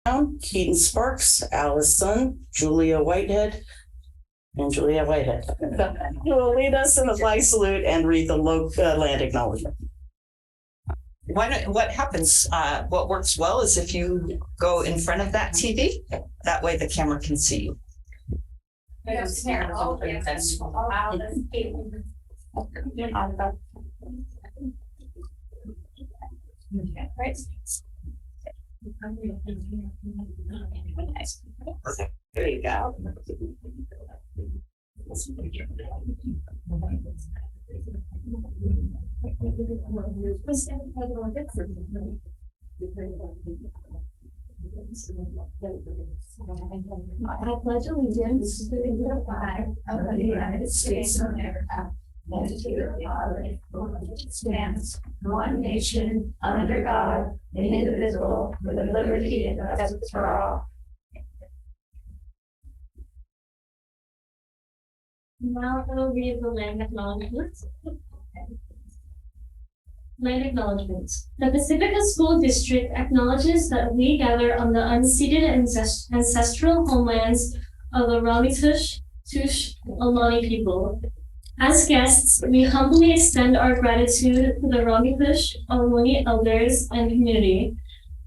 Keaton Sparks, Allison, Julia Whitehead, will lead us in the flag salute and read the land acknowledgement. What happens, what works well is if you go in front of that TV, that way the camera can see you. There you go. I pledge allegiance to the flag of the United States of America and to the republic for which it stands, one nation, under God, indivisible, with liberty and justice for all. Now I will read the land acknowledgement. Land acknowledgement. The Pacifica School District acknowledges that we gather on the unceded ancestral homelands of the Ramaytush Ohlone people. As guests, we humbly extend our gratitude to the Ramaytush Ohlone elders and community.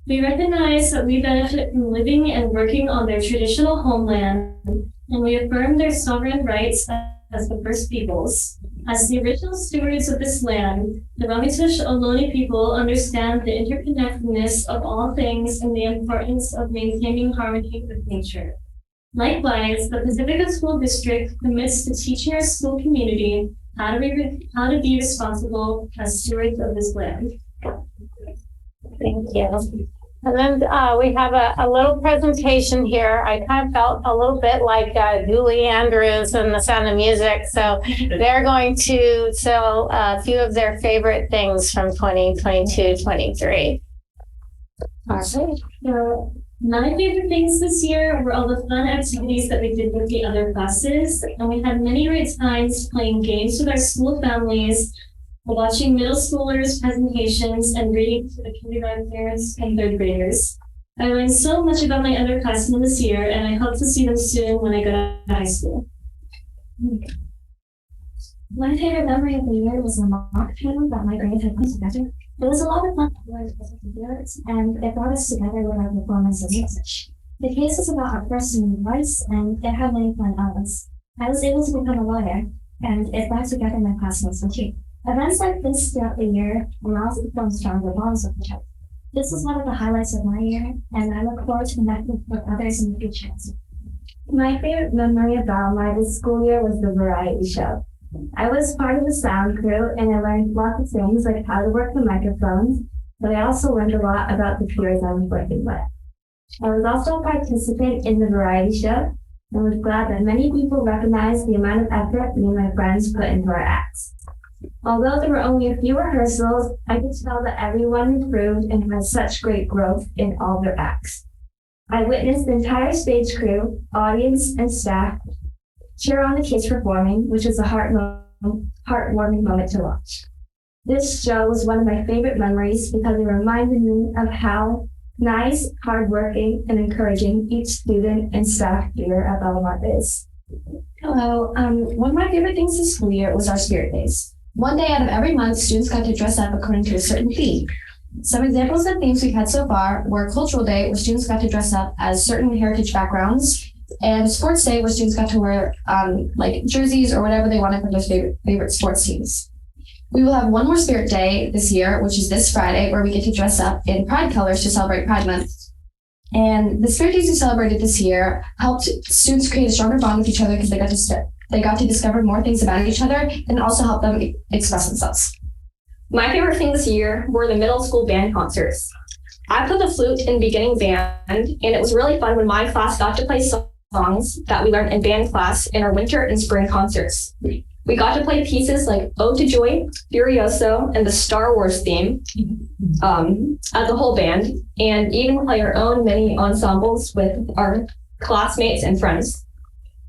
We recognize that we benefit from living and working on their traditional homeland, and we affirm their sovereign rights as the First Peoples. As the original stewards of this land, the Ramaytush Ohlone people understand the interconnectedness of all things and the importance of maintaining harmony with nature. Likewise, the Pacifica School District commits to teaching our school community how to be responsible as stewards of this land. Thank you. And then we have a little presentation here. I kind of felt a little bit like Julie Andrews and The Sound of Music. So they're going to tell a few of their favorite things from 2022-23. All right. So my favorite things this year were all the fun activities that we did with the other classes. And we had many great times playing games with our school families, watching middle schoolers' presentations, and reading to the kindergarten parents and third graders. I learned so much about my underclassmen this year, and I hope to see them soon when I go to high school. My favorite memory of the year was the mock panel that my grade had put together. It was a lot of fun to learn and it brought us together with our performance of music. The case was about our first singing voice, and it had many fun elements. I was able to become a lawyer, and it brought together my classmates too. Events like this throughout the year allow us to form stronger bonds with each other. This was one of the highlights of my year, and I look forward to connecting with others in the future. My favorite memory about my school year was the variety show. I was part of the sound crew, and I learned lots of things like how to work the microphones, but I also learned a lot about the peers I was working with. I was also a participant in the variety show, and was glad that many people recognized the amount of effort me and my friends put into our acts. Although there were only a few rehearsals, I could tell that everyone improved and had such great growth in all their acts. I witnessed the entire stage crew, audience, and staff cheer on the kids performing, which was a heartwarming moment to watch. This show was one of my favorite memories because it reminded me of how nice, hardworking, and encouraging each student and staff here at Belmont is. Hello. One of my favorite things this school year was our spirit days. One day out of every month, students got to dress up according to a certain theme. Some examples of themes we've had so far were Cultural Day, where students got to dress up as certain heritage backgrounds, and Sports Day, where students got to wear like jerseys or whatever they wanted from their favorite sports teams. We will have one more Spirit Day this year, which is this Friday, where we get to dress up in Pride colors to celebrate Pride Month. And the Spirit Days we celebrated this year helped students create a stronger bond with each other because they got to discover more things about each other and also help them express themselves. My favorite thing this year were the middle school band concerts. I played the flute in beginning band, and it was really fun when my class got to play songs that we learned in band class in our winter and spring concerts. We got to play pieces like Ode to Joy, Furioso, and the Star Wars theme as a whole band, and even play our own mini ensembles with our classmates and friends.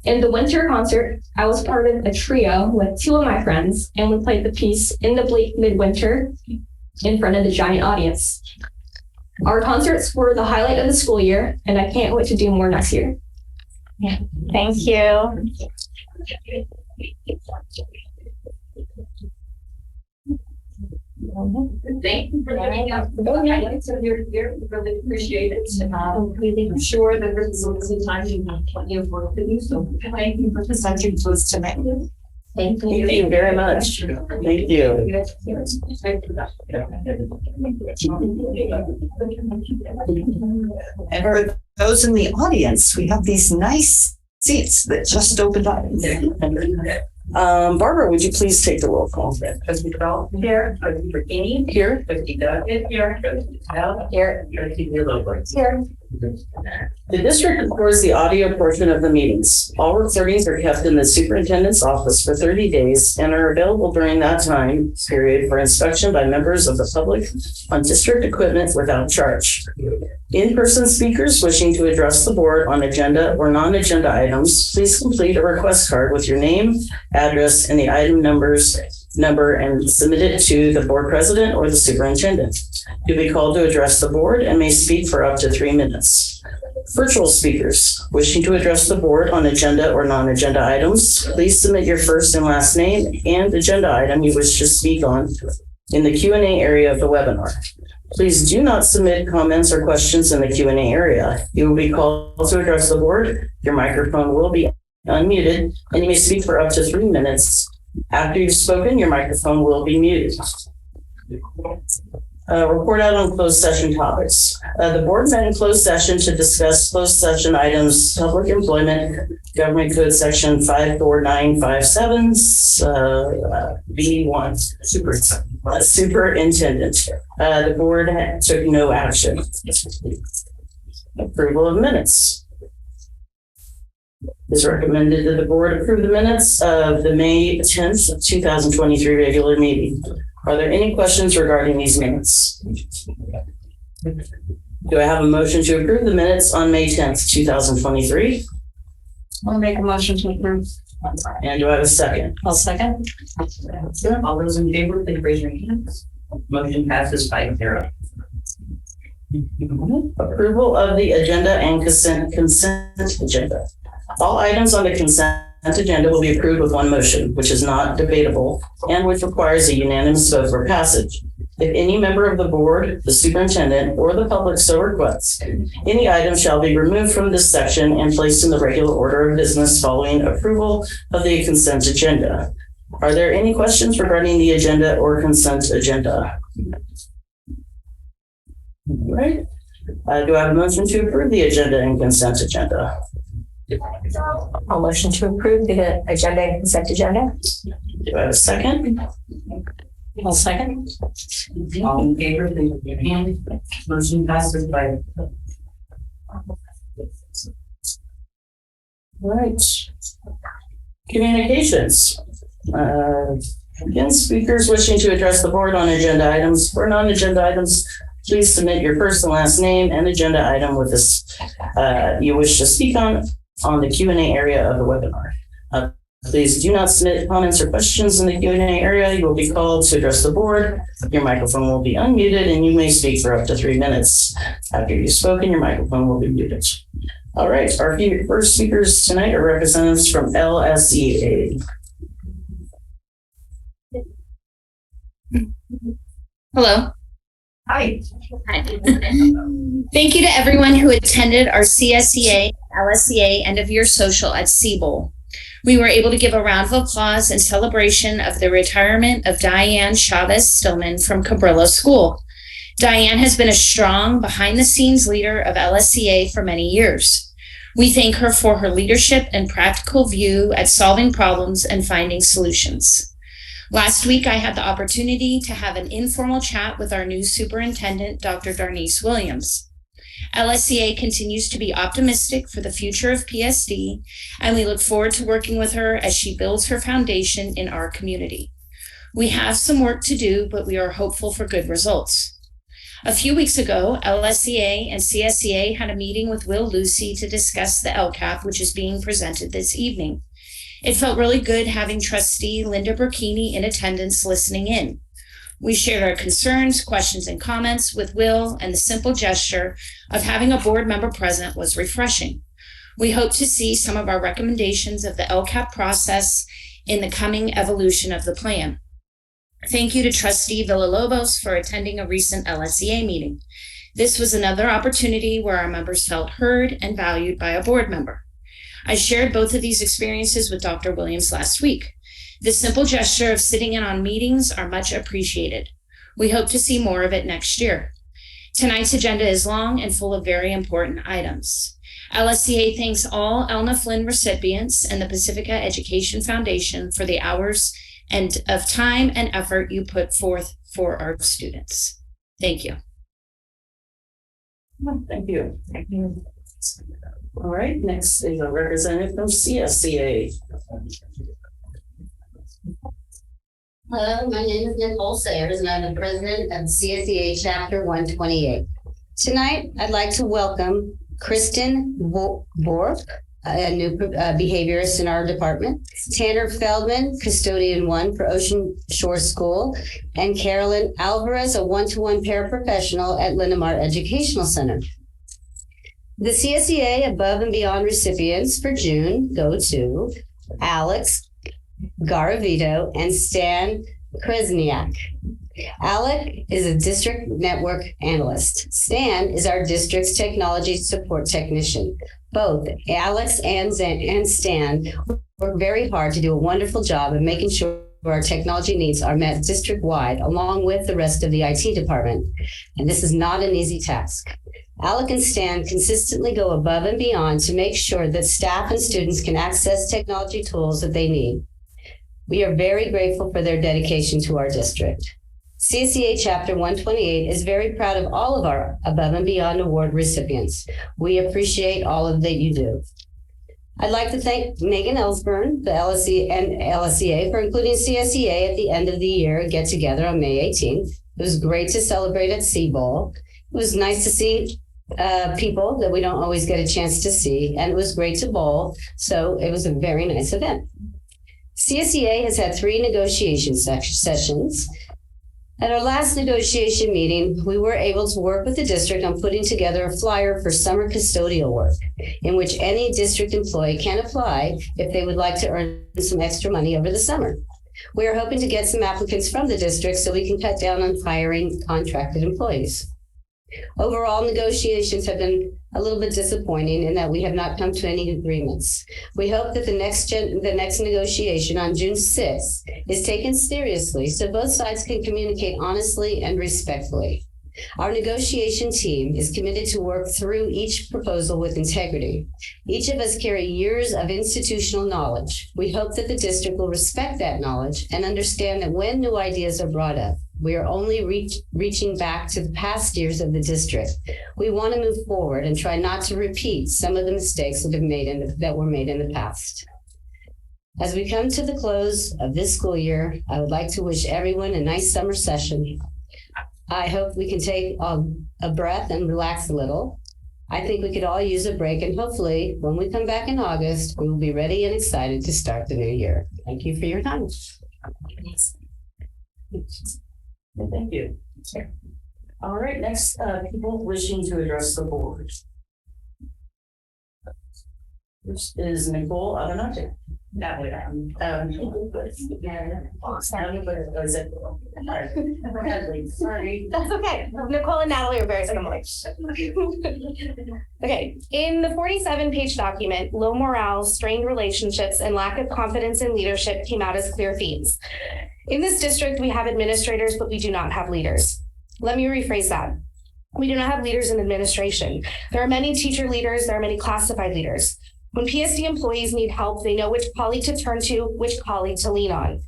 In the winter concert, I was part of a trio with two of my friends, and we played the piece In the Bleak Midwinter in front of the giant audience. Our concerts were the highlight of the school year, and I can't wait to do more next year. Thank you. Thank you for letting us go. So you're here, we really appreciate it. I'm sure that this is the time you have plenty of work to do. So thank you for presenting to us tonight. Thank you very much. Thank you. And for those in the audience, we have these nice seats that just opened up. Barbara, would you please take the roll call? Trustee Bell here, trustee Burkini Here. trustee Duckett here, trustee Bell here, trustee Willow Here. The district records the audio portion of the meetings. All recordings are kept in the superintendent's office for 30 days and are available during that time period for inspection by members of the public on district equipment without charge. In-person speakers wishing to address the board on agenda or non-agenda items, please complete a request card with your name, address, and the item number and submit it to the board president or the superintendent. You'll be called to address the board and may speak for up to 3 minutes. Virtual speakers wishing to address the board on agenda or non-agenda items, please submit your first and last name and agenda item you wish to speak on in the Q&A area of the webinar. Please do not submit comments or questions in the Q&A area. You will be called to address the board. Your microphone will be unmuted and you may speak for up to 3 minutes. After you've spoken, your microphone will be muted. Report out on closed session topics. The board met in closed session to discuss closed session items, public employment, government code section 54957, B1, superintendent. The board took no action. Approval of minutes. It is recommended that the board approve the minutes of the May 10th, 2023 regular meeting. Are there any questions regarding these minutes? Do I have a motion to approve the minutes on May 10th, 2023? I'll make a motion to approve. And do I have a second? I'll second. All those in favor, please raise your hands. Motion passes 5-0. Approval of the agenda and consent agenda. All items on the consent agenda will be approved with one motion, which is not debatable and which requires a unanimous vote for passage. If any member of the board, the superintendent, or the public so requests, any item shall be removed from this section and placed in the regular order of business following approval of the consent agenda. Are there any questions regarding the agenda or consent agenda? All right. Do I have a motion to approve the agenda and consent agenda? I'll motion to approve the agenda and consent agenda. Do I have a second? I'll second. All in favor, please raise your hand. Motion passes 5. All right. Communications. Again, speakers wishing to address the board on agenda items or non-agenda items, please submit your first and last name and agenda item with this you wish to speak on the Q&A area of the webinar. Please do not submit comments or questions in the Q&A area. You will be called to address the board. Your microphone will be unmuted and you may speak for up to 3 minutes. After you've spoken, your microphone will be muted. All right, our first speakers tonight are representatives from LSEA. Hello. Hi. Hi. Thank you to everyone who attended our CSEA, LSEA end of year social at Siebel. We were able to give a round of applause in celebration of the retirement of Diane Chavez Stillman from Cabrillo School. Diane has been a strong behind-the-scenes leader of LSEA for many years. We thank her for her leadership and practical view at solving problems and finding solutions. Last week, I had the opportunity to have an informal chat with our new superintendent, Dr. Darnice Williams. LSEA continues to be optimistic for the future of PSD, and we look forward to working with her as she builds her foundation in our community. We have some work to do, but we are hopeful for good results. A few weeks ago, LSEA and CSEA had a meeting with Will Lucy to discuss the LCAP, which is being presented this evening. It felt really good having trustee Linda Burkini in attendance listening in. We shared our concerns, questions, and comments with Will, and the simple gesture of having a board member present was refreshing. We hope to see some of our recommendations of the LCAP process in the coming evolution of the plan. Thank you to Trustee Villalobos for attending a recent LSEA meeting. This was another opportunity where our members felt heard and valued by a board member. I shared both of these experiences with Dr. Williams last week. The simple gesture of sitting in on meetings are much appreciated. We hope to see more of it next year. Tonight's agenda is long and full of very important items. LSEA thanks all Elna Flynn recipients and the Pacifica Education Foundation for the hours and of time and effort you put forth for our students. Thank you. Thank you. All right, next is a representative from CSCA. Hello, my name is Nicole Sayers, and I'm the president of CSEA Chapter 128. Tonight, I'd like to welcome Kristen Bork, a new behaviorist in our department, Tanner Feldman, custodian 1 for Ocean Shore School, and Carolyn Alvarez, a one-to-one paraprofessional at Linamar Educational Center. The CSEA Above and Beyond recipients for June go to Alex Garavito and Stan Kresniak. Alec is a district network analyst. Stan is our district's technology support technician. Both Alex and Stan work very hard to do a wonderful job of making sure our technology needs are met district-wide, along with the rest of the IT department. And this is not an easy task. Alec and Stan consistently go above and beyond to make sure that staff and students can access technology tools that they need. We are very grateful for their dedication to our district. CSEA Chapter 128 is very proud of all of our Above and Beyond Award recipients. We appreciate all of that you do. I'd like to thank Megan Ellsburn, the LSE and LSEA, for including CSEA at the end of the year get-together on May 18th. It was great to celebrate at Sea Bowl. It was nice to see people that we don't always get a chance to see, and it was great to bowl, so it was a very nice event. CSEA has had 3 negotiation sessions. At our last negotiation meeting, we were able to work with the district on putting together a flyer for summer custodial work, in which any district employee can apply if they would like to earn some extra money over the summer. We are hoping to get some applicants from the district so we can cut down on hiring contracted employees. Overall, negotiations have been a little bit disappointing in that we have not come to any agreements. We hope that the next negotiation on June 6th is taken seriously so both sides can communicate honestly and respectfully. Our negotiation team is committed to work through each proposal with integrity. Each of us carry years of institutional knowledge. We hope that the district will respect that knowledge and understand that when new ideas are brought up, we are only reaching back to the past years of the district. We want to move forward and try not to repeat some of the mistakes that were made in the past. As we come to the close of this school year, I would like to wish everyone a nice summer session. I hope we can take a breath and relax a little. I think we could all use a break, and hopefully when we come back in August, we will be ready and excited to start the new year. Thank you for your time. Thank you. All right, next, people wishing to address the board. This is Nicole Avenatti. Natalie. Sorry. That's okay. Nicole and Natalie are very similar. Okay. In the 47-page document, low morale, strained relationships, and lack of confidence in leadership came out as clear themes. In this district, we have administrators, but we do not have leaders. Let me rephrase that. We do not have leaders in administration. There are many teacher leaders. There are many classified leaders. When PSD employees need help, they know which colleague to turn to, which colleague to lean on.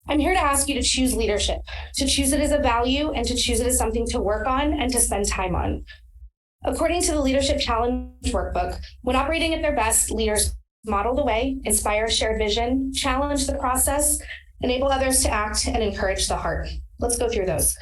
I'm here to ask you to choose leadership, to choose it as a value, and to choose it as something to work on and to spend time on. According to the Leadership Challenge workbook, when operating at their best, leaders model the way, inspire a shared vision, challenge the process, enable others to act, and encourage the heart. Let's go through those.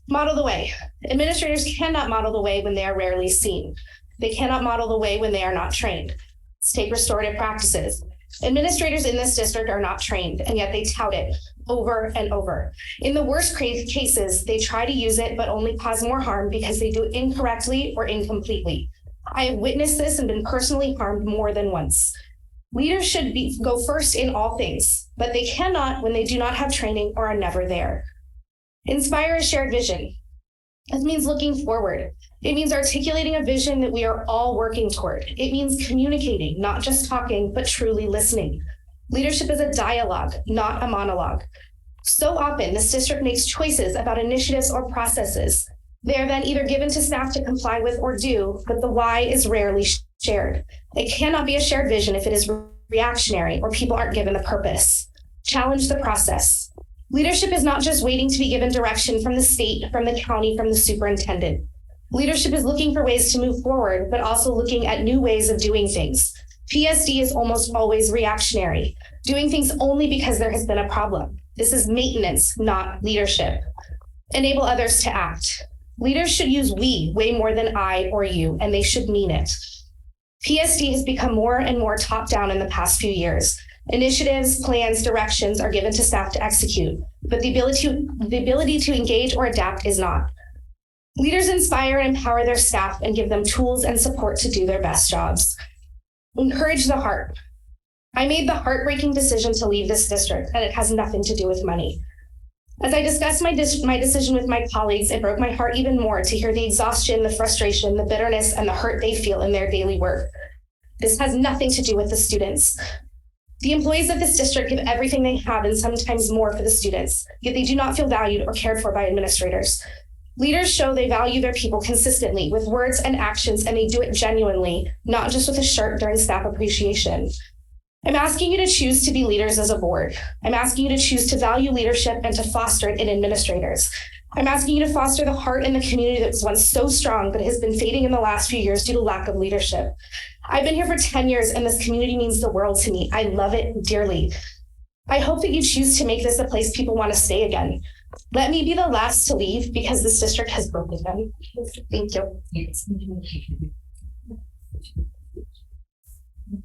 Model the way. Administrators cannot model the way when they are rarely seen. They cannot model the way when they are not trained. Let's take restorative practices. Administrators in this district are not trained, and yet they tout it. over and over. In the worst cases, they try to use it, but only cause more harm because they do it incorrectly or incompletely. I have witnessed this and been personally harmed more than once. Leaders should go first in all things, but they cannot when they do not have training or are never there. Inspire a shared vision. This means looking forward. It means articulating a vision that we are all working toward. It means communicating, not just talking, but truly listening. Leadership is a dialogue, not a monologue. So often, this district makes choices about initiatives or processes. They are then either given to staff to comply with or do, but the why is rarely shared. It cannot be a shared vision if it is reactionary or people aren't given the purpose. Challenge the process. Leadership is not just waiting to be given direction from the state, from the county, from the superintendent. Leadership is looking for ways to move forward, but also looking at new ways of doing things. PSD is almost always reactionary, doing things only because there has been a problem. This is maintenance, not leadership. Enable others to act. Leaders should use we way more than I or you, and they should mean it. PSD has become more and more top-down in the past few years. Initiatives, plans, directions are given to staff to execute, but the ability to engage or adapt is not. Leaders inspire and empower their staff and give them tools and support to do their best jobs. Encourage the heart. I made the heartbreaking decision to leave this district, and it has nothing to do with money. As I discussed my decision with my colleagues, it broke my heart even more to hear the exhaustion, the frustration, the bitterness, and the hurt they feel in their daily work. This has nothing to do with the students. The employees of this district give everything they have and sometimes more for the students, yet they do not feel valued or cared for by administrators. Leaders show they value their people consistently with words and actions, and they do it genuinely, not just with a shirt during staff appreciation. I'm asking you to choose to be leaders as a board. I'm asking you to choose to value leadership and to foster it in administrators. I'm asking you to foster the heart in the community that was once so strong, but has been fading in the last few years due to lack of leadership. I've been here for 10 years, and this community means the world to me. I love it dearly. I hope that you choose to make this a place people want to stay again. Let me be the last to leave because this district has broken them. Thank you.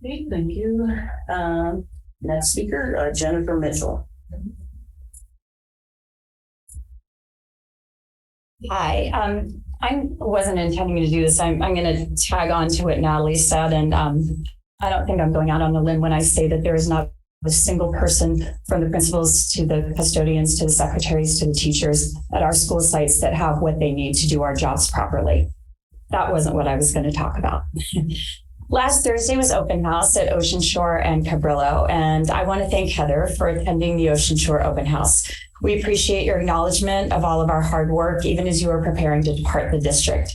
Okay, thank you. Next speaker, Jennifer Mitchell. Hi, I wasn't intending to do this. I'm going to tag on to what Natalie said, and I don't think I'm going out on a limb when I say that there is not a single person, from the principals to the custodians to the secretaries to the teachers at our school sites, that have what they need to do our jobs properly. That wasn't what I was going to talk about. Last Thursday was open house at Ocean Shore and Cabrillo, and I want to thank Heather for attending the Ocean Shore open house. We appreciate your acknowledgement of all of our hard work, even as you are preparing to depart the district.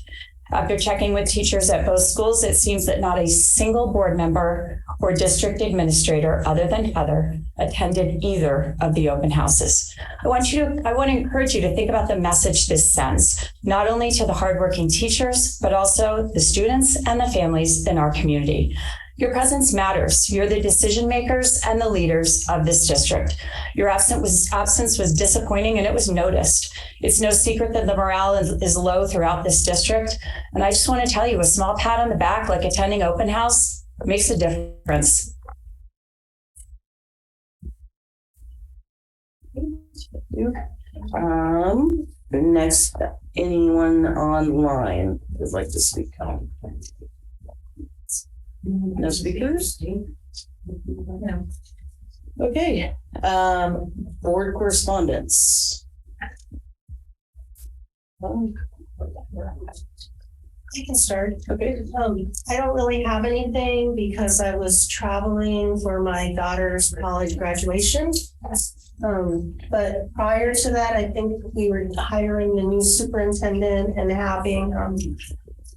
After checking with teachers at both schools, it seems that not a single board member or district administrator other than Heather attended either of the open houses. I want to encourage you to think about the message this sends, not only to the hardworking teachers, but also the students and the families in our community. Your presence matters. You're the decision makers and the leaders of this district. Your absence was disappointing, and it was noticed. It's no secret that the morale is low throughout this district. And I just want to tell you, a small pat on the back, like attending open house, makes a difference. Next, anyone online would like to speak? No speakers? Okay, board correspondence. I can start. Okay. I don't really have anything because I was traveling for my daughter's college graduation. But prior to that, I think we were hiring the new superintendent and having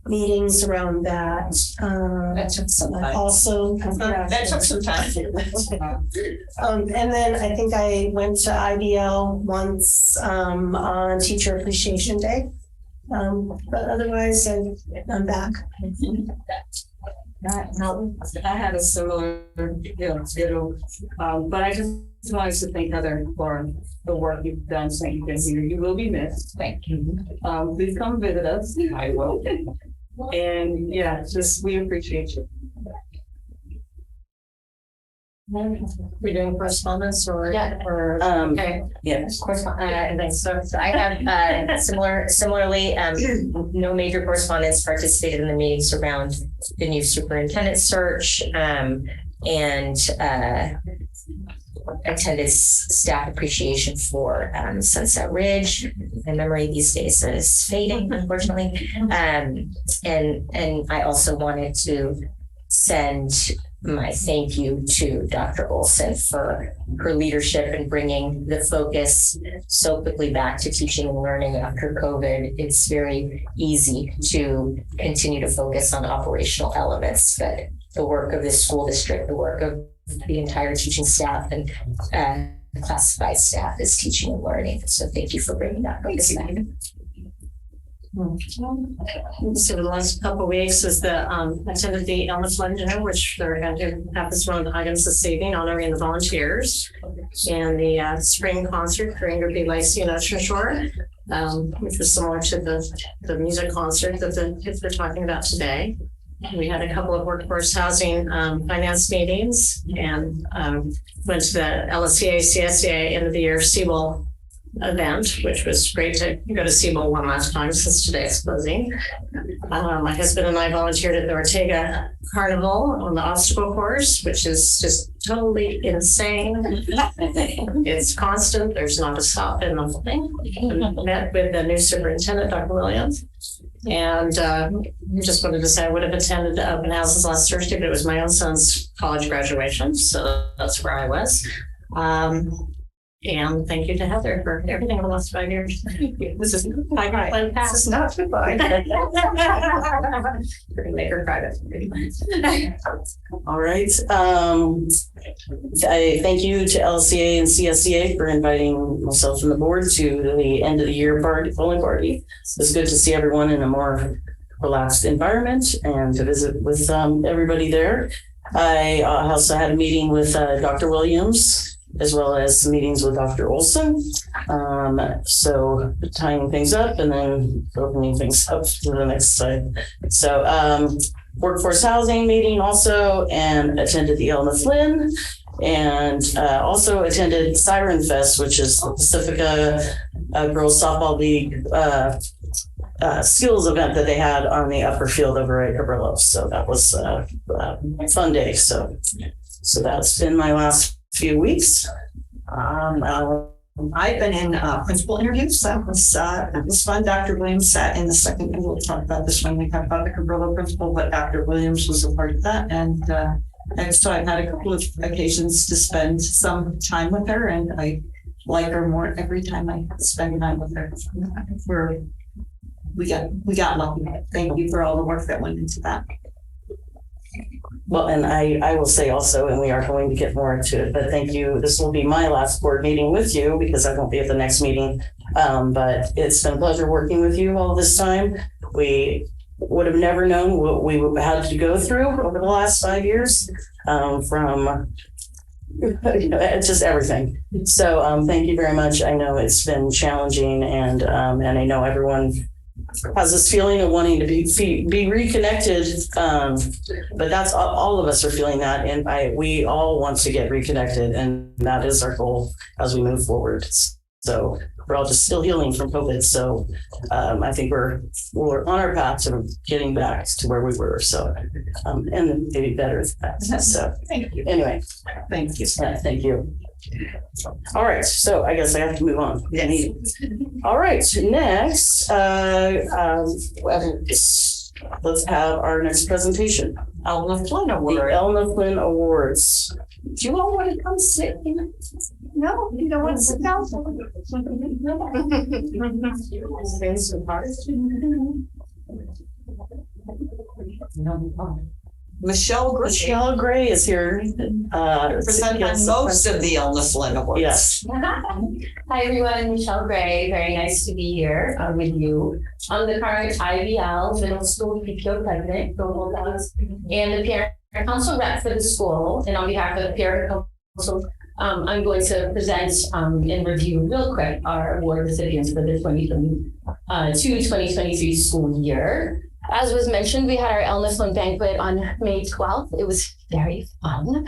meetings around that. That took some time. Also, That took some time. and then I think I went to IBL once on Teacher Appreciation Day. But otherwise, I'm back. I had a similar, schedule, but I just wanted to thank Heather for the work you've done since you've been here. You will be missed. Thank you. Please come visit us. I will. And yeah, we appreciate you. We're doing correspondence or? Yeah. Or, Okay. Yeah. Thanks. So I have similarly, no major correspondence, participated in the meetings around the new superintendent search, and attended staff appreciation for Sunset Ridge. My memory these days is fading, unfortunately. And I also wanted to send my thank you to Dr. Olson for her leadership in bringing the focus so quickly back to teaching and learning after COVID. It's very easy to continue to focus on operational elements, but the work of this school district, the work of the entire teaching staff and classified staff is teaching and learning. So thank you for bringing that focus back. So the last couple of weeks was the attended the illness luncheon, which they're going to have as one of the items this evening, honoring the volunteers, and the spring concert for Ingrid B. Lacey and Ocean Shore, which was similar to the music concert that the kids were talking about today. We had a couple of workforce housing finance meetings and went to the LSCA, CSCA end of the year Siebel event, which was great to go to Siebel one last time since today's closing. My husband and I volunteered at the Ortega Carnival on the obstacle course, which is just totally insane. It's constant. There's not a stop in the thing. Met with the new superintendent, Dr. Williams. And just wanted to say I would have attended open houses last Thursday, but it was my own son's college graduation. So that's where I was. And thank you to Heather for everything over the last 5 years. This is this is not goodbye. We're gonna make her cry. All right. I thank you to LCA and CSCA for inviting myself and the board to the end of the year bowling party. It's good to see everyone in a more relaxed environment and to visit with everybody there. I also had a meeting with Dr. Williams, as well as some meetings with Dr. Olson. So tying things up and then opening things up to the next slide. So workforce housing meeting also, and attended the Elma Flynn, and also attended Siren Fest, which is the Pacifica Girls Softball League skills event that they had on the upper field over at Cabrillo. So that was a fun day. So that's been my last few weeks. I've been in principal interviews. That was fun. Dr. Williams sat in the second, and we'll talk about this when we talk about the Cabrillo principal, but Dr. Williams was a part of that. And so I've had a couple of occasions to spend some time with her, and I like her more every time I spend time with her. We got lucky. Thank you for all the work that went into that. Well, and I will say also, and we are going to get more into it, but thank you. This will be my last board meeting with you because I won't be at the next meeting. But it's been a pleasure working with you all this time. We would have never known what we had to go through over the last 5 years from it's just everything. So thank you very much. I know it's been challenging, and I know everyone has this feeling of wanting to be reconnected, but that's all of us are feeling that, and we all want to get reconnected, and that is our goal as we move forward. So we're all just still healing from COVID. So I think we're on our path to getting back to where we were. So and maybe better than that. So Thank you. Anyway, Thank you. thank you. All right, so I guess I have to move on. Yes. All right, next, let's have our next presentation. Elna Flynn The Award. Elna Flynn Awards. Do you all want to come sit in? No, you don't want to sit down. Michelle Gray. Michelle Gray is here. Presenting most of the Elna Flynn Awards. Yes. Hi, everyone. Michelle Gray. Very nice to be here with you. I'm the current IVL Middle School PTO President, and the Parent Council Rep for the school. And on behalf of the Parent Council, I'm going to present and review real quick our award recipients for the 2022-2023 school year. As was mentioned, we had our El Niflin banquet on May 12th. It was very fun.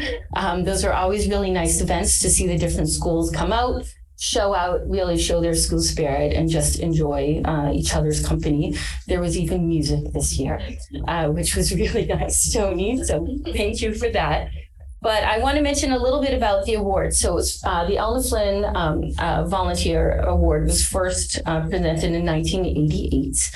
Those are always really nice events to see the different schools come out, show out, really show their school spirit and just enjoy each other's company. There was even music this year, which was really nice, Tony. So thank you for that. But I want to mention a little bit about the award. So it was, the El Niflin Volunteer Award was first presented in 1988.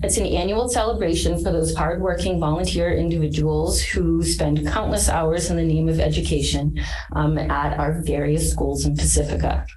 It's an annual celebration for those hardworking volunteer individuals who spend countless hours in the name of education at our various schools in Pacifica.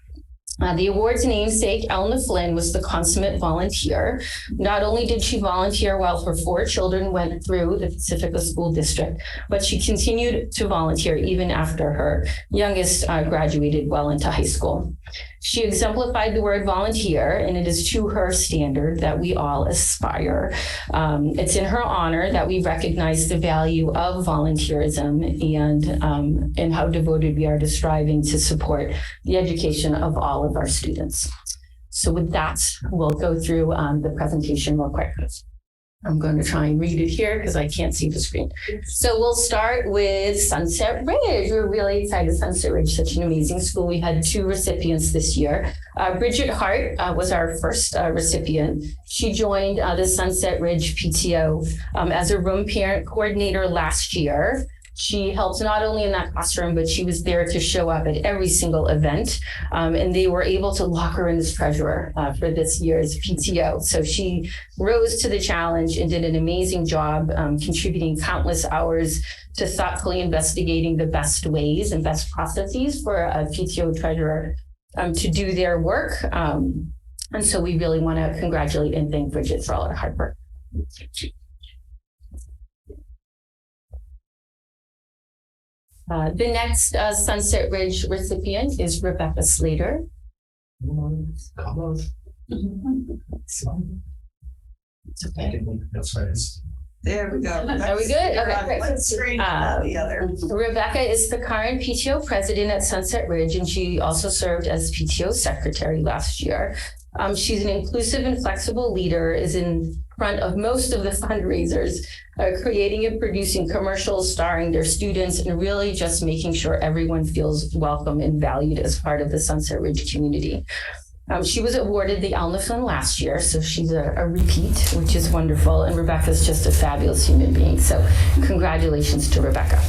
The award's namesake, El Niflin, was the consummate volunteer. Not only did she volunteer while her 4 children went through the Pacifica School District, but she continued to volunteer even after her youngest graduated well into high school. She exemplified the word volunteer, and it is to her standard that we all aspire. It's in her honor that we recognize the value of volunteerism and how devoted we are to striving to support the education of all of our students. So with that, we'll go through the presentation real quick. I'm going to try and read it here because I can't see the screen. So we'll start with Sunset Ridge. We're really excited. Sunset Ridge, such an amazing school. We had 2 recipients this year. Bridget Hart was our first recipient. She joined the Sunset Ridge PTO as a room parent coordinator last year. She helped not only in that classroom, but she was there to show up at every single event. And they were able to lock her in as treasurer for this year's PTO. So she rose to the challenge and did an amazing job, contributing countless hours to thoughtfully investigating the best ways and best processes for a PTO treasurer to do their work. And so we really want to congratulate and thank Bridget for all her hard work. The next Sunset Ridge recipient is Rebecca Slater. It's okay. There we go. Are we good? Okay, One screen, the other. Rebecca is the current PTO president at Sunset Ridge, and she also served as PTO secretary last year. She's an inclusive and flexible leader, is in front of most of the fundraisers, creating and producing commercials starring their students, and really just making sure everyone feels welcome and valued as part of the Sunset Ridge community. She was awarded the El Niflin last year, so she's a repeat, which is wonderful. And Rebecca's just a fabulous human being. So congratulations to Rebecca.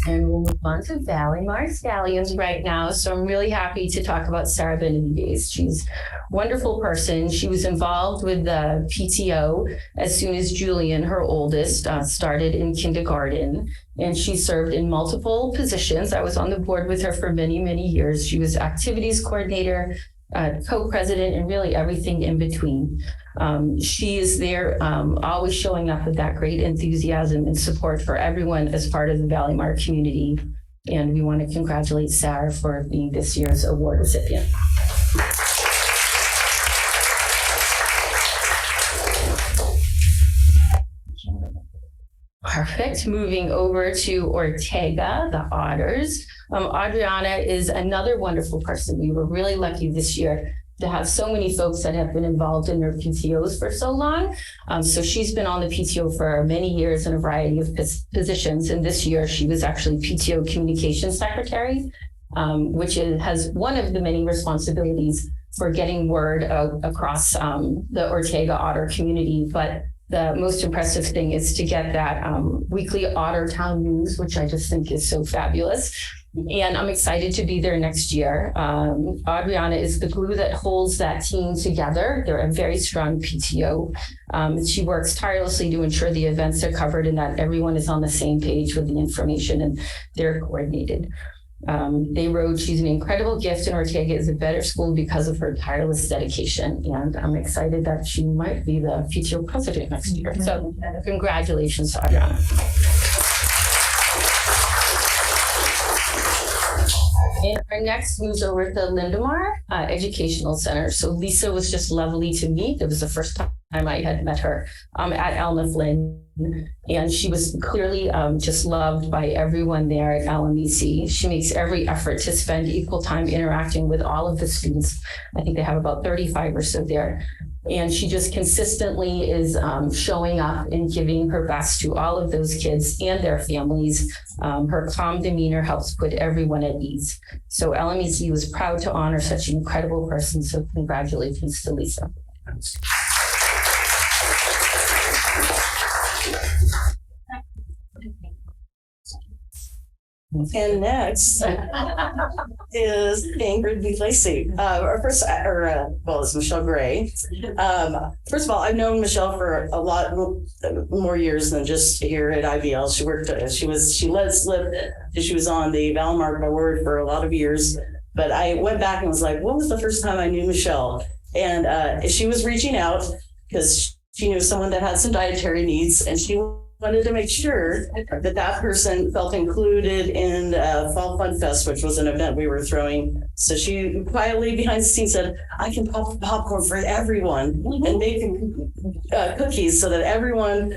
And we'll move on to Valley Mar Stallions right now. So I'm really happy to talk about Sarah Benavides. She's a wonderful person. She was involved with the PTO as soon as Julian, her oldest, started in kindergarten. And she served in multiple positions. I was on the board with her for many, many years. She was activities coordinator, co-president, and really everything in between. She is there always showing up with that great enthusiasm and support for everyone as part of the Valley Mar community. And we want to congratulate Sarah for being this year's award recipient. Perfect. Moving over to Ortega, the Otters. Adriana is another wonderful person. We were really lucky this year to have so many folks that have been involved in their PTOs for so long. So she's been on the PTO for many years in a variety of positions. And this year she was actually PTO communications secretary, which has one of the many responsibilities for getting word across the Ortega Otter community. But the most impressive thing is to get that weekly Otter Town news, which I just think is so fabulous. And I'm excited to be there next year. Adriana is the glue that holds that team together. They're a very strong PTO. She works tirelessly to ensure the events are covered and that everyone is on the same page with the information and they're coordinated. They wrote, she's an incredible gift and Ortega is a better school because of her tireless dedication. And I'm excited that she might be the PTO president next year. So congratulations to Adriana. And our next moves over to Lindemar Educational Center. So Lisa was just lovely to meet. It was the first time I had met her at Alma Flynn. And she was clearly just loved by everyone there at LMEC. She makes every effort to spend equal time interacting with all of the students. I think they have about 35 or so there. And she just consistently is showing up and giving her best to all of those kids and their families. Her calm demeanor helps put everyone at ease. So LMEC was proud to honor such an incredible person. So congratulations to Lisa. And next is Ingrid B. Lacey. It's Michelle Gray. First of all, I've known Michelle for a lot more years than just here at IBL. She worked, she let it slip. She was on the Valmar board for a lot of years. But I went back and was like, when was the first time I knew Michelle? And she was reaching out because she knew someone that had some dietary needs, and she wanted to make sure that that person felt included in Fall Fun Fest, which was an event we were throwing. So she quietly behind the scenes said, I can pop popcorn for everyone and make cookies so that everyone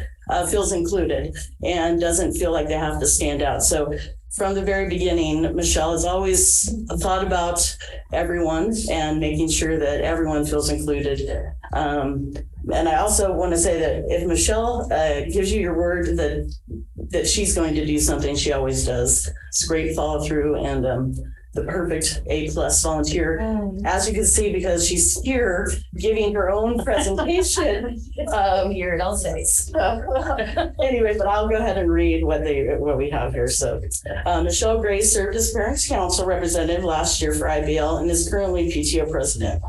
feels included and doesn't feel like they have to stand out. So from the very beginning, Michelle has always thought about everyone and making sure that everyone feels included. And I also want to say that if Michelle gives you your word that she's going to do something, she always does. It's great follow through and the perfect A+ volunteer, as you can see, because she's here giving her own presentation. Here, I'll say. Anyway, but I'll go ahead and read what we have here. So Michelle Gray served as Parents Council representative last year for IBL and is currently PTO president.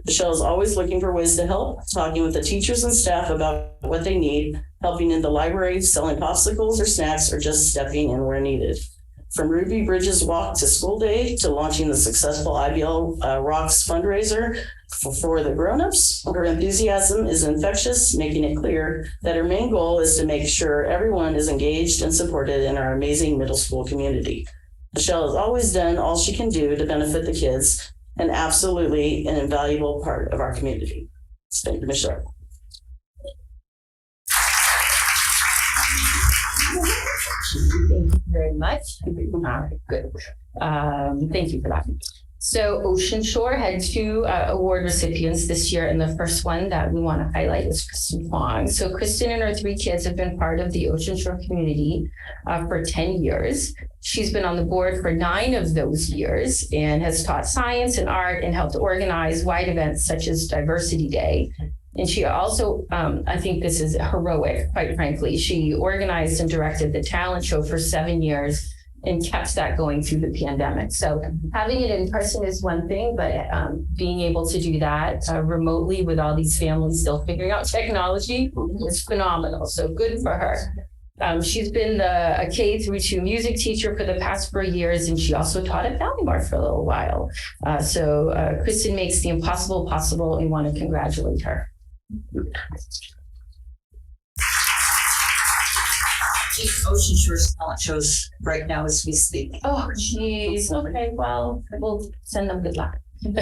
Michelle is always looking for ways to help, talking with the teachers and staff about what they need, helping in the library, selling popsicles or snacks, or just stepping in where needed. From Ruby Bridges Walk to School Day to launching the successful IBL Rocks fundraiser for the grown-ups, her enthusiasm is infectious, making it clear that her main goal is to make sure everyone is engaged and supported in our amazing middle school community. Michelle has always done all she can do to benefit the kids, and absolutely an invaluable part of our community. Thank you, Michelle. Thank you very much. Good. Thank you for that. So Ocean Shore had 2 award recipients this year, and the first one that we want to highlight is Kristen Huang. So Kristen and her 3 kids have been part of the Ocean Shore community for 10 years. She's been on the board for 9 of those years and has taught science and art and helped organize wide events such as Diversity Day. And she also, I think this is heroic, quite frankly. She organized and directed the talent show for 7 years and kept that going through the pandemic. So having it in person is one thing, but being able to do that remotely with all these families still figuring out technology is phenomenal. So good for her. She's been a K-2 music teacher for the past 4 years, and she also taught at Valmar for a little while. So Kristen makes the impossible possible, and we want to congratulate her. Ocean Shore's talent shows right now as we speak. Oh, geez. Okay, well, we'll send them good luck. And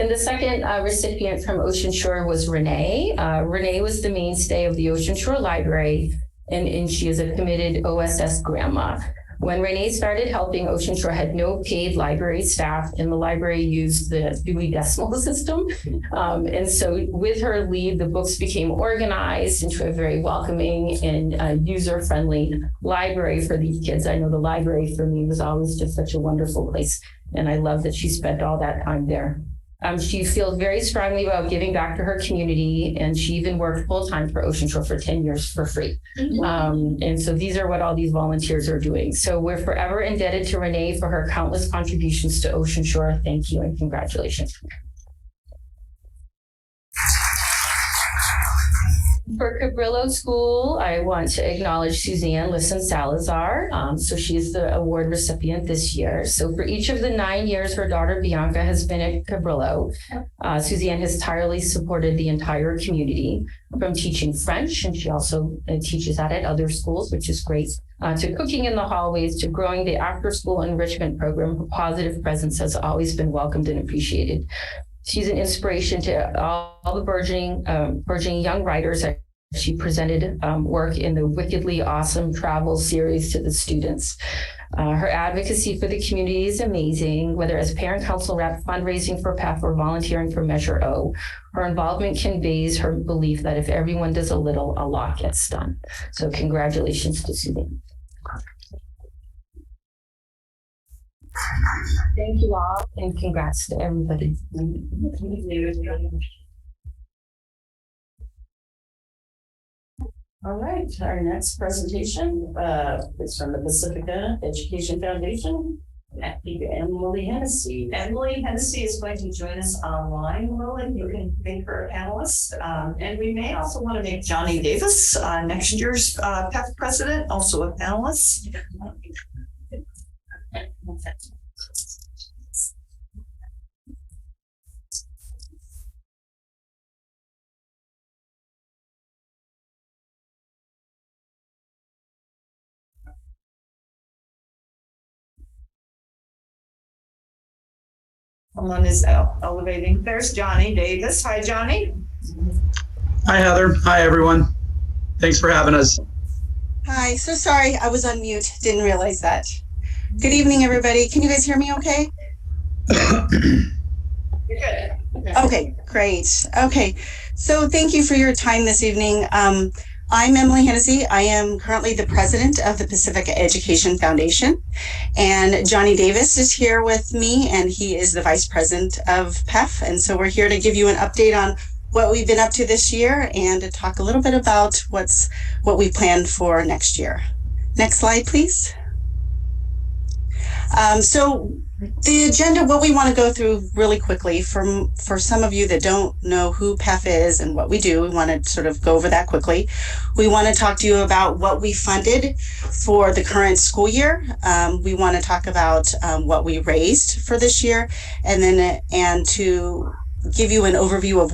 the second recipient from Ocean Shore was Renee. Renee was the mainstay of the Ocean Shore Library, and she is a committed OSS grandma. When Renee started helping, Ocean Shore had no paid library staff, and the library used the Dewey Decimal System. And so with her lead, the books became organized into a very welcoming and user-friendly library for these kids. I know the library for me was always just such a wonderful place, and I love that she spent all that time there. She feels very strongly about giving back to her community, and she even worked full-time for Ocean Shore for 10 years for free. And so these are what all these volunteers are doing. So we're forever indebted to Renee for her countless contributions to Ocean Shore. Thank you and congratulations. For Cabrillo School, I want to acknowledge Suzanne Lisson Salazar. So she's the award recipient this year. So for each of the 9 years her daughter Bianca has been at Cabrillo, Suzanne has tirelessly supported the entire community, from teaching French, and she also teaches that at other schools, which is great, to cooking in the hallways, to growing the after-school enrichment program. Her positive presence has always been welcomed and appreciated. She's an inspiration to all the burgeoning young writers. She presented work in the Wickedly Awesome Travel series to the students. Her advocacy for the community is amazing, whether as parent council rep, fundraising for PEF, or volunteering for Measure O. Her involvement conveys her belief that if everyone does a little, a lot gets done. So congratulations to Suzanne. Thank you all, and congrats to everybody. All right, our next presentation is from the Pacifica Education Foundation. Emily Hennessy. Emily Hennessy is going to join us online, Lilith. You can make her a panelist. And we may also want to make Johnny Davis, next year's PEF president, also a panelist. Someone is elevating. There's Johnny Davis. Hi, Johnny. Hi, Heather. Hi, everyone. Thanks for having us. Hi, so sorry, I was on mute. Didn't realize that. Good evening, everybody. Can you guys hear me okay? You're good. Okay, great. Okay, so thank you for your time this evening. I'm Emily Hennessy. I am currently the president of the Pacifica Education Foundation, and Johnny Davis is here with me, and he is the vice president of PEF. And so we're here to give you an update on what we've been up to this year and to talk a little bit about what we planned for next year. Next slide, please. So the agenda, what we want to go through really quickly for some of you that don't know who PEF is and what we do, we want to sort of go over that quickly. We want to talk to you about what we funded for the current school year. We want to talk about what we raised for this year, and to give you an overview of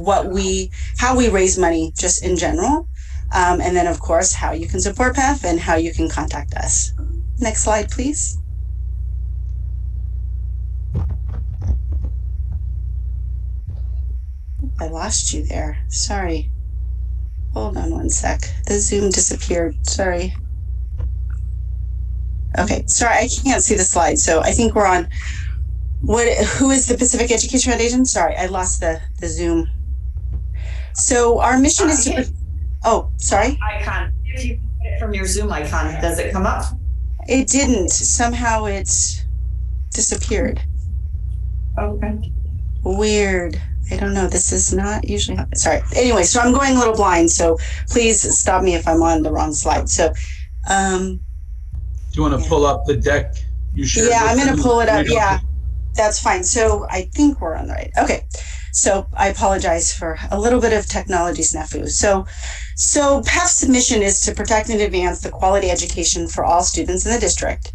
how we raise money just in general. And then of course, how you can support PEF and how you can contact us. Next slide, please. I lost you there. Sorry. Hold on one sec. The Zoom disappeared. Sorry. Okay. Sorry, I can't see the slide. So I think we're on. Who is the Pacific Education Foundation? Sorry, I lost the Zoom. So our mission is to. Oh, sorry. Icon. If you get it from your Zoom icon, does it come up? It didn't. Somehow it disappeared. Okay. Weird. I don't know. This is not usually happen. Sorry. Anyway, so I'm going a little blind, so please stop me if I'm on the wrong slide. So, do you want to pull up the deck you shared? Yeah, I'm going to pull it up. Yeah, that's fine. So I think we're on the right. Okay. So I apologize for a little bit of technology snafu. So PEF's mission is to protect and advance the quality education for all students in the district.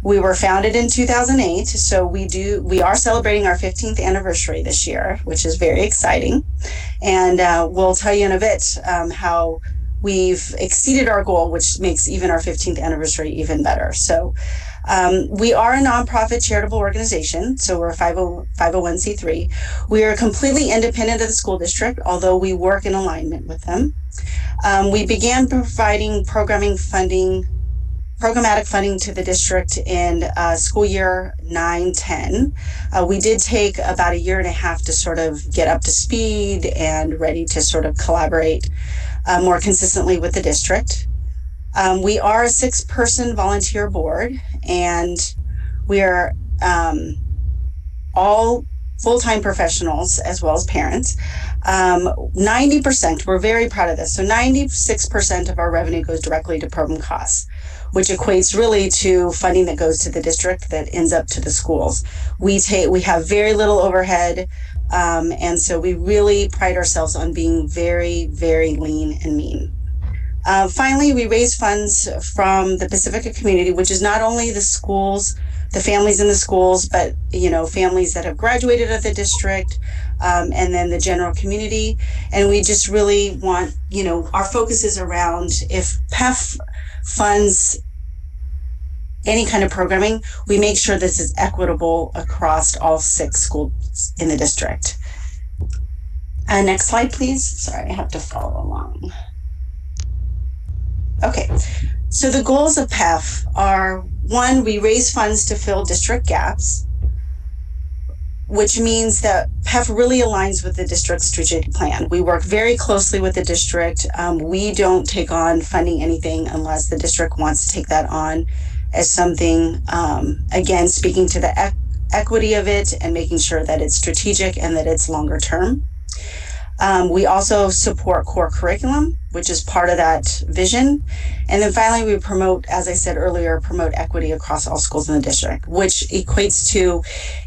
We were founded in 2008, so we are celebrating our 15th anniversary this year, which is very exciting. And we'll tell you in a bit how we've exceeded our goal, which makes even our 15th anniversary even better. So we are a nonprofit charitable organization, so we're a 501c3. We are completely independent of the school district, although we work in alignment with them. We began providing programmatic funding to the district in school year 9-10. We did take about 1.5 years to sort of get up to speed and ready to sort of collaborate more consistently with the district. We are a 6-person volunteer board, and we are all full-time professionals as well as parents. 90%, we're very proud of this. So 96% of our revenue goes directly to program costs. which equates really to funding that goes to the district that ends up to the schools. We have very little overhead, and so we really pride ourselves on being very, very lean and mean. Finally, we raise funds from the Pacifica community, which is not only the schools, the families in the schools, but families that have graduated at the district, and then the general community. And we just really want, our focus is around if PEF funds any kind of programming, we make sure this is equitable across all 6 schools in the district. Next slide, please. Sorry, I have to follow along. Okay, so the goals of PEF are, 1, we raise funds to fill district gaps, which means that PEF really aligns with the district's strategic plan. We work very closely with the district. We don't take on funding anything unless the district wants to take that on as something, again, speaking to the equity of it and making sure that it's strategic and that it's longer term. We also support core curriculum, which is part of that vision. And then finally, we promote, as I said earlier, promote equity across all schools in the district, which equates to,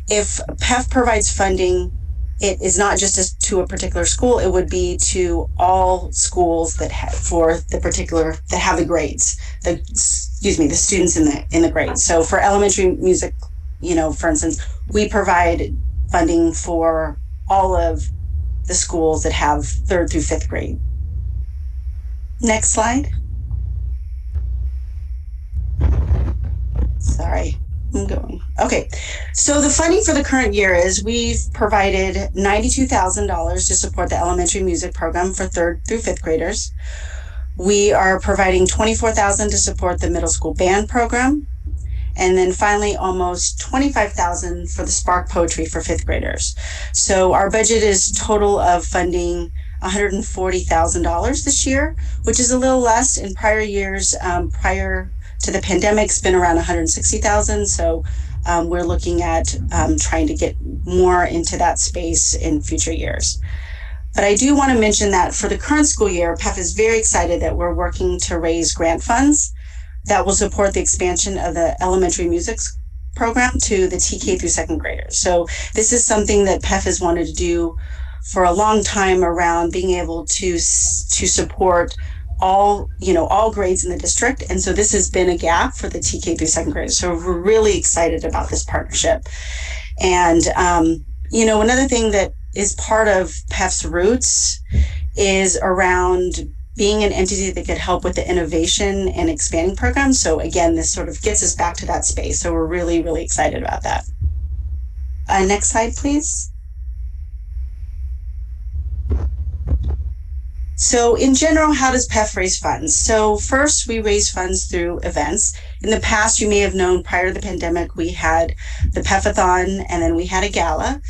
if PEF provides funding, it is not just to a particular school, it would be to all schools that have, that have the grades, the students in the grades. So for elementary music, for instance, we provide funding for all of the schools that have 3rd through 5th grade. Next slide. Sorry, I'm going. Okay, so the funding for the current year is we've provided $92,000 to support the elementary music program for 3rd through 5th graders. We are providing $24,000 to support the middle school band program. And then finally, almost $25,000 for the Spark Poetry for 5th graders. So our budget is total of funding $140,000 this year, which is a little less. In prior years, prior to the pandemic, it's been around $160,000. So we're looking at trying to get more into that space in future years. But I do want to mention that for the current school year, PEF is very excited that we're working to raise grant funds that will support the expansion of the elementary music program to the TK through 2nd graders. So this is something that PEF has wanted to do for a long time around being able to support all grades in the district. And so this has been a gap for the TK through 2nd graders. So we're really excited about this partnership. And, another thing that is part of PEF's roots is around being an entity that could help with the innovation and expanding programs. So again, this sort of gets us back to that space. So we're really, really excited about that. Next slide, please. So in general, how does PEF raise funds? So first, we raise funds through events. In the past, you may have known, prior to the pandemic, we had the PEF-a-thon, and then we had a gala.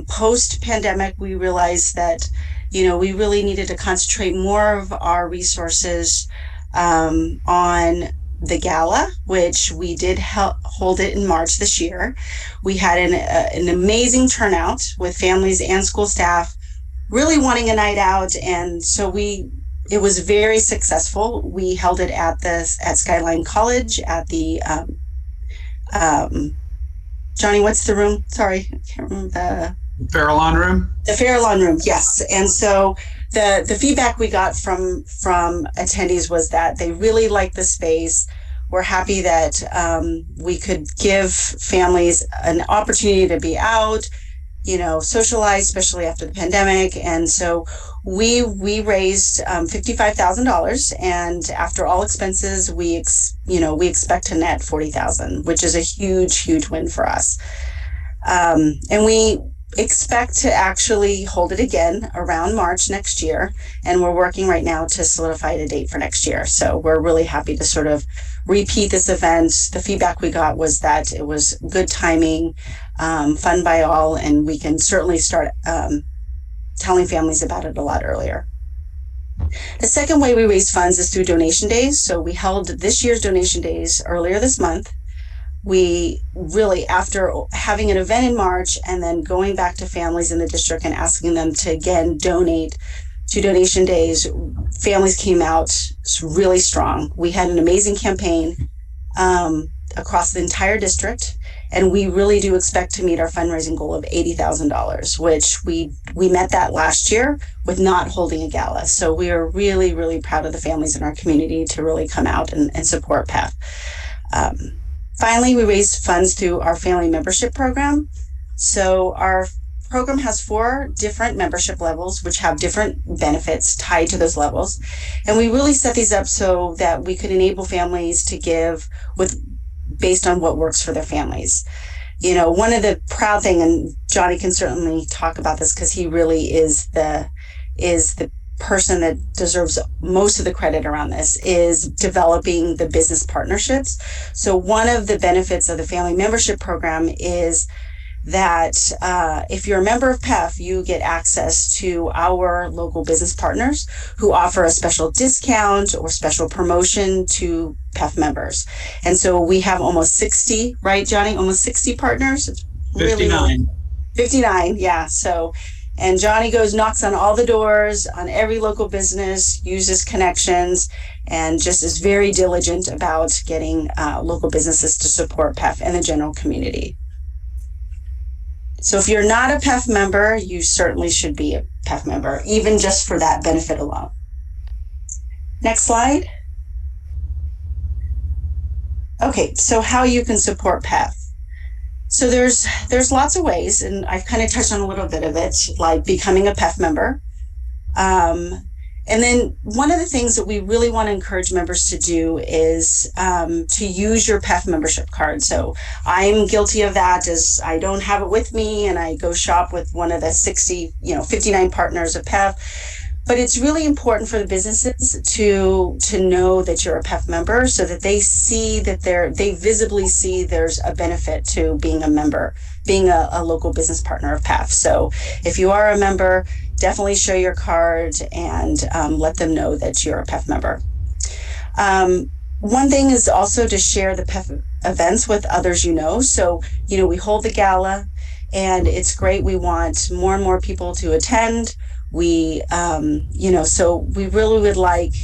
Post-pandemic, we realized that we really needed to concentrate more of our resources on the gala, which we did hold it in March this year. We had an amazing turnout with families and school staff really wanting a night out, and so it was very successful. We held it at Skyline College at the Johnny, what's the room? Sorry, I can't remember Farallon Room? The Farallon Room, yes. And so the feedback we got from attendees was that they really liked the space. We're happy that we could give families an opportunity to be out, socialize, especially after the pandemic. And so we raised $55,000, and after all expenses, we expect to net $40,000, which is a huge win for us. And we expect to actually hold it again around March next year, and we're working right now to solidify the date for next year. So we're really happy to sort of repeat this event. The feedback we got was that it was good timing, fun by all, and we can certainly start telling families about it a lot earlier. The second way we raise funds is through donation days. So we held this year's donation days earlier this month. We really, after having an event in March and then going back to families in the district and asking them to again donate donation days, families came out really strong. We had an amazing campaign across the entire district, and we really do expect to meet our fundraising goal of $80,000, which we met that last year with not holding a gala. So we are really, really proud of the families in our community to really come out and support PEF. Finally, we raised funds through our family membership program. So our program has 4 different membership levels, which have different benefits tied to those levels. And we really set these up so that we could enable families to give based on what works for their families. You know, one of the proud thing, and Johnny can certainly talk about this because he really is the person that deserves most of the credit around this, is developing the business partnerships. So one of the benefits of the family membership program is that if you're a member of PEF, you get access to our local business partners who offer a special discount or special promotion to PEF members. And so we have almost 60, right, Johnny? Almost 60 partners? 59. 59, yeah. So, and Johnny knocks on all the doors, on every local business, uses connections, and just is very diligent about getting local businesses to support PEF and the general community. So if you're not a PEF member, you certainly should be a PEF member, even just for that benefit alone. Next slide. Okay, so how you can support PEF. So there's lots of ways, and I've kind of touched on a little bit of it, like becoming a PEF member. And then one of the things that we really want to encourage members to do is to use your PEF membership card. So I'm guilty of that, as I don't have it with me and I go shop with one of the 59 partners of PEF. But it's really important for the businesses to know that you're a PEF member, so that they see that they visibly see there's a benefit to being a member, being a local business partner of PEF. So if you are a member, definitely show your card and let them know that you're a PEF member. One thing is also to share the PEF events with others you know. So, we hold the gala and it's great. We want more and more people to attend. We, so we really would like,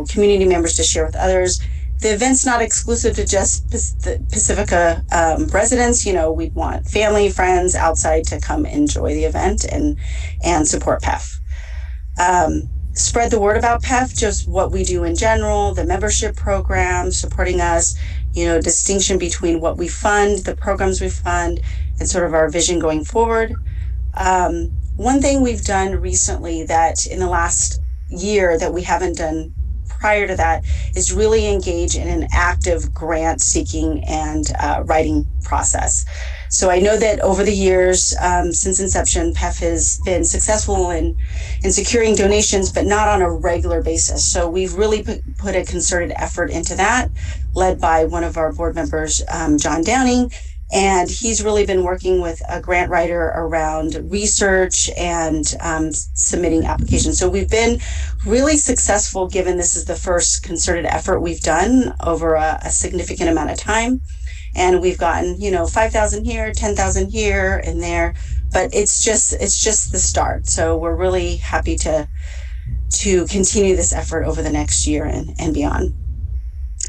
community members to share with others. The event's not exclusive to just the Pacifica residents. We'd want family, friends outside to come enjoy the event and support PEF. Spread the word about PEF, just what we do in general, the membership program, supporting us, distinction between what we fund, the programs we fund, and sort of our vision going forward. One thing we've done recently that in the last year that we haven't done prior to that is really engage in an active grant seeking and writing process. So I know that over the years, since inception, PEF has been successful in securing donations, but not on a regular basis. So we've really put a concerted effort into that, led by one of our board members, John Downing. And he's really been working with a grant writer around research and submitting applications. So we've been really successful, given this is the first concerted effort we've done over a significant amount of time. And we've gotten, 5,000 here, 10,000 here and there, but it's just the start. So we're really happy to continue this effort over the next year and beyond.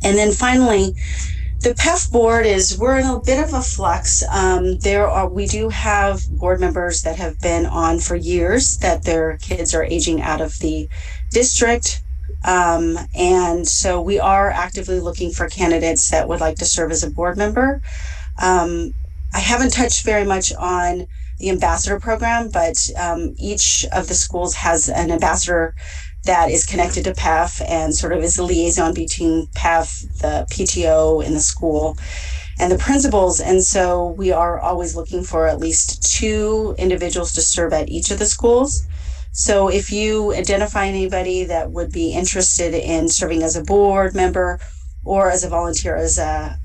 And then finally, the PEF board we're in a bit of a flux. We do have board members that have been on for years, that their kids are aging out of the district. And so we are actively looking for candidates that would like to serve as a board member. I haven't touched very much on the ambassador program, but each of the schools has an ambassador that is connected to PEF and sort of is the liaison between PEF, the PTO, and the school, and the principals. And so we are always looking for at least 2 individuals to serve at each of the schools. So if you identify anybody that would be interested in serving as a board member or as a volunteer, as a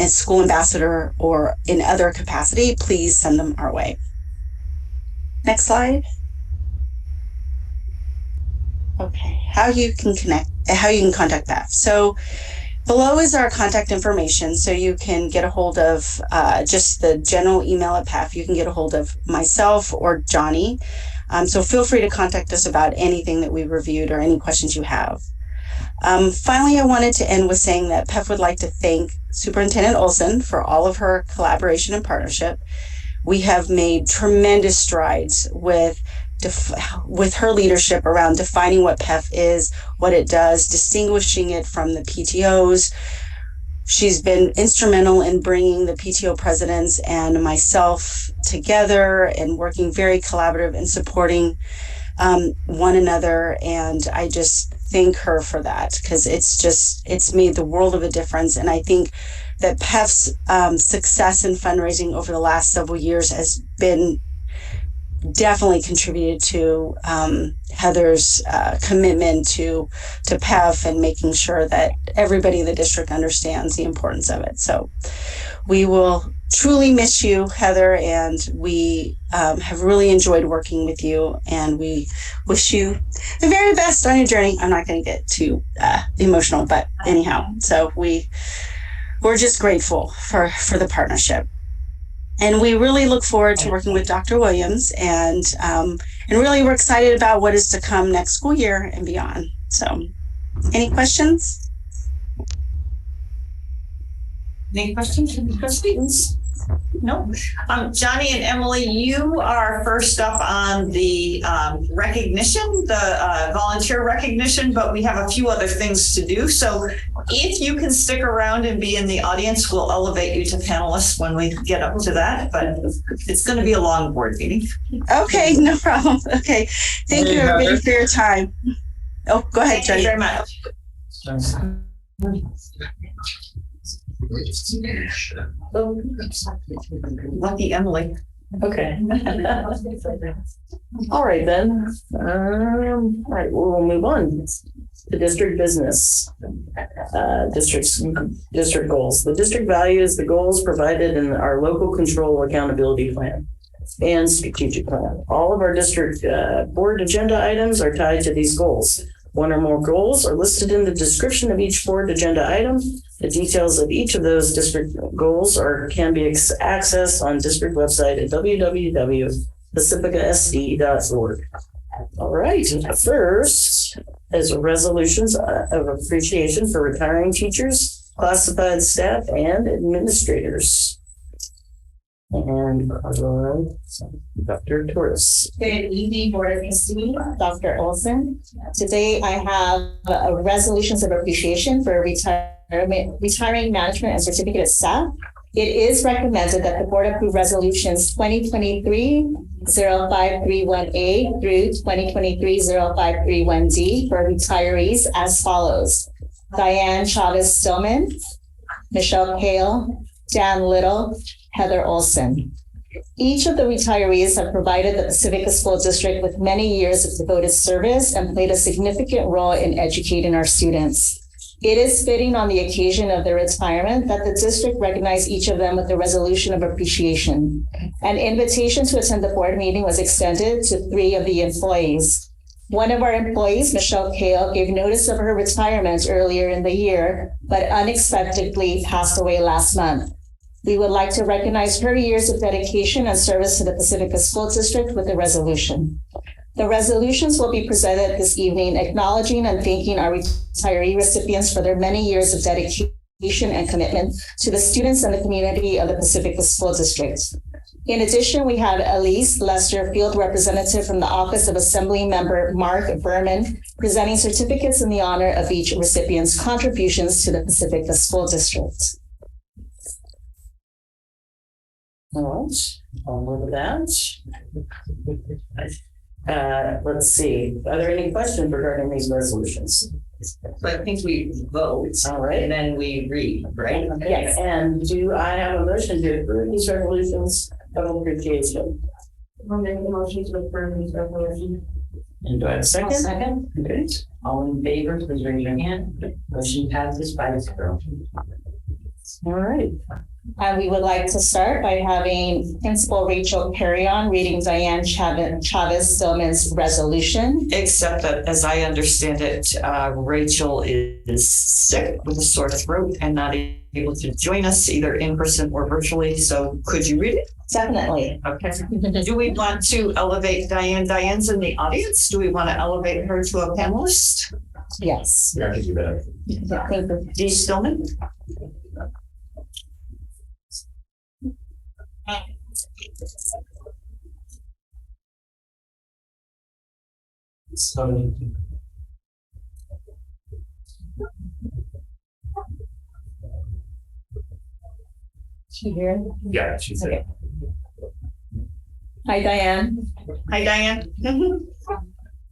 school ambassador or in other capacity, please send them our way. Next slide. Okay, how you can contact PEF. So below is our contact information. So you can get a hold of just the general email at PEF. You can get a hold of myself or Johnny. So feel free to contact us about anything that we reviewed or any questions you have. Finally, I wanted to end with saying that PEF would like to thank Superintendent Olson for all of her collaboration and partnership. We have made tremendous strides with her leadership around defining what PEF is, what it does, distinguishing it from the PTOs. She's been instrumental in bringing the PTO presidents and myself together and working very collaborative and supporting one another. And I just thank her for that, because it's made the world of a difference. And I think that PEF's success in fundraising over the last several years has been definitely contributed to Heather's commitment to PEF and making sure that everybody in the district understands the importance of it. So we will truly miss you, Heather, and we have really enjoyed working with you, and we wish you the very best on your journey. I'm not going to get too emotional, but anyhow, so we're just grateful for the partnership. And we really look forward to working with Dr. Williams, and really we're excited about what is to come next school year and beyond. So, any questions? Any questions from the trustees? No. Johnny and Emily, you are first up on the recognition, the volunteer recognition, but we have a few other things to do. So if you can stick around and be in the audience, we'll elevate you to panelists when we get up to that, but it's going to be a long board meeting. Okay, no problem. Okay. Thank you, everybody, for your time. Oh, go ahead, Johnny. Thank you very much. Lucky Emily. Okay. All right, then. All right, we'll move on to district business. District goals. The district values the goals provided in our local control accountability plan and strategic plan. All of our district board agenda items are tied to these goals. One or more goals are listed in the description of each board agenda item. The details of each of those district goals can be accessed on district website at www.pacificasd.org. All right, first is resolutions of appreciation for retiring teachers, classified staff, and administrators. And Dr. Torres. Good evening, Board of Trustees, Dr. Olson. Today I have resolutions of appreciation for retiring management and certificate staff. It is recommended that the board approve resolutions 2023-05318 through 2023-0531D for retirees as follows: Diane Chavez Stillman, Michelle Hale, Dan Little, Heather Olson. Each of the retirees have provided the Pacifica School District with many years of devoted service and played a significant role in educating our students. It is fitting on the occasion of their retirement that the district recognize each of them with a resolution of appreciation. An invitation to attend the board meeting was extended to 3 of the employees. One of our employees, Michelle Kale, gave notice of her retirement earlier in the year, but unexpectedly passed away last month. We would like to recognize her years of dedication and service to the Pacifica School District with a resolution. The resolutions will be presented this evening, acknowledging and thanking our retiree recipients for their many years of dedication and commitment to the students and the community of the Pacifica School District. In addition, we have Elise Lester, field representative from the Office of Assembly Member Mark Berman, presenting certificates in the honor of each recipient's contributions to the Pacifica School District. All right, all of that. Let's see. Are there any questions regarding these resolutions? So I think we vote. All right. And then we read, right? Yes. And do I have a motion to approve these resolutions of appreciation? I'll make a motion to approve these resolutions. And do I have a second? I'll second. Okay. All in favor, please raise your hand. Motion passes 5-0. All right. And we would like to start by having Principal Rachel Carrion reading Diane Chavez Stillman's resolution. Except that, as I understand it, Rachel is sick with a sore throat and not able to join us either in person or virtually. So could you read it? Definitely. Okay. Do we want to elevate Diane? Diane's in the audience. Do we want to elevate her to a panelist? Yes. Yeah, I think you better. D. Stillman? She here? Yeah, she's there. Hi, Diane. Hi, Diane. All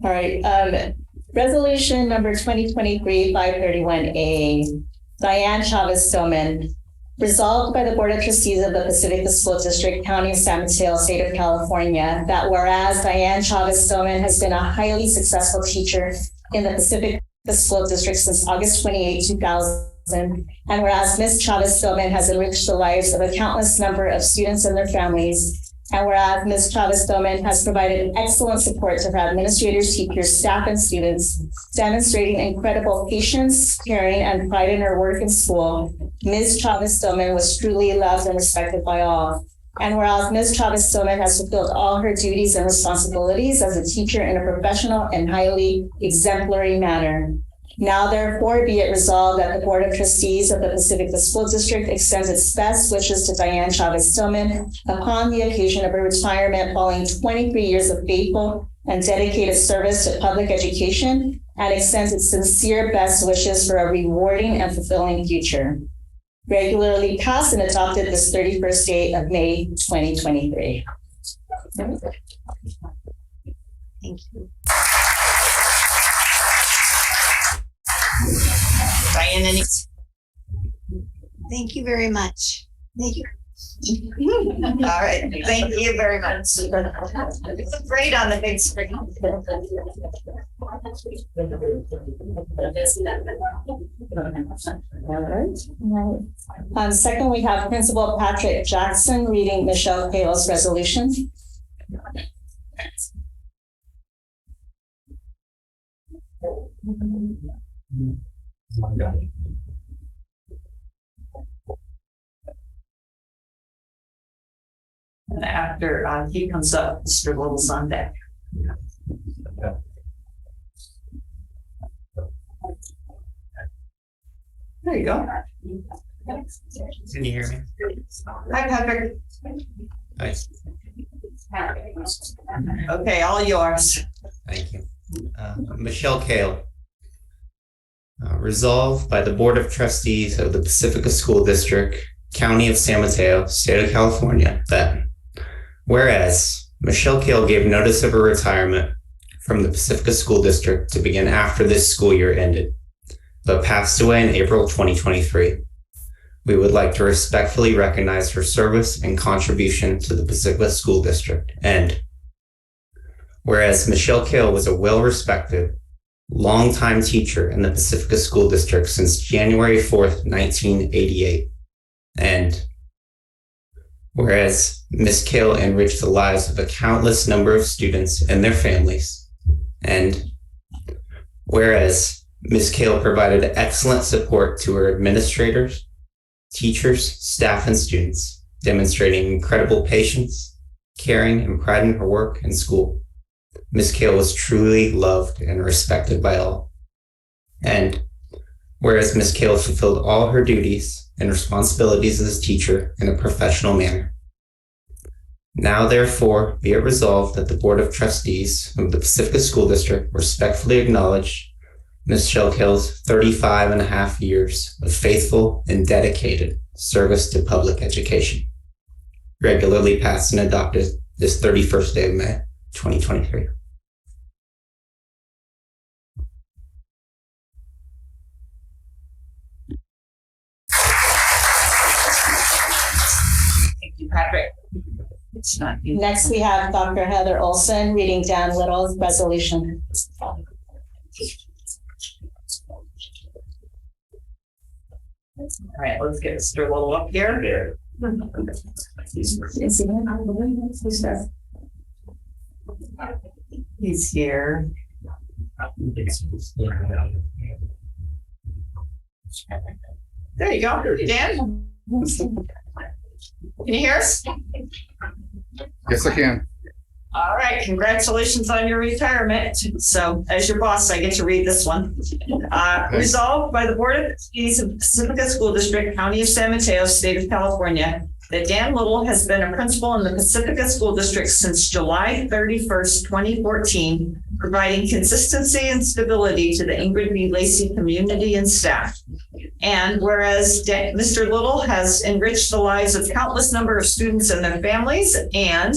right. Resolution number 2023-531A. Diane Chavez Stillman. Resolved by the Board of Trustees of the Pacifica School District, County of San Mateo, State of California, that whereas Diane Chavez Stillman has been a highly successful teacher in the Pacifica School District since August 28, 2000, and whereas Ms. Chavez Stillman has enriched the lives of a countless number of students and their families, and whereas Ms. Chavez Stillman has provided excellent support to her administrators, teachers, staff, and students, demonstrating incredible patience, caring, and pride in her work in school, Ms. Chavez Stillman was truly loved and respected by all. And whereas Ms. Chavez Stillman has fulfilled all her duties and responsibilities as a teacher in a professional and highly exemplary manner. Now therefore be it resolved that the Board of Trustees of the Pacifica School District extends its best wishes to Diane Chavez Stillman upon the occasion of her retirement following 23 years of faithful and dedicated service to public education, and extends its sincere best wishes for a rewarding and fulfilling future. Regularly passed and adopted this 31st day of May 2023. Thank you. Diane, any? Thank you very much. Thank you. All right. Thank you very much. It's great on the big screen. All right. Second, we have Principal Patrick Jackson reading Michelle Cale's resolution. And after he comes up, Mr. Little's on deck. There you go. Can you hear me? Hi, Patrick. Hi. Okay, all yours. Thank you. Michelle Cale. Resolved by the Board of Trustees of the Pacifica School District, County of San Mateo, State of California, that whereas Michelle Cale gave notice of her retirement from the Pacifica School District to begin after this school year ended, but passed away in April 2023, we would like to respectfully recognize her service and contribution to the Pacifica School District. And whereas Michelle Cale was a well-respected, longtime teacher in the Pacifica School District since January 4th, 1988. And whereas Ms. Cale enriched the lives of a countless number of students and their families. And whereas Ms. Cale provided excellent support to her administrators, teachers, staff, and students, demonstrating incredible patience, caring, and pride in her work and school. Ms. Cale was truly loved and respected by all. And whereas Ms. Cale fulfilled all her duties and responsibilities as a teacher in a professional manner. Now, therefore, be it resolved that the Board of Trustees of the Pacifica School District respectfully acknowledge Ms. Cale's 35 and a half years of faithful and dedicated service to public education, regularly passed and adopted this 31st day of May, 2023. Thank you, Patrick. It's not you. Next, we have Dr. Heather Olson reading Dan Little's resolution. All right, let's get Mr. Little up here. He's here. There you go, Dan. Can you hear us? Yes, I can. All right, congratulations on your retirement. So as your boss, I get to read this one. Resolved by the Board of Trustees of Pacifica School District, County of San Mateo, State of California, that Dan Little has been a principal in the Pacifica School District since July 31st, 2014, providing consistency and stability to the Ingrid B. Lacey community and staff. And whereas Mr. Little has enriched the lives of countless number of students and their families, and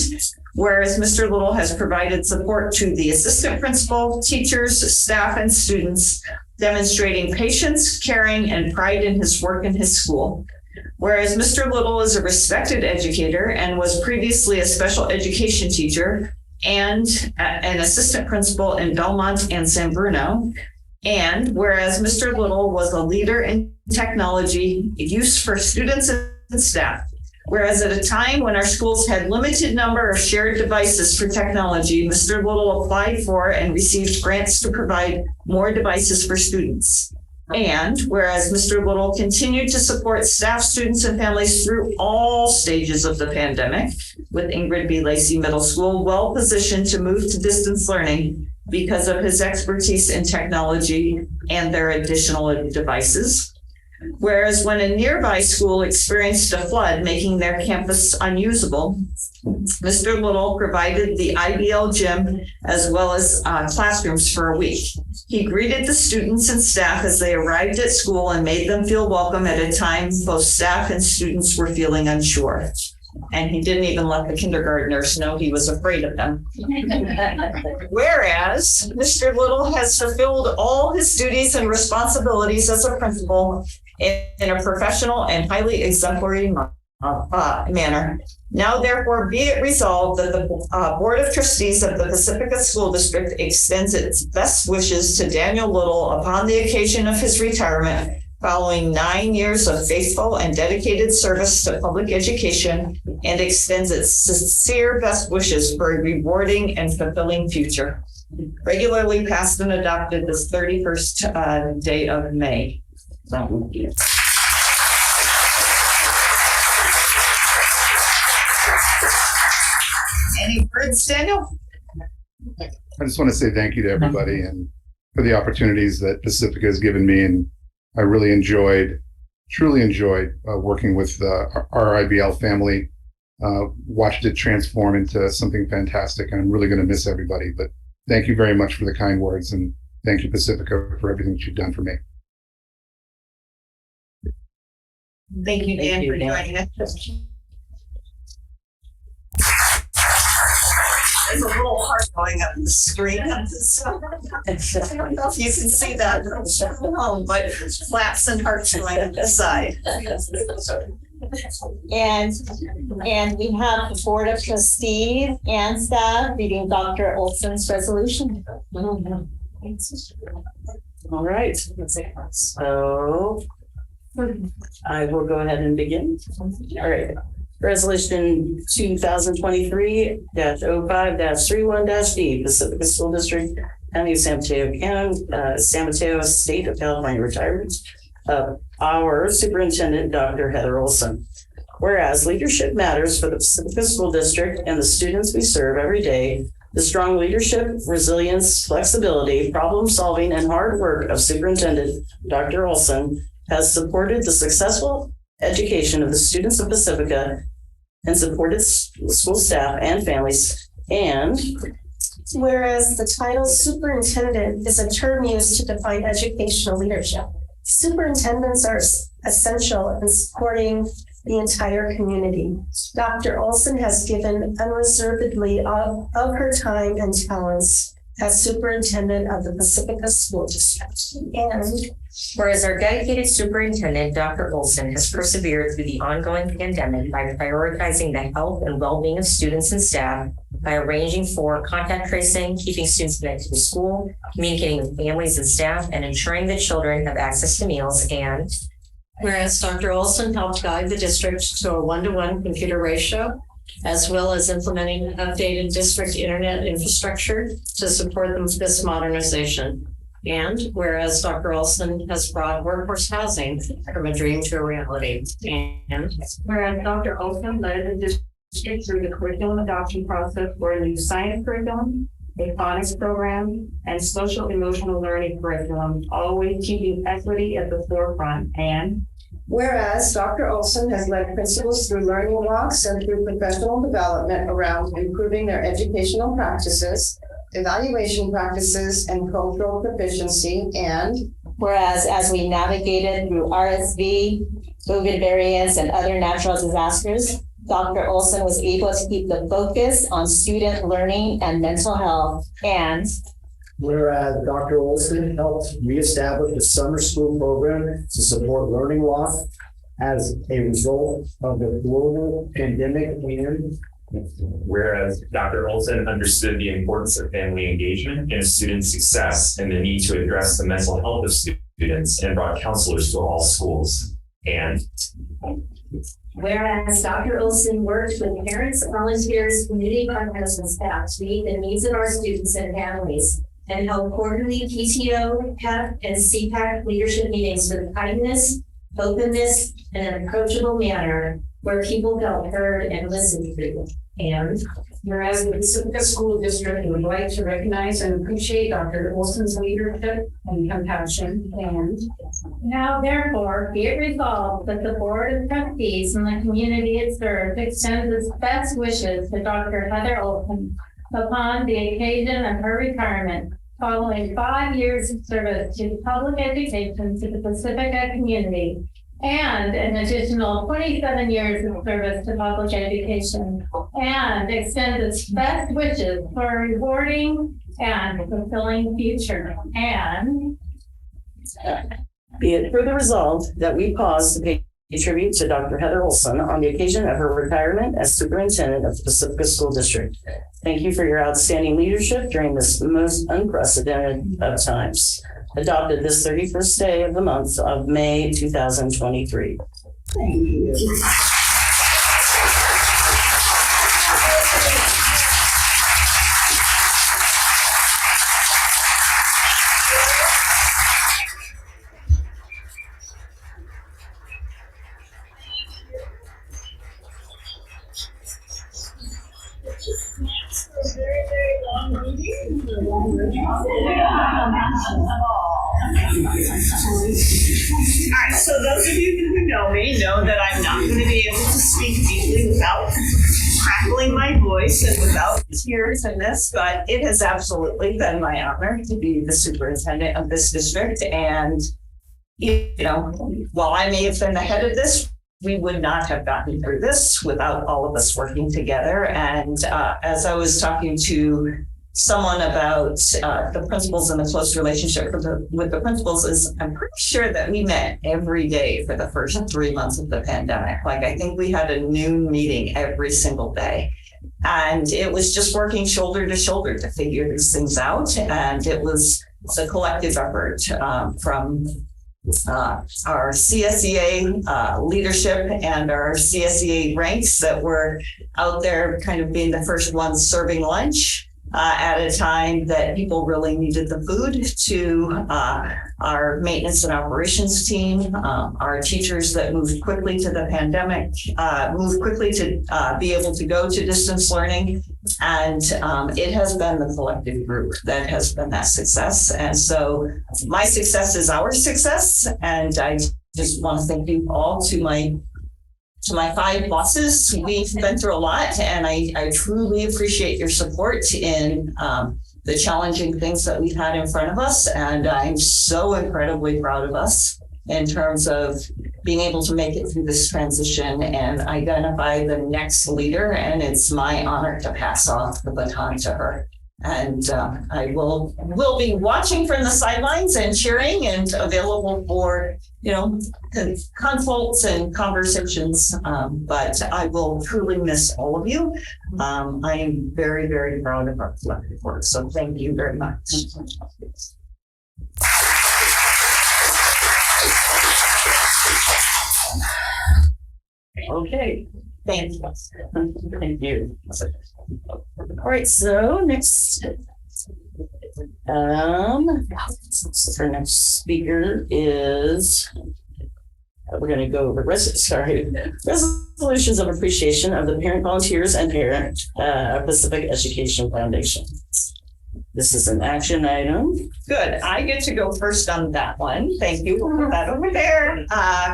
whereas Mr. Little has provided support to the assistant principal, teachers, staff, and students, demonstrating patience, caring, and pride in his work in his school. Whereas Mr. Little is a respected educator and was previously a special education teacher and an assistant principal in Belmont and San Bruno. And whereas Mr. Little was a leader in technology use for students and staff. Whereas at a time when our schools had limited number of shared devices for technology, Mr. Little applied for and received grants to provide more devices for students. And whereas Mr. Little continued to support staff, students, and families through all stages of the pandemic, with Ingrid B. Lacey Middle School well positioned to move to distance learning because of his expertise in technology and their additional devices. Whereas when a nearby school experienced a flood, making their campus unusable, Mr. Little provided the IBL gym as well as classrooms for a week. He greeted the students and staff as they arrived at school and made them feel welcome at a time both staff and students were feeling unsure. And he didn't even let the kindergartners know he was afraid of them. Whereas Mr. Little has fulfilled all his duties and responsibilities as a principal in a professional and highly exemplary manner. Now, therefore, be it resolved that the Board of Trustees of the Pacifica School District extends its best wishes to Daniel Little upon the occasion of his retirement, following 9 years of faithful and dedicated service to public education, and extends its sincere best wishes for a rewarding and fulfilling future. Regularly passed and adopted this 31st day of May. So, any words, Daniel? I just want to say thank you to everybody and for the opportunities that Pacifica has given me. And I really truly enjoyed working with our IBL family, watched it transform into something fantastic. And I'm really going to miss everybody. But thank you very much for the kind words. And thank you, Pacifica, for everything that you've done for me. Thank you, Dan, for joining us. There's a little heart going up the screen. I don't know if you can see that from home, but flaps and hearts going up the side. And we have the Board of Trustees and staff reading Dr. Olson's resolution. All right. So I will go ahead and begin. All right. Resolution 2023-05-31-D, Pacifica School District, County of San Mateo, San Mateo, State of California, retirement of our superintendent, Dr. Heather Olson. Whereas leadership matters for the Pacifica School District and the students we serve every day, the strong leadership, resilience, flexibility, problem solving, and hard work of Superintendent Dr. Olson has supported the successful education of the students of Pacifica and supported school staff and families. And whereas the title superintendent is a term used to define educational leadership, superintendents are essential in supporting the entire community. Dr. Olson has given unreservedly of her time and talents as superintendent of the Pacifica School District. And whereas our dedicated superintendent, Dr. Olson, has persevered through the ongoing pandemic by prioritizing the health and well-being of students and staff, by arranging for contact tracing, keeping students connected to school, communicating with families and staff, and ensuring that children have access to meals. And Whereas Dr. Olson helped guide the district to a one-to-one computer ratio, as well as implementing updated district internet infrastructure to support this modernization. And whereas Dr. Olson has brought workforce housing from a dream to a reality. And whereas Dr. Olson led the district through the curriculum adoption process for a new science curriculum, a phonics program, and social emotional learning curriculum, always keeping equity at the forefront. And whereas Dr. Olson has led principals through learning walks and through professional development around improving their educational practices, evaluation practices, and cultural proficiency. And whereas as we navigated through RSV, COVID variants, and other natural disasters, Dr. Olson was able to keep the focus on student learning and mental health. And whereas Dr. Olson helped reestablish the summer school program to support learning loss as a result of the global pandemic. And whereas Dr. Olson understood the importance of family engagement in student success and the need to address the mental health of students and brought counselors to all schools. And whereas Dr. Olson worked with parents, volunteers, community partners, and staff to meet the needs of our students and families, and held quarterly PTO, PEP, and CPAC leadership meetings with kindness, openness, and an approachable manner where people felt heard and listened to. And whereas the Pacifica School District would like to recognize and appreciate Dr. Olson's leadership and compassion. And now therefore be it resolved that the Board of Trustees and the community it serves extends its best wishes to Dr. Heather Olson upon the occasion of her retirement following 5 years of service to public education to the Pacifica community and an additional 27 years of service to public education, and extends its best wishes for a rewarding and fulfilling future. And be it further resolved that we pause to pay tribute to Dr. Heather Olson on the occasion of her retirement as superintendent of the Pacifica School District. Thank you for your outstanding leadership during this most unprecedented of times. Adopted this 31st day of the month of May 2023. Thank you. All right, so those of you who know me know that I'm not going to be able to speak deeply without crackling my voice and without tears in this, but it has absolutely been my honor to be the superintendent of this district. And, you know, while I may have been the head of this, we would not have gotten through this without all of us working together. And as I was talking to someone about the principals and the close relationship with the principals, is I'm pretty sure that we met every day for the first 3 months of the pandemic. Like, I think we had a noon meeting every single day. And it was just working shoulder to shoulder to figure these things out. And it was a collective effort from our CSEA leadership and our CSEA ranks that were out there kind of being the first ones serving lunch at a time that people really needed the food, to our maintenance and operations team, our teachers that moved quickly to the pandemic, moved quickly to be able to go to distance learning. And it has been the collective group that has been that success. And so my success is our success. And I just want to thank you all, to my 5 bosses. We've been through a lot, and I truly appreciate your support in the challenging things that we've had in front of us. And I'm so incredibly proud of us in terms of being able to make it through this transition and identify the next leader. And it's my honor to pass off the baton to her. And I will be watching from the sidelines and cheering and available for, you know, consults and conversations. But I will truly miss all of you. I am very, very proud of our collective work. So thank you very much. Okay, Thank you. thank you. All right, so next. So our next speaker is, we're gonna go over resolutions of appreciation of the parent volunteers and parent, Pacific Education Foundation. This is an action item. Good. I get to go first on that one. Thank you. We'll put that over there.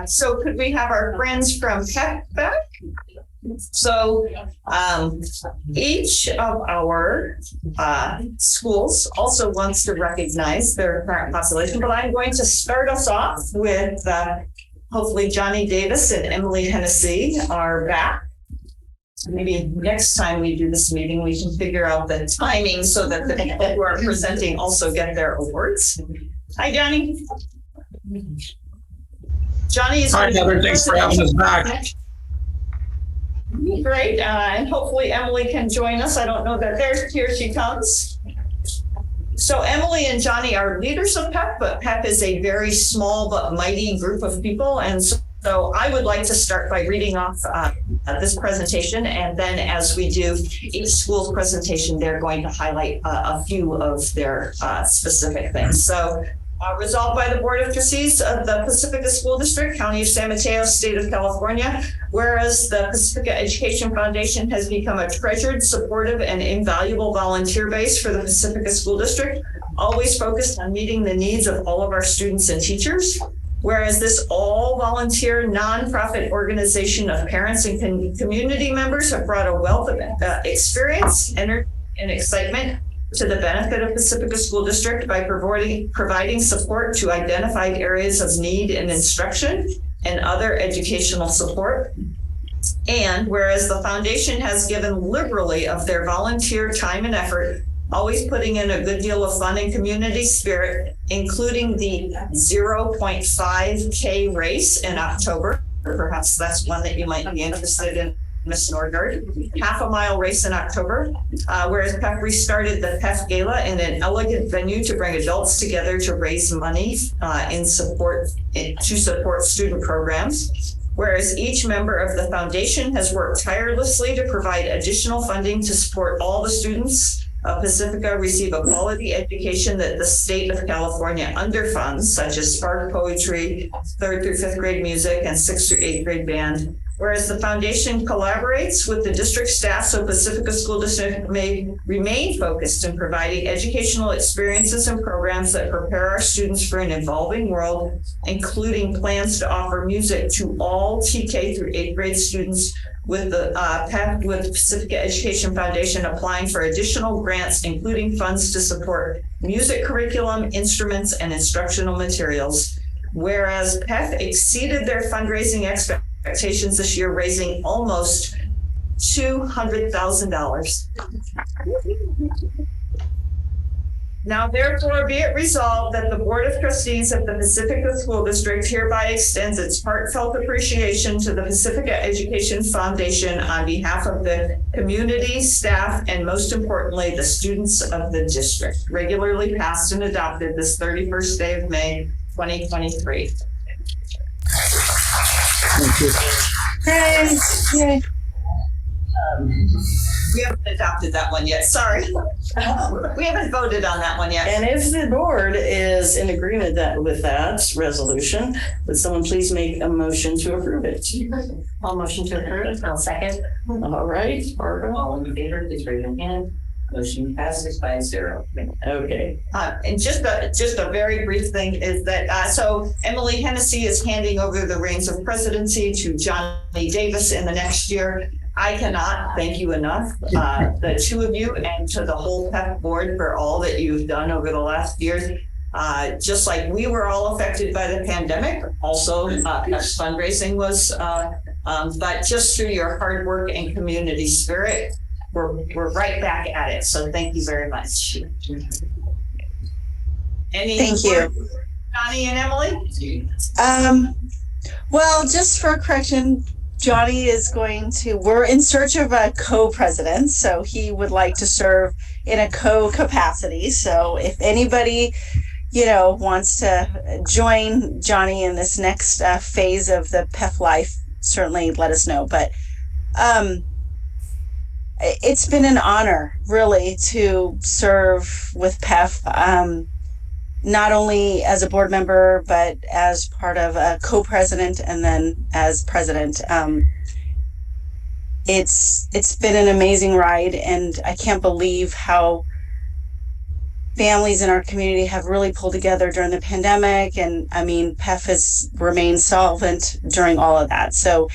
So could we have our friends from Tech back? So each of our schools also wants to recognize their current population, but I'm going to start us off with hopefully Johnny Davis and Emily Hennessy are back. Maybe next time we do this meeting, we can figure out the timing so that the people who are presenting also get their awards. Hi, Johnny. Johnny is. Hi, Heather. Thanks for having us back. Great. And hopefully Emily can join us. I don't know that here she comes. So Emily and Johnny are leaders of PEP, but PEP is a very small but mighty group of people. And so I would like to start by reading off this presentation, and then as we do each school's presentation, they're going to highlight a few of their specific things. So resolved by the Board of Trustees of the Pacifica School District, County of San Mateo, State of California, whereas the Pacifica Education Foundation has become a treasured, supportive, and invaluable volunteer base for the Pacifica School District, always focused on meeting the needs of all of our students and teachers. Whereas this all-volunteer nonprofit organization of parents and community members have brought a wealth of experience, energy, and excitement to the benefit of Pacifica School District by providing support to identified areas of need in instruction and other educational support. And whereas the foundation has given liberally of their volunteer time and effort, always putting in a good deal of fun and community spirit, including the 0.5K race in October. Perhaps that's one that you might be interested in, Ms. Nordgaard. Half-a-mile race in October, whereas PEP restarted the PEP Gala in an elegant venue to bring adults together to raise money to support student programs. Whereas each member of the foundation has worked tirelessly to provide additional funding to support all the students of Pacifica receive a quality education that the state of California underfunds, such as Spark Poetry, 3rd through 5th grade music, and 6th through 8th grade band. Whereas the foundation collaborates with the district staff so Pacifica School District may remain focused in providing educational experiences and programs that prepare our students for an evolving world, including plans to offer music to all TK through 8th grade students, with the PEP with Pacifica Education Foundation applying for additional grants, including funds to support music curriculum, instruments, and instructional materials. Whereas PEP exceeded their fundraising expectations this year, raising almost $200,000. Now, therefore, be it resolved that the Board of Trustees of the Pacifica School District hereby extends its heartfelt appreciation to the Pacifica Education Foundation on behalf of the community, staff, and most importantly, the students of the district, regularly passed and adopted this 31st day of May, 2023. Thank you. Thanks. Yay. We haven't adopted that one yet. Sorry. We haven't voted on that one yet. And if the board is in agreement with that resolution, would someone please make a motion to approve it? I'll motion to approve. I'll second. All right, Barbara. All in favor, please raise your hand. Motion passes by 0. Okay. And just a very brief thing is that, so Emily Hennessy is handing over the reins of presidency to Johnny Davis in the next year. I cannot thank you enough, the two of you and to the whole PEP board for all that you've done over the last years. Just like we were all affected by the pandemic, also PEP's fundraising was, but just through your hard work and community spirit, we're right back at it. So thank you very much. Thank you. Johnny and Emily? Well, just for correction, Johnny we're in search of a co-president, so he would like to serve in a co-capacity. So if anybody wants to join Johnny in this next phase of the PEF life, certainly let us know. But it's been an honor, really, to serve with PEF, not only as a board member, but as part of a co-president and then as president. It's been an amazing ride, and I can't believe how families in our community have really pulled together during the pandemic. And I mean, PEF has remained solvent during all of that. So,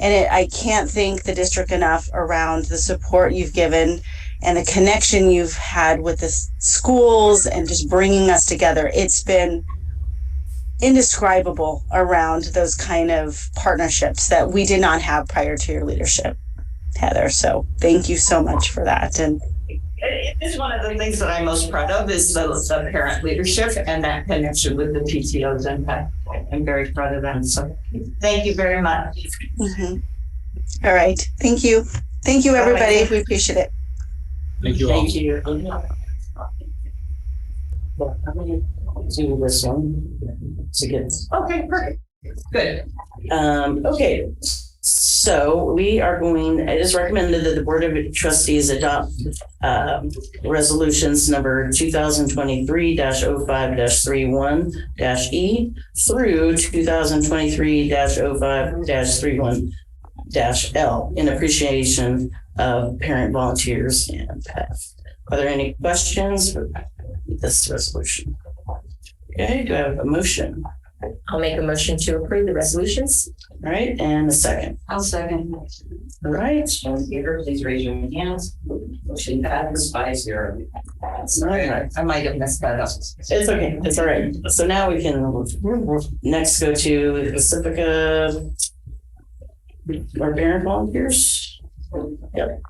I can't thank the district enough around the support you've given and the connection you've had with the schools and just bringing us together. It's been indescribable around those kind of partnerships that we did not have prior to your leadership, Heather. So thank you so much for that. And it's one of the things that I'm most proud of is the parent leadership and that connection with the PTOs and PEF. I'm very proud of them. So thank you very much. Mm-hmm. All right. Thank you. Thank you, everybody. We appreciate it. Thank you all. Thank you. Well, I'm going to do this one to get. Okay, perfect. Good. Okay. So we are it is recommended that the Board of Trustees adopt resolutions number 2023-05-31-E through 2023-05-31-L in appreciation of parent volunteers and PEF. Are there any questions for this resolution? Okay, do I have a motion? I'll make a motion to approve the resolutions. All right, and a second. I'll second. All right. All in favor, please raise your hands. Motion passes 5-0. All right. I might have messed that up. It's okay. It's all right. So now we can next go to Pacifica, our parent volunteers. Yep.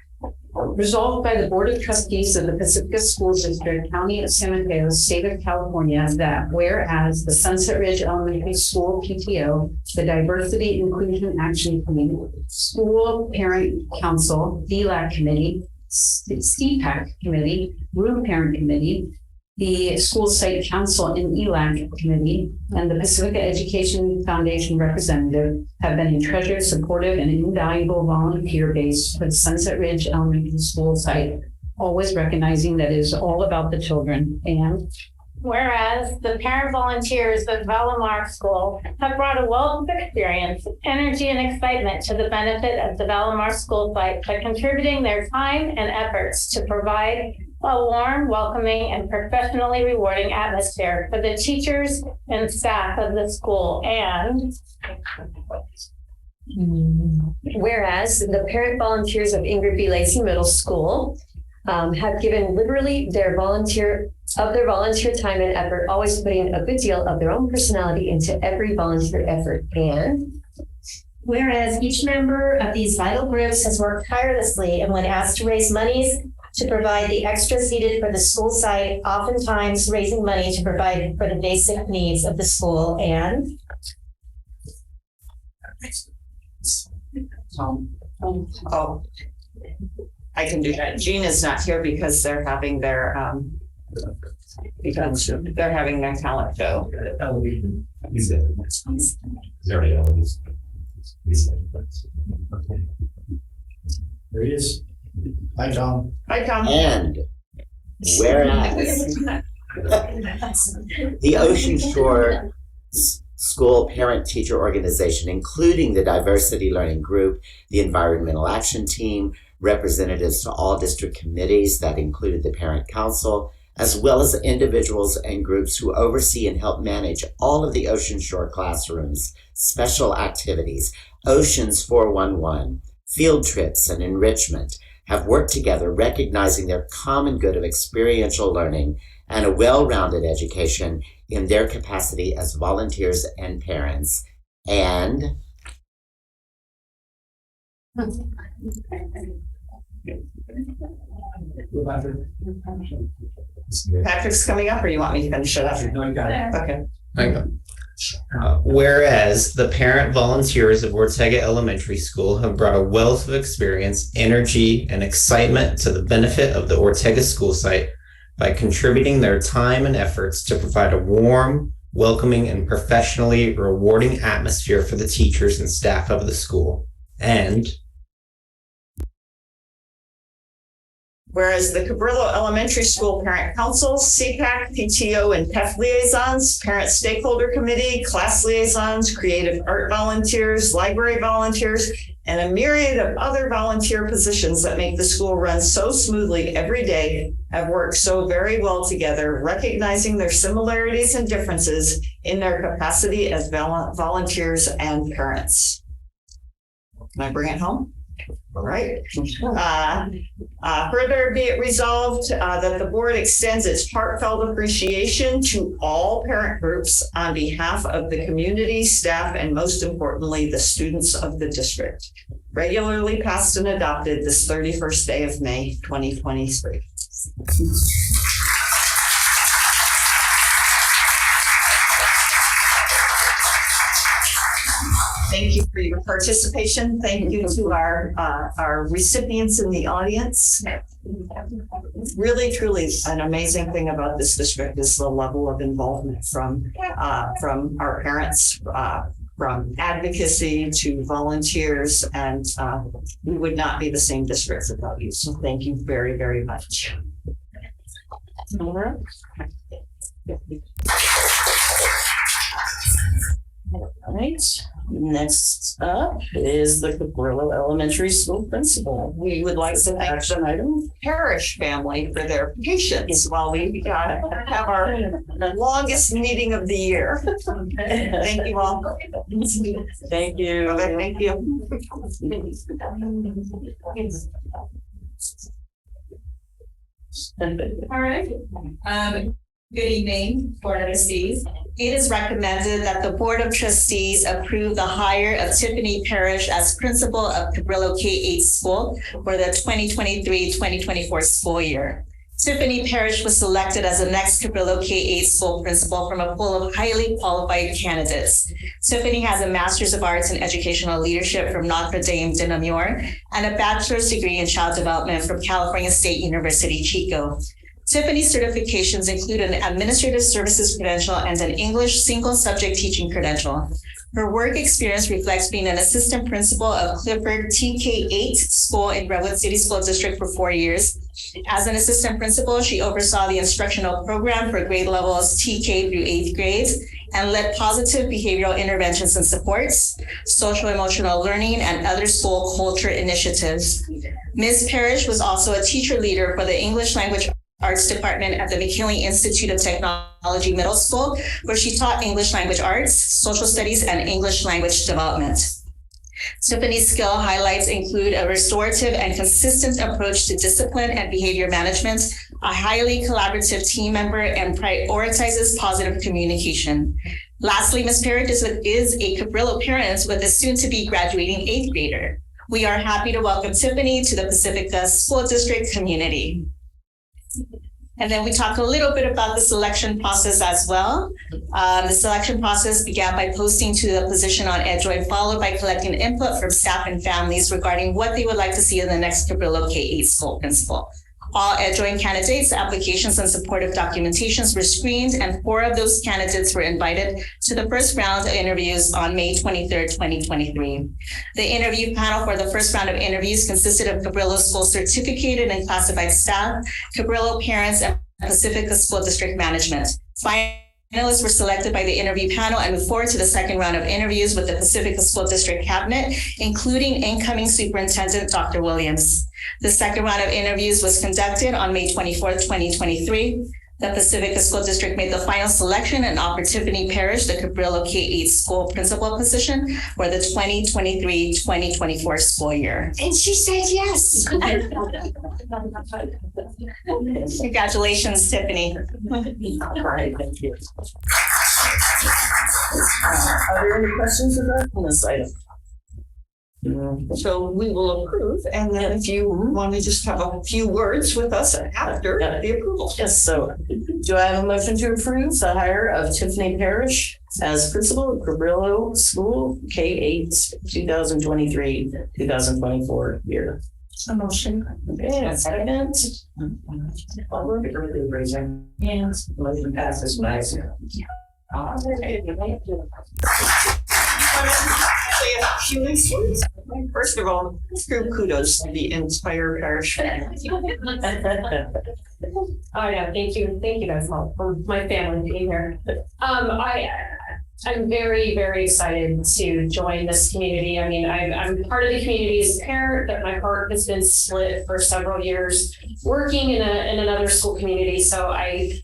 Resolved by the Board of Trustees of the Pacifica School District, County of San Mateo, State of California, that whereas the Sunset Ridge Elementary School PTO, the Diversity Inclusion Action Committee, School Parent Council, DLAC Committee, CPAC Committee, Room Parent Committee, the School Site Council and ELAC Committee, and the Pacifica Education Foundation representative have been a treasured, supportive, and invaluable volunteer base for the Sunset Ridge Elementary School site, always recognizing that it is all about the children. And whereas the parent volunteers of Valamar School have brought a wealth of experience, energy, and excitement to the benefit of the Valamar School site by contributing their time and efforts to provide a warm, welcoming, and professionally rewarding atmosphere for the teachers and staff of the school. And whereas the parent volunteers of Ingrid B. Lacey Middle School have given literally their volunteer time and effort, always putting a good deal of their own personality into every volunteer effort. And whereas each member of these vital groups has worked tirelessly and when asked to raise monies to provide the extras needed for the school site, oftentimes raising money to provide for the basic needs of the school. And I can do that. Jean is not here because they're having their talent show. There he is. Hi, Tom. Hi, Tom. And whereas the Ocean Shore School Parent Teacher Organization, including the Diversity Learning Group, the Environmental Action Team, representatives to all district committees that included the Parent Council, as well as individuals and groups who oversee and help manage all of the Ocean Shore classrooms, special activities, Oceans 411, field trips, and enrichment, have worked together recognizing their common good of experiential learning and a well-rounded education in their capacity as volunteers and parents. And Patrick's coming up, or you want me to finish it up? No, you got it. Okay. Whereas the parent volunteers of Ortega Elementary School have brought a wealth of experience, energy, and excitement to the benefit of the Ortega school site, by contributing their time and efforts to provide a warm, welcoming, and professionally rewarding atmosphere for the teachers and staff of the school. And whereas the Cabrillo Elementary School Parent Council, CPAC, PTO, and PEF liaisons, Parent Stakeholder Committee, class liaisons, creative art volunteers, library volunteers, and a myriad of other volunteer positions that make the school run so smoothly every day have worked so very well together, recognizing their similarities and differences in their capacity as volunteers and parents. Can I bring it home? All right. Further be it resolved that the board extends its heartfelt appreciation to all parent groups on behalf of the community, staff, and most importantly, the students of the district. Regularly passed and adopted this 31st day of May, 2023. Thank you for your participation. Thank you to our recipients in the audience. Really, truly, an amazing thing about this district is the level of involvement from our parents, from advocacy to volunteers, and we would not be the same district without you. So thank you very, very much. Nora? All right. Next up is the Cabrillo Elementary School principal. We would like to thank the item Parish family for their patience while we have our longest meeting of the year. Thank you all. Thank you. Okay, thank you. All right. Good evening, Board of Trustees. It is recommended that the Board of Trustees approve the hire of Tiffany Parrish as principal of Cabrillo K-8 School for the 2023-2024 school year. Tiffany Parrish was selected as the next Cabrillo K-8 school principal from a pool of highly qualified candidates. Tiffany has a Master's of Arts in Educational Leadership from Notre Dame de Namur and a bachelor's degree in Child Development from California State University, Chico. Tiffany's certifications include an Administrative Services credential and an English single subject teaching credential. Her work experience reflects being an assistant principal of Clifford TK8 School in Redwood City School District for 4 years. As an assistant principal, she oversaw the instructional program for grade levels TK through 8th grade and led positive behavioral interventions and supports, social emotional learning, and other school culture initiatives. Ms. Parrish was also a teacher leader for the English Language Arts Department at the McKinley Institute of Technology Middle School, where she taught English Language Arts, Social Studies, and English Language Development. Tiffany's skill highlights include a restorative and consistent approach to discipline and behavior management, a highly collaborative team member, and prioritizes positive communication. Lastly, Ms. Parrish is a Cabrillo parent with a soon-to-be graduating 8th grader. We are happy to welcome Tiffany to the Pacifica School District community. And then we talk a little bit about the selection process as well. The selection process began by posting to the position on EdJoy, followed by collecting input from staff and families regarding what they would like to see in the next Cabrillo K-8 school principal. All EdJoy candidates' applications and supportive documentations were screened, and 4 of those candidates were invited to the first round of interviews on May 23rd, 2023. The interview panel for the first round of interviews consisted of Cabrillo School certificated and classified staff, Cabrillo parents, and Pacifica School District management. Finalists were selected by the interview panel and moved forward to the second round of interviews with the Pacifica School District cabinet, including incoming Superintendent Dr. Williams. The second round of interviews was conducted on May 24th, 2023. The Pacifica School District made the final selection and offered Tiffany Parrish the Cabrillo K-8 school principal position for the 2023-2024 school year. And she said yes. Congratulations, Tiffany. All right, thank you. Are there any questions on this item? So we will approve, and then if you want to just have a few words with us after the approval. Yes, so do I have a motion to approve the hire of Tiffany Parrish as principal of Cabrillo School K-8 2023-2024 year? A motion. Okay, a second. All of the raising hands, motion passes by zero. First of all, kudos to the entire parish. Oh yeah, thank you guys all for my family being here. I'm very, very excited to join this community. I mean, I'm part of the community as a parent, but my heart has been split for several years working in another school community. So I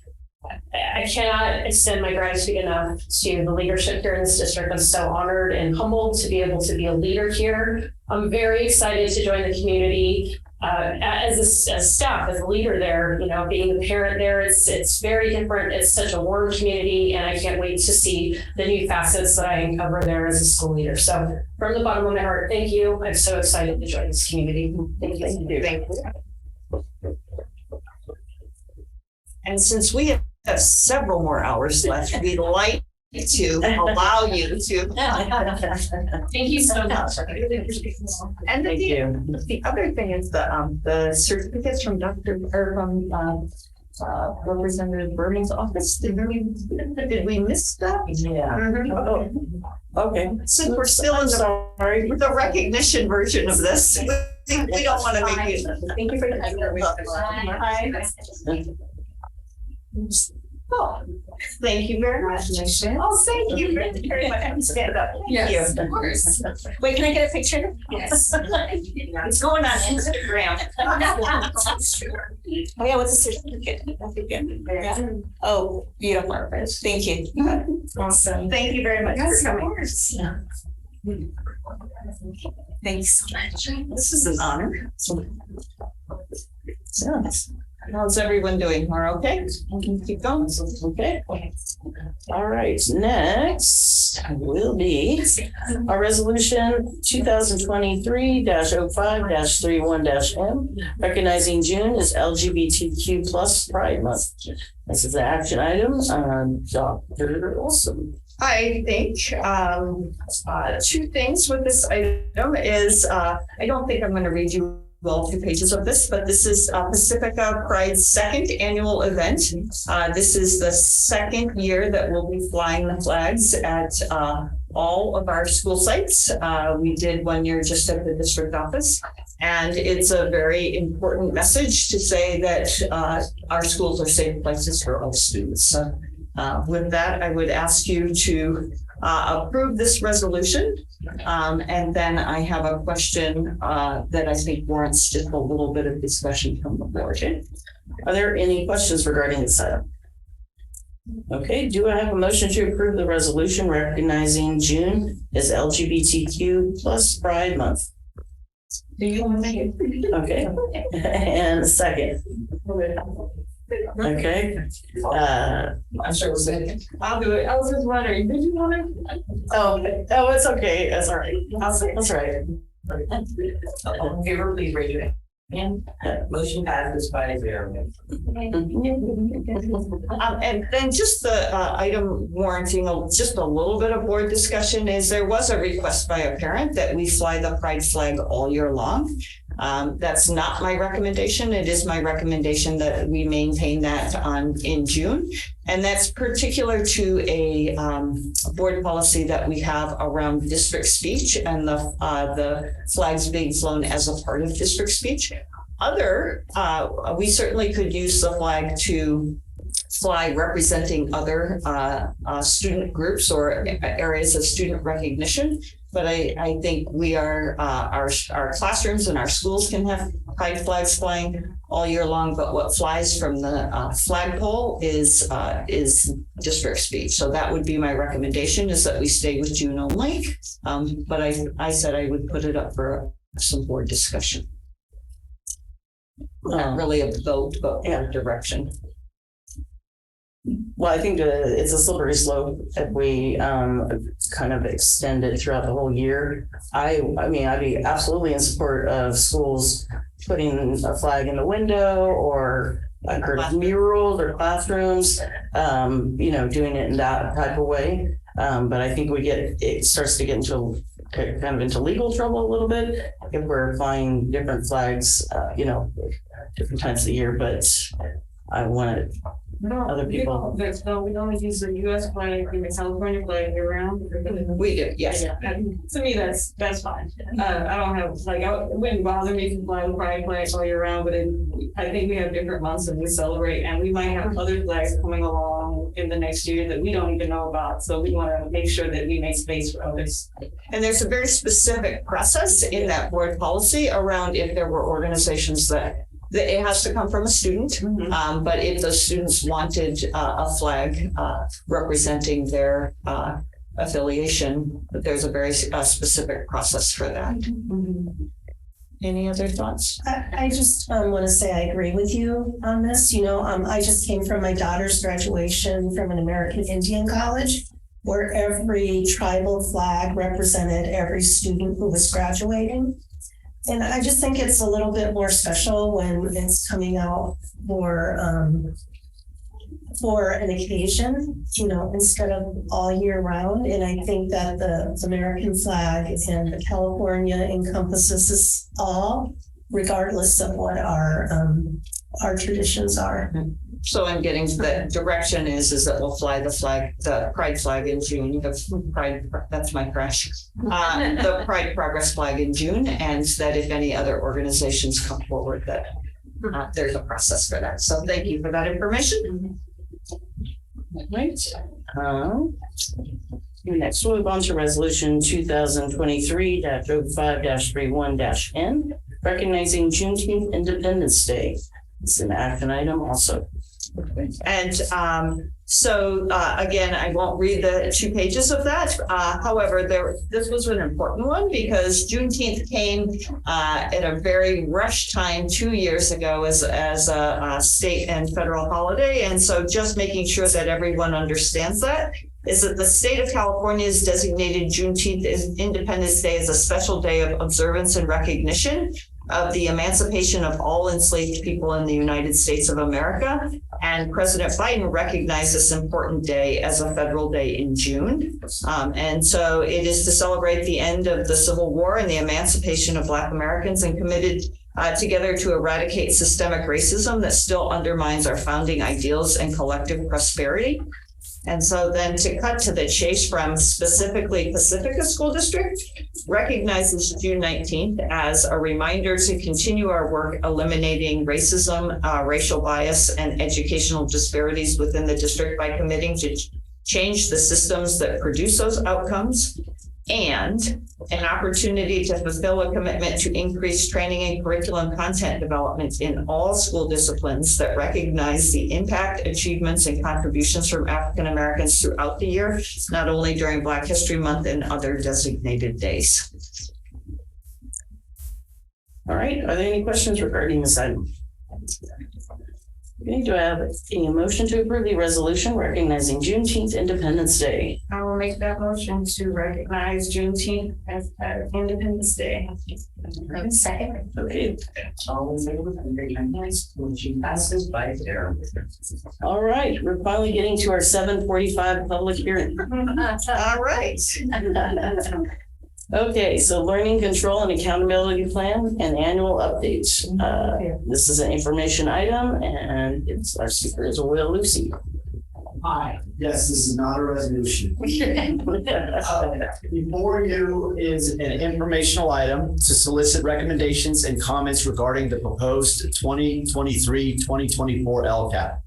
cannot extend my gratitude enough to the leadership here in this district. I'm so honored and humbled to be able to be a leader here. I'm very excited to join the community as a staff, as a leader there. You know, being the parent there, it's very different. It's such a warm community, and I can't wait to see the new facets that I uncover there as a school leader. So, from the bottom of my heart, thank you. I'm so excited to join this community. Thank you. Thank you. And since we have several more hours left, we'd like to allow you to. Thank you so much. And the other thing is the certificates from Representative Berman's office. Did we miss that? Yeah. Mm-hmm. Oh, okay. Since we're still in the recognition version of this, we don't want to make it. Thank you for the Oh, thank you very much. Oh, thank you very much. Stand up. Yes, Thank you. of course. Wait, can I get a picture? Yes. It's going on Instagram. Oh yeah, what's the certificate? Oh, beautiful. Thank you. Awesome. Thank you very much Yes, for of coming. course. Yeah. Thanks so much. This is an honor. Yes. How's everyone doing? We're okay? We can keep going. Okay. All right. Next will be our resolution 2023-05-31-M, recognizing June as LGBTQ plus Pride Month. This is the action item. Dr. Olson. I think two things with this item is I don't think I'm going to read you all 2 pages of this, but this is Pacifica Pride's second annual event. This is the second year that we'll be flying the flags at all of our school sites. We did 1 year just at the district office, and it's a very important message to say that our schools are safe places for all students. So with that, I would ask you to approve this resolution. And then I have a question that I think warrants just a little bit of discussion from the board. Are there any questions regarding this item? Okay, do I have a motion to approve the resolution recognizing June as LGBTQ plus Pride Month? Do you want to make it? Okay, and a second. Okay. I'm sure we'll say. I'll do it. I was just wondering, did you want to? Oh, it's okay. That's all right. That's right. All in favor, please raise your hand. Motion passes by zero. And then just the item warranting just a little bit of board discussion is there was a request by a parent that we fly the pride flag all year long. That's not my recommendation. It is my recommendation that we maintain that in June. And that's particular to a board policy that we have around district speech and the flags being flown as a part of district speech. We certainly could use the flag to fly representing other student groups or areas of student recognition. But I think we are our classrooms and our schools can have pride flags flying all year long. But what flies from the flagpole is district speech. So that would be my recommendation: is that we stay with June only. But I said I would put it up for some board discussion. Not really a vote, but direction. Well, I think it's a slippery slope if we kind of extend it throughout the whole year. I mean, I'd be absolutely in support of schools putting a flag in the window or murals or classrooms, doing it in that type of way. But I think it starts to get into kind of into legal trouble a little bit if we're flying different flags, different times of the year, but I wanted other people. We don't use the US flag and the California flag year round. We do, yes. To me, that's fine. I don't have, it wouldn't bother me to fly the pride flag all year round, but I think we have different months that we celebrate, and we might have other flags coming along in the next year that we don't even know about. So we want to make sure that we make space for others. And there's a very specific process in that board policy around if there were organizations that it has to come from a student, but if the students wanted a flag representing their affiliation, there's a very specific process for that. Any other thoughts? I just want to say I agree with you on this. I just came from my daughter's graduation from an American Indian college, where every tribal flag represented every student who was graduating. And I just think it's a little bit more special when it's coming out for an occasion, instead of all year round. And I think that the American flag and the California encompasses us all, regardless of what our traditions are. So I'm getting the direction is that we'll fly the pride flag in June. The pride, that's my crash. The Pride Progress flag in June, and that if any other organizations come forward, that there's a process for that. So thank you for that information. Right. Next, we'll move on to resolution 2023-05-31-N, recognizing Juneteenth Independence Day. It's an action item also. And again, I won't read the 2 pages of that. However, this was an important one because Juneteenth came at a very rushed time 2 years ago as a state and federal holiday. And so just making sure that everyone understands that is that the state of California has designated Juneteenth Independence Day as a special day of observance and recognition of the emancipation of all enslaved people in the United States of America. And President Biden recognized this important day as a federal day in June. And so it is to celebrate the end of the Civil War and the emancipation of Black Americans, and committed together to eradicate systemic racism that still undermines our founding ideals and collective prosperity. And so then to cut to the chase from specifically Pacifica School District, recognizes June 19th as a reminder to continue our work eliminating racism, racial bias, and educational disparities within the district by committing to change the systems that produce those outcomes, and an opportunity to fulfill a commitment to increase training and curriculum content development in all school disciplines that recognize the impact, achievements, and contributions from African Americans throughout the year, not only during Black History Month and other designated days. All right, are there any questions regarding this item? Okay, do I have a motion to approve the resolution recognizing Juneteenth Independence Day? I will make that motion to recognize Juneteenth as Independence Day. Second. Okay. All in favor, recognize, motion passes by 0. All right, we're finally getting to our 7:45 public hearing. All right. Okay, so learning control and accountability plan and annual updates. This is an information item, and our speaker is Will Lucy. Hi. Yes, this is not a resolution. Before you is an informational item to solicit recommendations and comments regarding the proposed 2023-2024 LCAP.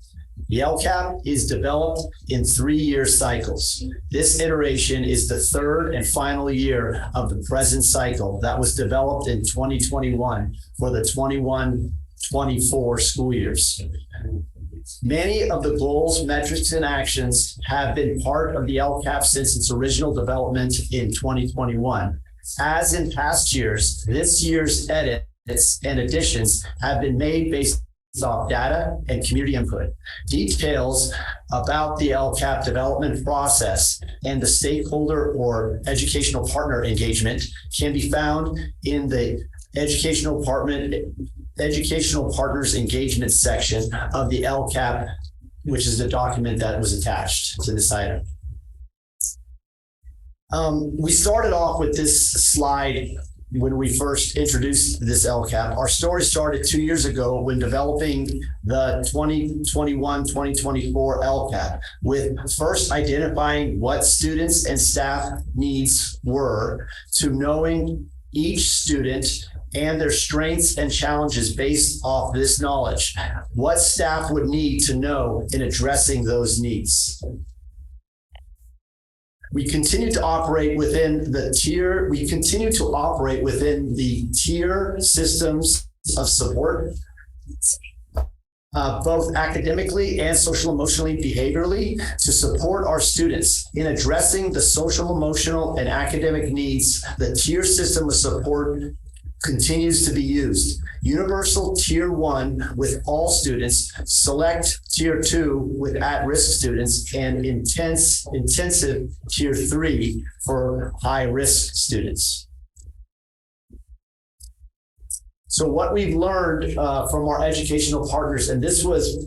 The LCAP is developed in 3-year cycles. This iteration is the 3rd and final year of the present cycle that was developed in 2021 for the 21-24 school years. Many of the goals, metrics, and actions have been part of the LCAP since its original development in 2021. As in past years, this year's edits and additions have been made based off data and community input. Details about the LCAP development process and the stakeholder or educational partner engagement can be found in the educational partners engagement section of the LCAP, which is the document that was attached to this item. We started off with this slide when we first introduced this LCAP. Our story started 2 years ago when developing the 2021-2024 LCAP, with first identifying what students and staff needs were, to knowing each student and their strengths and challenges based off this knowledge, what staff would need to know in addressing those needs. We continue to operate within the tier systems of support, both academically and social emotionally behaviorally, to support our students in addressing the social emotional and academic needs. The tier system of support continues to be used. Universal Tier 1 with all students, select Tier 2 with at-risk students, and intensive Tier 3 for high-risk students. So what we've learned from our educational partners, and this was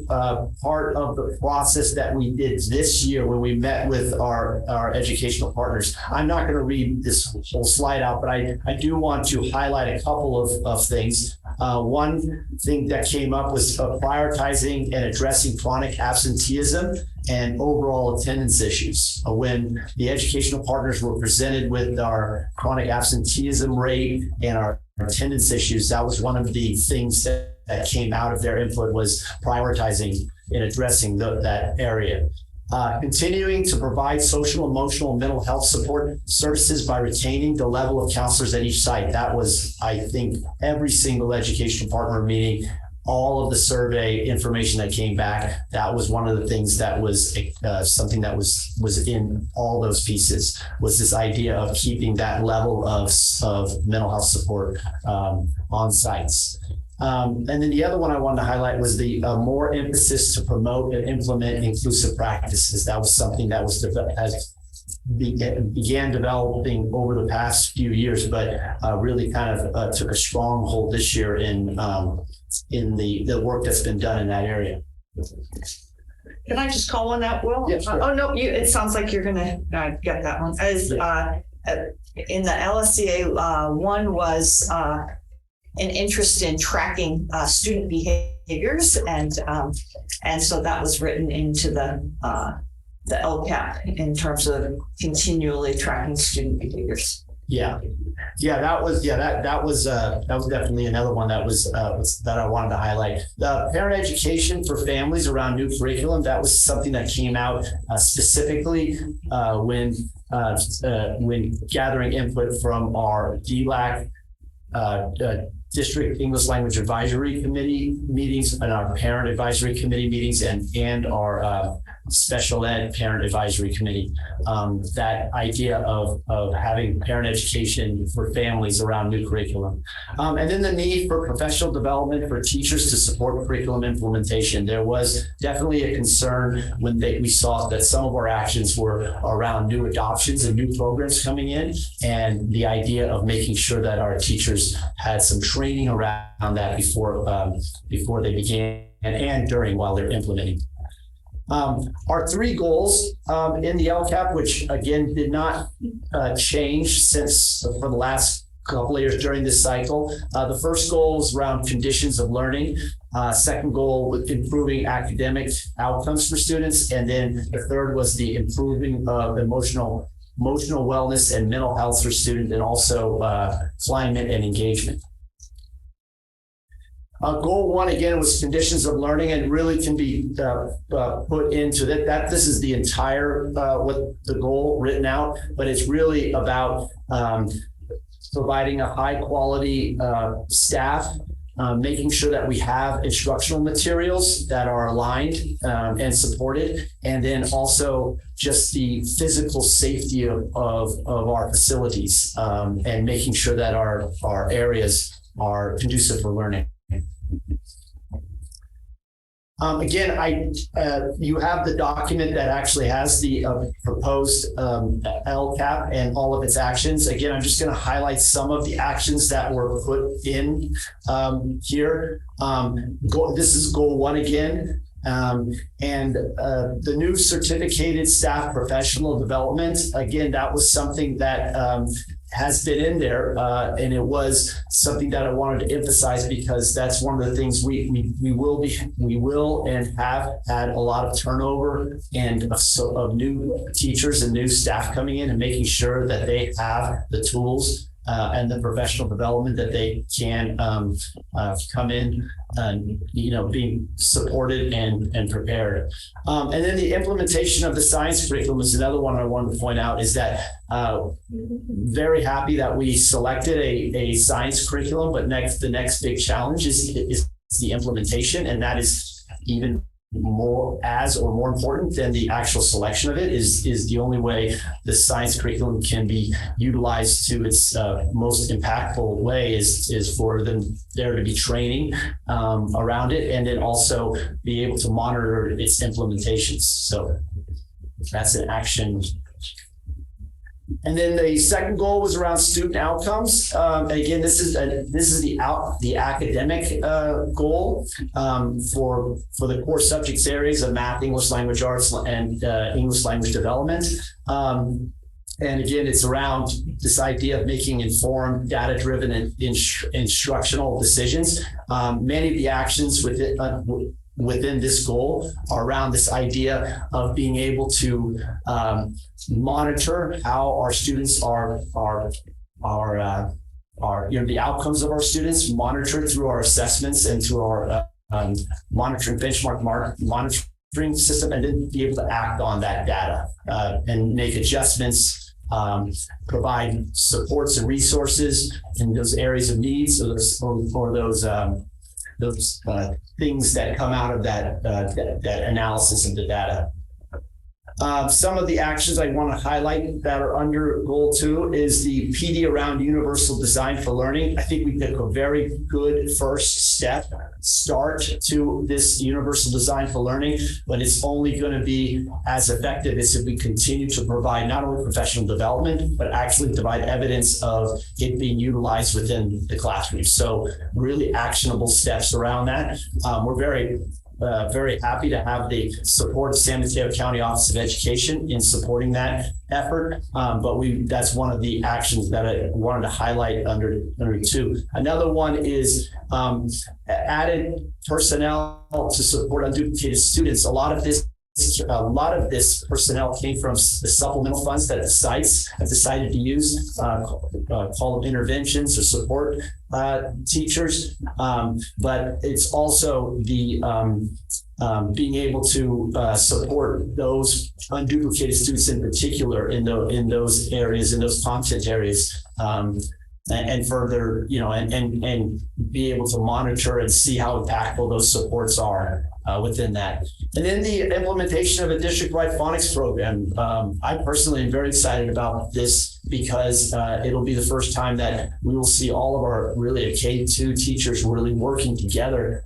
part of the process that we did this year when we met with our educational partners. I'm not going to read this whole slide out, but I do want to highlight a couple of things. One thing that came up was prioritizing and addressing chronic absenteeism and overall attendance issues. When the educational partners were presented with our chronic absenteeism rate and our attendance issues, that was one of the things that came out of their input, was prioritizing and addressing that area. Continuing to provide social, emotional, and mental health support services by retaining the level of counselors at each site. That was, I think, every single educational partner meeting, all of the survey information that came back. That was one of the things that was something that was in all those pieces, was this idea of keeping that level of mental health support on sites. And then the other one I wanted to highlight was the more emphasis to promote and implement inclusive practices. That was something that was began developing over the past few years, but really kind of took a strong hold this year in the work that's been done in that area. Can I just call on that, Will? Yeah, sure. Oh, no, it sounds like you're gonna get that one. As in the LSCA, one was an interest in tracking student behaviors, and so that was written into the LCAP in terms of continually tracking student behaviors. That was definitely another one that was that I wanted to highlight. The parent education for families around new curriculum, that was something that came out specifically when gathering input from our DLAC District English Language Advisory Committee meetings and our Parent Advisory Committee meetings and our Special Ed Parent Advisory Committee. That idea of having parent education for families around new curriculum. And then the need for professional development for teachers to support curriculum implementation. There was definitely a concern when we saw that some of our actions were around new adoptions and new programs coming in, and the idea of making sure that our teachers had some training around that before they began and during while they're implementing. Our three goals in the LCAP, which again did not change for the last couple of years during this cycle. The first goal was around conditions of learning. Second goal was improving academic outcomes for students. And then the third was the improving of emotional wellness and mental health for students, and also climate and engagement. Goal one, again, was conditions of learning, and really can be put into that. This is the entire, what the goal written out, but it's really about providing a high quality staff, making sure that we have instructional materials that are aligned and supported, and then also just the physical safety of our facilities, and making sure that our areas are conducive for learning. Again, you have the document that actually has the proposed LCAP and all of its actions. Again, I'm just going to highlight some of the actions that were put in here. This is goal one again. And the new certificated staff professional development, again, that was something that has been in there, and it was something that I wanted to emphasize because that's one of the things we will and have had a lot of turnover and of new teachers and new staff coming in and making sure that they have the tools and the professional development that they can come in and being supported and prepared. And then the implementation of the science curriculum is another one I wanted to point out, is that very happy that we selected a science curriculum, but the next big challenge is the implementation, and that is even more important than the actual selection of it. Is the only way the science curriculum can be utilized to its most impactful way is for there to be training around it, and then also be able to monitor its implementations. So that's an action. And then the second goal was around student outcomes. Again, this is the academic goal for the core subjects areas of math, English language arts, and English language development. And again, it's around this idea of making informed, data-driven, and instructional decisions. Many of the actions within this goal are around this idea of being able to monitor how our students are the outcomes of our students, monitor through our assessments and through our monitoring monitoring system, and then be able to act on that data and make adjustments, provide supports and resources in those areas of needs, or those things that come out of that analysis of the data. Some of the actions I want to highlight that are under goal 2 is the PD around universal design for learning. I think we took a very good first start to this universal design for learning, but it's only going to be as effective as if we continue to provide not only professional development, but actually provide evidence of it being utilized within the classroom. So really actionable steps around that. We're very happy to have the support of San Mateo County Office of Education in supporting that effort. But that's one of the actions that I wanted to highlight under 2. Another one is added personnel to support unduplicated students. A lot of this personnel came from the supplemental funds that the sites have decided to use, call them interventions or support teachers. But it's also the being able to support those unduplicated students in particular in those areas, in those content areas. And further, and be able to monitor and see how impactful those supports are within that. And then the implementation of a district-wide phonics program. I personally am very excited about this because it'll be the first time that we will see all of our really K-2 teachers really working together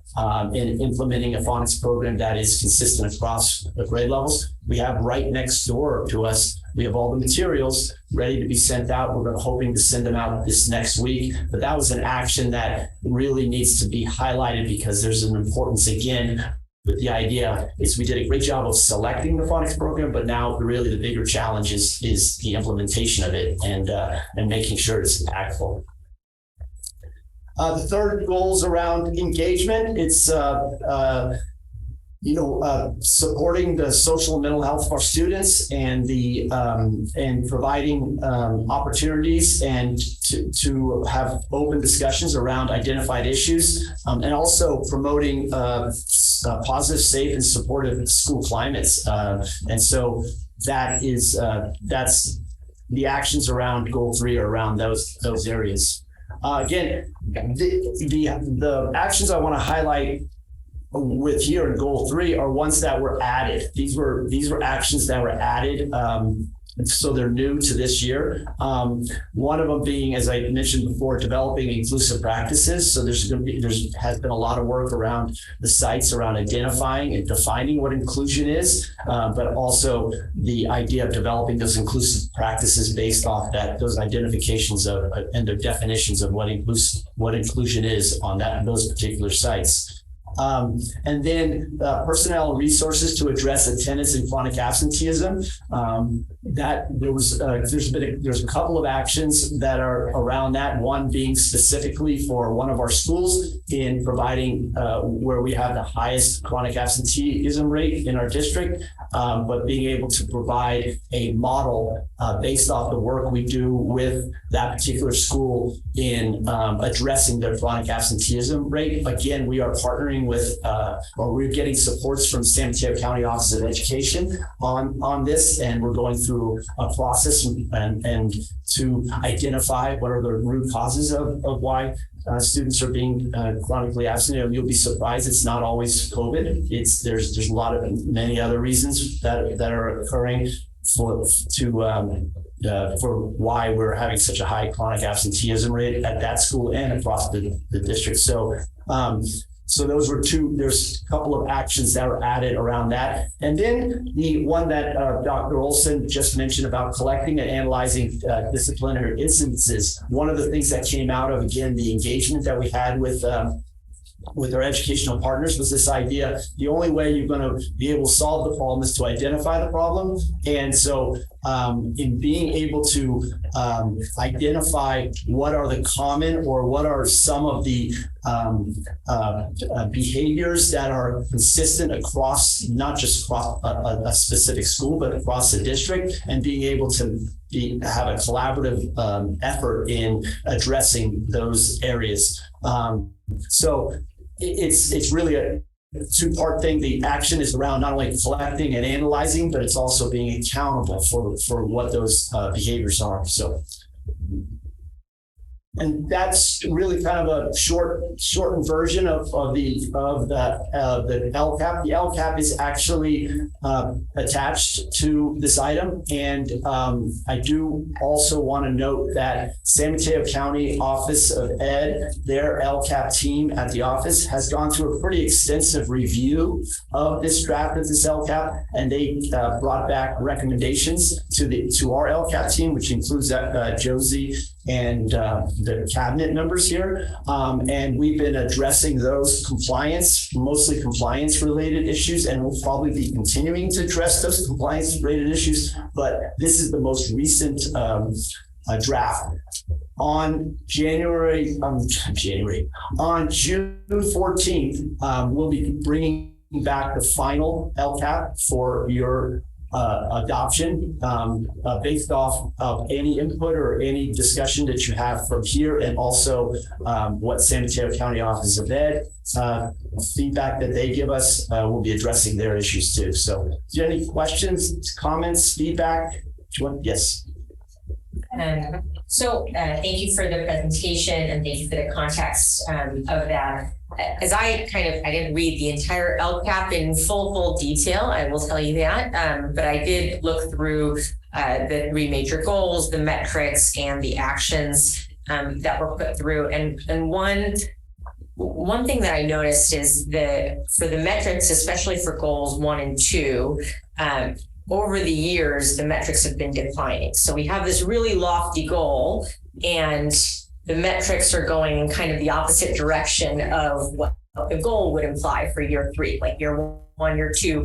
in implementing a phonics program that is consistent across the grade levels. We have right next door to us, we have all the materials ready to be sent out. We're hoping to send them out this next week, but that was an action that really needs to be highlighted because there's an importance, again, with the idea is we did a great job of selecting the phonics program, but now really the bigger challenge is the implementation of it and making sure it's impactful. The third goal is around engagement. It's supporting the social and mental health of our students and and providing opportunities and to have open discussions around identified issues, and also promoting positive, safe, and supportive school climates. And so that's the actions around goal 3 are around those areas. Again, the actions I want to highlight with here in goal 3 are ones that were added. These were actions that were added. So they're new to this year. One of them being, as I mentioned before, developing inclusive practices. So there has been a lot of work around the sites around identifying and defining what inclusion is, but also the idea of developing those inclusive practices based off those identifications of and their definitions of what inclusion is on those particular sites. And then personnel and resources to address attendance and chronic absenteeism. There's a couple of actions that are around that. One being specifically for one of our schools in providing where we have the highest chronic absenteeism rate in our district, but being able to provide a model based off the work we do with that particular school in addressing their chronic absenteeism rate. Again, we are partnering with, or we're getting supports from San Mateo County Office of Education on this, and we're going through a process and to identify what are the root causes of why students are being chronically absent. And you'll be surprised, it's not always COVID. There's a lot of many other reasons that are occurring for why we're having such a high chronic absenteeism rate at that school and across the district. So those were two. There's a couple of actions that were added around that. And then the one that Dr. Olson just mentioned about collecting and analyzing disciplinary instances. One of the things that came out of, again, the engagement that we had with our educational partners was this idea, the only way you're going to be able to solve the problem is to identify the problem. And so in being able to identify what are the common or what are some of the behaviors that are consistent across, not just across a specific school, but across the district, and being able to have a collaborative effort in addressing those areas. So it's really a two-part thing. The action is around not only collecting and analyzing, but it's also being accountable for what those behaviors are. So, and that's really kind of a shortened version of the LCAP. The LCAP is actually attached to this item, and I do also want to note that San Mateo County Office of Ed, their LCAP team at the office, has gone through a pretty extensive review of this draft of this LCAP, and they brought back recommendations to our LCAP team, which includes Josie and the cabinet members here. And we've been addressing those mostly compliance related issues, and we'll probably be continuing to address those compliance related issues. But this is the most recent draft. On June 14th, we'll be bringing back the final LCAP for your adoption based off of any input or any discussion that you have from here, and also what San Mateo County Office of Ed feedback that they give us. We'll be addressing their issues too. So, do you have any questions, comments, feedback? Yes. So thank you for the presentation, and thank you for the context of that. As I didn't read the entire LCAP in full detail, I will tell you that, but I did look through the three major goals, the metrics, and the actions that were put through. And one thing that I noticed is for the metrics, especially for goals 1 and 2, over the years, the metrics have been declining. So we have this really lofty goal, and the metrics are going in kind of the opposite direction of what the goal would imply for year 3, like year 1, year 2,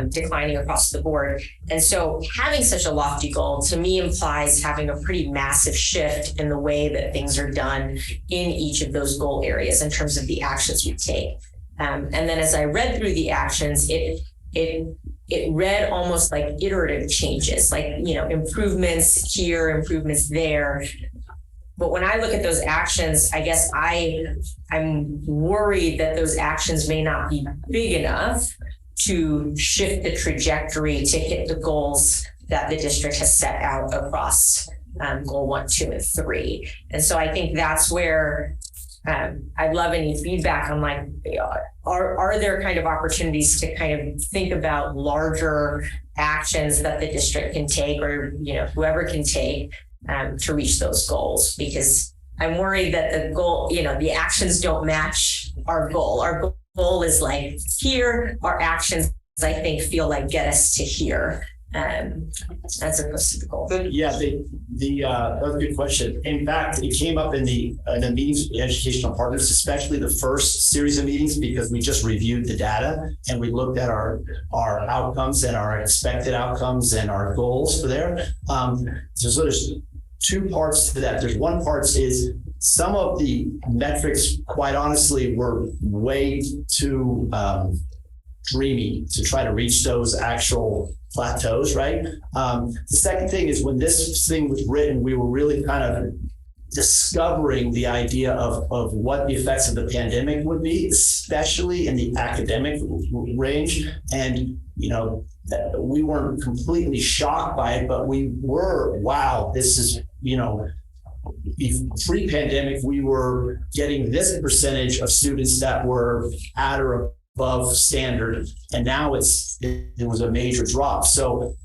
declining across the board. And so having such a lofty goal to me implies having a pretty massive shift in the way that things are done in each of those goal areas in terms of the actions we take. And then as I read through the actions, it read almost like iterative changes, like, improvements here, improvements there. But when I look at those actions, I guess I'm worried that those actions may not be big enough to shift the trajectory to hit the goals that the district has set out across goal 1, 2, and 3. And so I think that's where I'd love any feedback on, like, are there kind of opportunities to kind of think about larger actions that the district can take, or whoever can take to reach those goals? Because I'm worried that the goal, the actions don't match our goal. Our goal is like here. Our actions, I think, feel like get us to here. as opposed to the goal? Yeah, that was a good question. In fact, it came up in the meetings with educational partners, especially the first series of meetings, because we just reviewed the data and we looked at our outcomes and our expected outcomes and our goals for there. So there's two parts to that. There's one part is some of the metrics, quite honestly, were way too dreamy to try to reach those actual plateaus, right? The second thing is when this thing was written, we were really kind of discovering the idea of what the effects of the pandemic would be, especially in the academic range. And, you know, we weren't completely shocked by it, but we were, wow, this is, you know, pre-pandemic, we were getting this percentage of students that were at or above standard, and now it was a major drop. So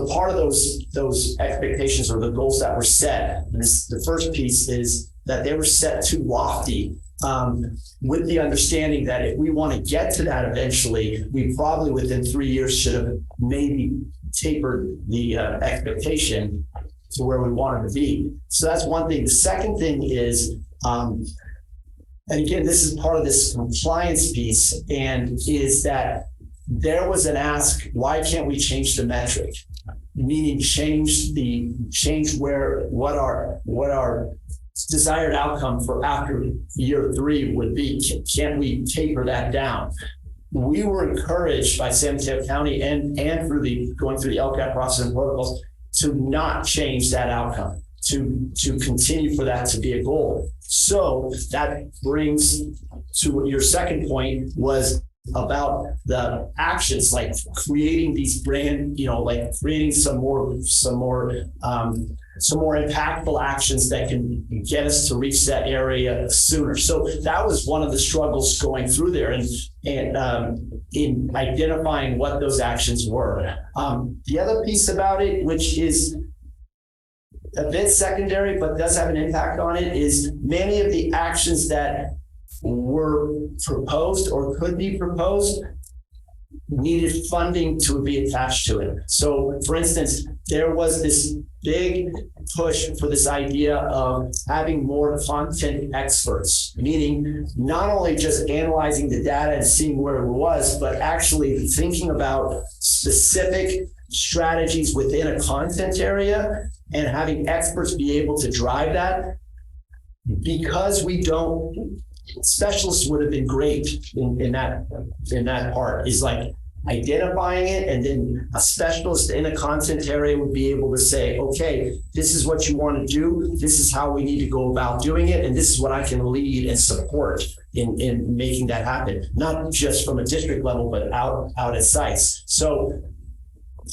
part of those expectations or the goals that were set, and the first piece is that they were set too lofty, with the understanding that if we want to get to that eventually, we probably within 3 years should have maybe tapered the expectation to where we wanted to be. So that's one thing. The second thing is, and again, this is part of this compliance piece, and is that there was an ask, why can't we change the metric? Meaning change what our desired outcome for after year 3 would be. Can't we taper that down? We were encouraged by San Mateo County and going through the LCAP process and protocols to not change that outcome, to continue for that to be a goal. So that brings to your second point, was about the actions, like creating these brand, you know, like creating some more impactful actions that can get us to reach that area sooner. So that was one of the struggles going through there, and in identifying what those actions were. The other piece about it, which is a bit secondary but does have an impact on it, is many of the actions that were proposed or could be proposed needed funding to be attached to it. So for instance, there was this big push for this idea of having more content experts, meaning not only just analyzing the data and seeing where it was, but actually thinking about specific strategies within a content area and having experts be able to drive that. Because we don't, specialists would have been great in that part, is like identifying it, and then a specialist in a content area would be able to say, okay, this is what you want to do, this is how we need to go about doing it, and this is what I can lead and support in making that happen, not just from a district level, but out at sites. So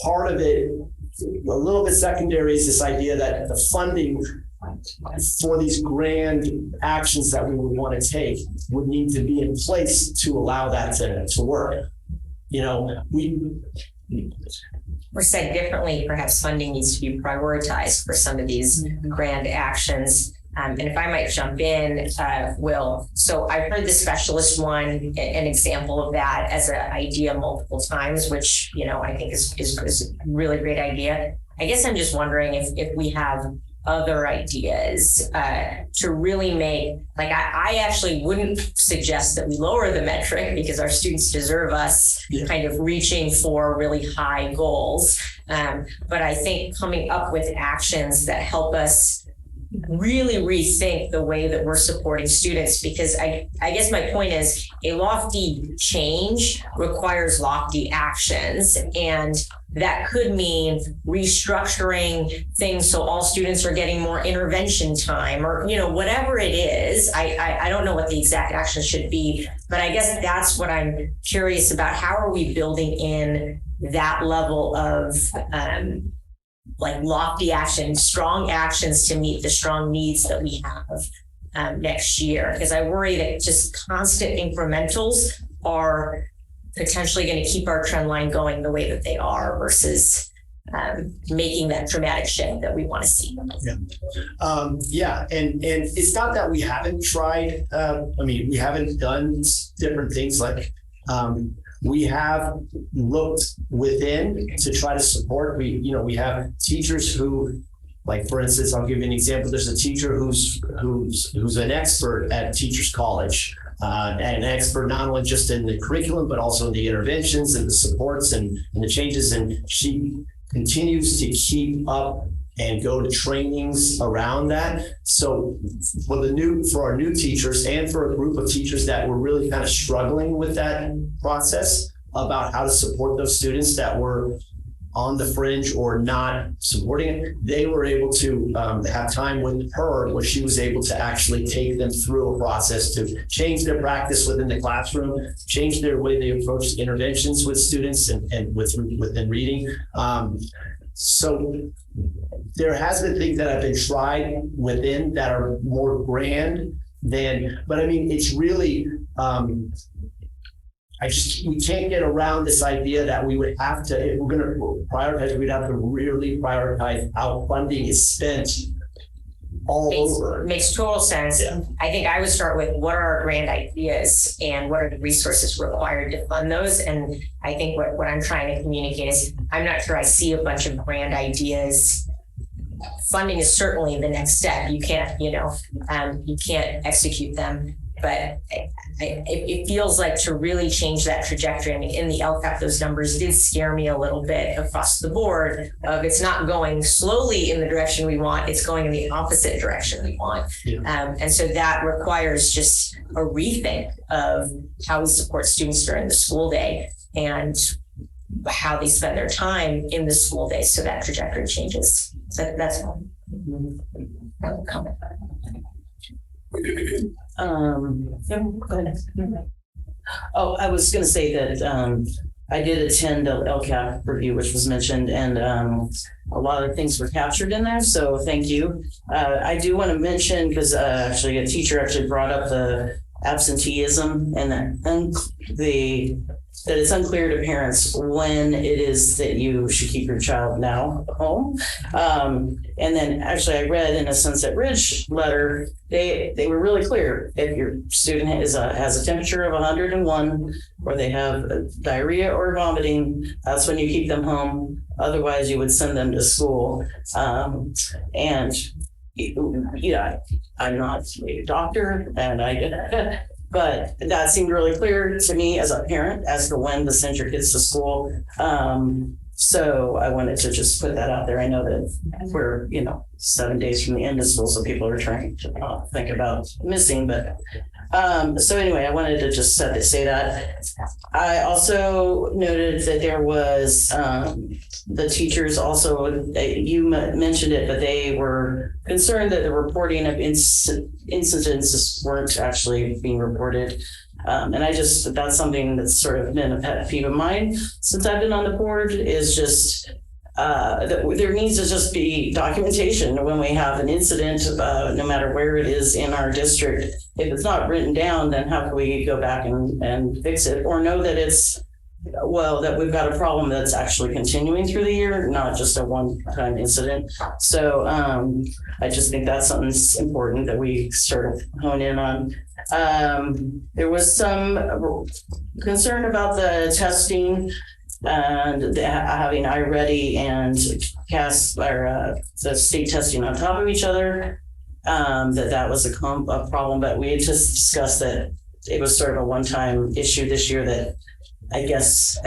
part of it, a little bit secondary, is this idea that the funding for these grand actions that we would want to take would need to be in place to allow that to work. You know, or said differently, perhaps funding needs to be prioritized for some of these grand actions. And if I might jump in, Will, so I've heard the specialist one, an example of that as an idea multiple times, which, you know, I think is a really great idea. I guess I'm just wondering if we have other ideas to really make, like, I actually wouldn't suggest that we lower the metric, because our students deserve us kind of reaching for really high goals. But I think coming up with actions that help us really rethink the way that we're supporting students, because I guess my point is a lofty change requires lofty actions, and that could mean restructuring things so all students are getting more intervention time, or, you know, whatever it is. I don't know what the exact action should be, but I guess that's what I'm curious about. How are we building in that level of like lofty actions, strong actions to meet the strong needs that we have next year? Because I worry that just constant incrementals are potentially going to keep our trend line going the way that they are, versus making that dramatic shift that we want to see. Yeah, and it's not that we haven't tried. I mean, we haven't done different things like We have looked within to try to support. We have teachers who, like for instance, I'll give you an example. There's a teacher who's an expert at Teachers College, and an expert not only just in the curriculum but also in the interventions and the supports and the changes. And she continues to keep up and go to trainings around that. So for our new teachers and for a group of teachers that were really kind of struggling with that process about how to support those students that were on the fringe or not supporting it, they were able to have time with her where she was able to actually take them through a process to change their practice within the classroom, change their way they approach interventions with students and within reading. So there has been things that have been tried within that are more grand than, but I mean, it's really, we can't get around this idea that we would have to, if we're going to prioritize, we'd have to really prioritize how funding is spent all over. Makes total sense. Yeah. I think I would start with what are our grand ideas and what are the resources required to fund those. And I think what I'm trying to communicate is I'm not sure I see a bunch of grand ideas. Funding is certainly the next step. You can't, you can't execute them. But it feels like to really change that trajectory. I mean, in the LCAP, those numbers did scare me a little bit across the board of it's not going slowly in the direction we want, it's going in the opposite direction we want. Yeah. And so that requires just a rethink of how we support students during the school day and how they spend their time in the school day so that trajectory changes. So that's all. Comment. Go ahead. Oh, I was going to say that I did attend the LCAP review, which was mentioned, and a lot of things were captured in there. So thank you. I do want to mention, because actually a teacher actually brought up the absenteeism and that it's unclear to parents when it is that you should keep your child now home. And then actually I read in a Sunset Ridge letter, they were really clear. If your student has a temperature of 101 or they have diarrhea or vomiting, that's when you keep them home. Otherwise you would send them to school. And yeah, I'm not a doctor and but that seemed really clear to me as a parent as to when to send your kids to school. So I wanted to just put that out there. I know that we're, 7 days from the end of school, so people are trying to think about missing, but so anyway, I wanted to just say that. I also noted that there was the teachers also, you mentioned it, but they were concerned that the reporting of incidences weren't actually being reported. And that's something that's sort of been a pet peeve of mine since I've been on the board, is just that there needs to just be documentation when we have an incident, no matter where it is in our district. If it's not written down, then how can we go back and fix it, or know that that we've got a problem that's actually continuing through the year, not just a one-time incident. So I just think that's something that's important that we sort of hone in on. There was some concern about the testing and having iReady and the state testing on top of each other. That was a problem, but we had just discussed that it was sort of a one-time issue this year that I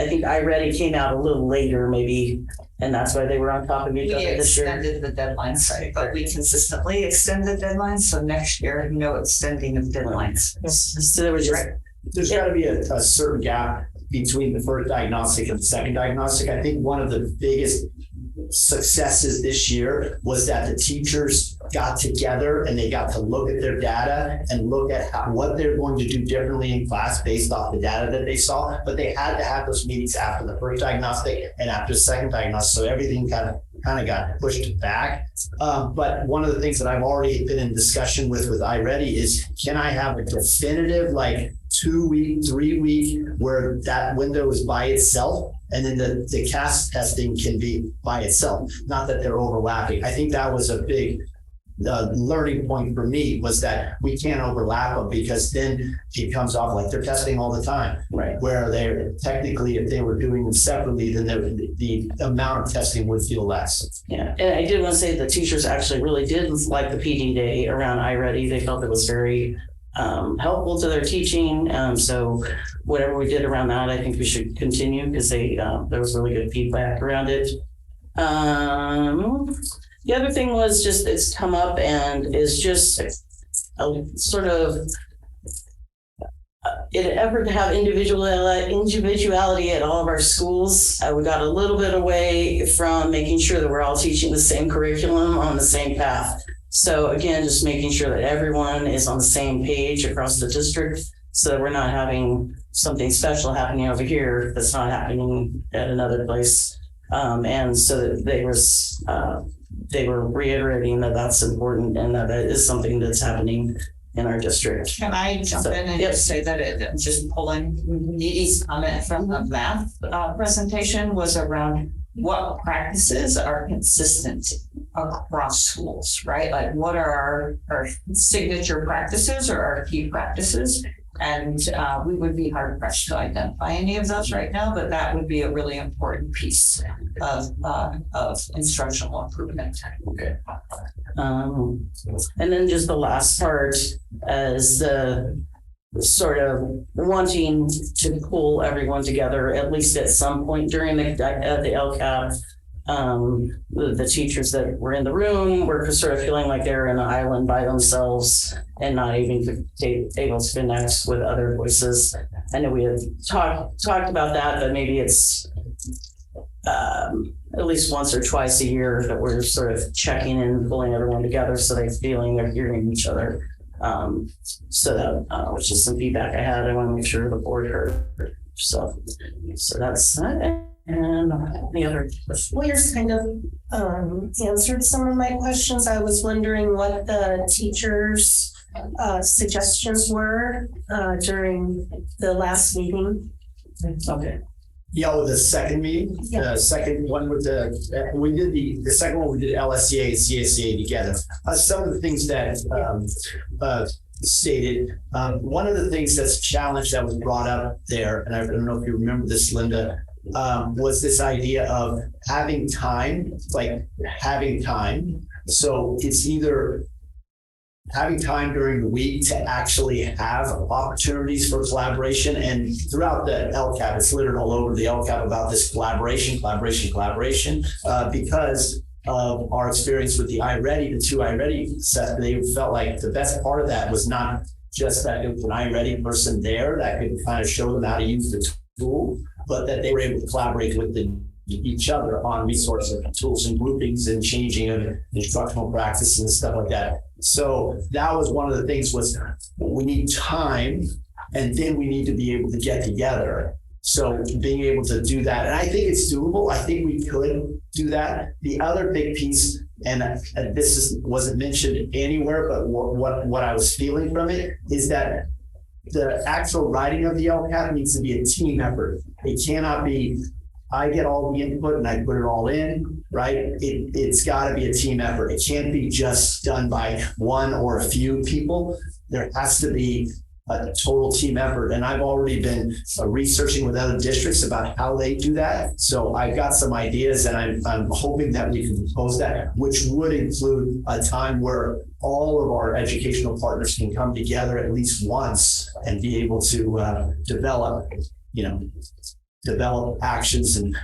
think iReady came out a little later maybe, and that's why they were on top of each other this year. We extended the deadlines, right? But we consistently extend the deadlines. So next year, no extending of deadlines. So there was there's got to be a certain gap between the first diagnostic and the second diagnostic. I think one of the biggest successes this year was that the teachers got together and they got to look at their data and look at what they're going to do differently in class based off the data that they saw. But they had to have those meetings after the first diagnostic and after the second diagnostic. So everything kind of got pushed back. But one of the things that I've already been in discussion with iReady is, can I have a definitive 2-week, 3-week where that window is by itself, and then the CAS testing can be by itself, not that they're overlapping. I think that was a big learning point for me was that we can't overlap them, because then it comes off like they're testing all the time. Right. Where they're technically, if they were doing them separately, then the amount of testing would feel less. Yeah, and I did want to say the teachers actually really did like the PD day around iReady. They felt it was very helpful to their teaching. So whatever we did around that, I think we should continue, because there was really good feedback around it. The other thing was just, it's come up and is just a sort of in an effort to have individuality at all of our schools. We got a little bit away from making sure that we're all teaching the same curriculum on the same path. So again, just making sure that everyone is on the same page across the district, so that we're not having something special happening over here that's not happening at another place. And so that they were reiterating that that's important, and that is something that's happening in our district. Can I jump in and just say that just pulling Needy's comment from the math presentation was around what practices are consistent across schools, right? Like, what are our signature practices or our key practices? And we would be hard pressed to identify any of those right now, but that would be a really important piece of instructional improvement. Okay. And then just the last part is the sort of wanting to pull everyone together, at least at some point during the LCAP. The teachers that were in the room were sort of feeling like they're in an island by themselves and not even able to connect with other voices. I know we had talked about that, but maybe it's at least once or twice a year that we're sort of checking and pulling everyone together, so they're feeling they're hearing each other. So that, which is some feedback I had. I want to make sure the board heard. So that's that. And the other questions? Well, yours kind of answered some of my questions. I was wondering what the teachers' suggestions were during the last meeting. Okay. Yeah, with the second meeting, the second one with we did the second one, we did LSCA and CSCA together. Some of the things that stated, one of the things that's a challenge that was brought up there, and I don't know if you remember this, Linda, was this idea of having time, So it's either having time during the week to actually have opportunities for collaboration. And throughout the LCAP, it's littered all over the LCAP about this collaboration, because of our experience with the iReady, the two iReady set. They felt like the best part of that was not just that it was an iReady person there that could kind of show them how to use the tool, but that they were able to collaborate with each other on resources, tools, and groupings, and changing of instructional practices and stuff like that. So that was one of the things, was we need time, and then we need to be able to get together. So being able to do that, and I think it's doable. I think we could do that. The other big piece, and this wasn't mentioned anywhere, but what I was feeling from it is that the actual writing of the LCAP needs to be a team effort. It cannot be, I get all the input and I put it all in, right? It's got to be a team effort. It can't be just done by one or a few people. There has to be a total team effort. And I've already been researching with other districts about how they do that. So I've got some ideas, and I'm hoping that we can propose that, which would include a time where all of our educational partners can come together at least once and be able to develop actions. And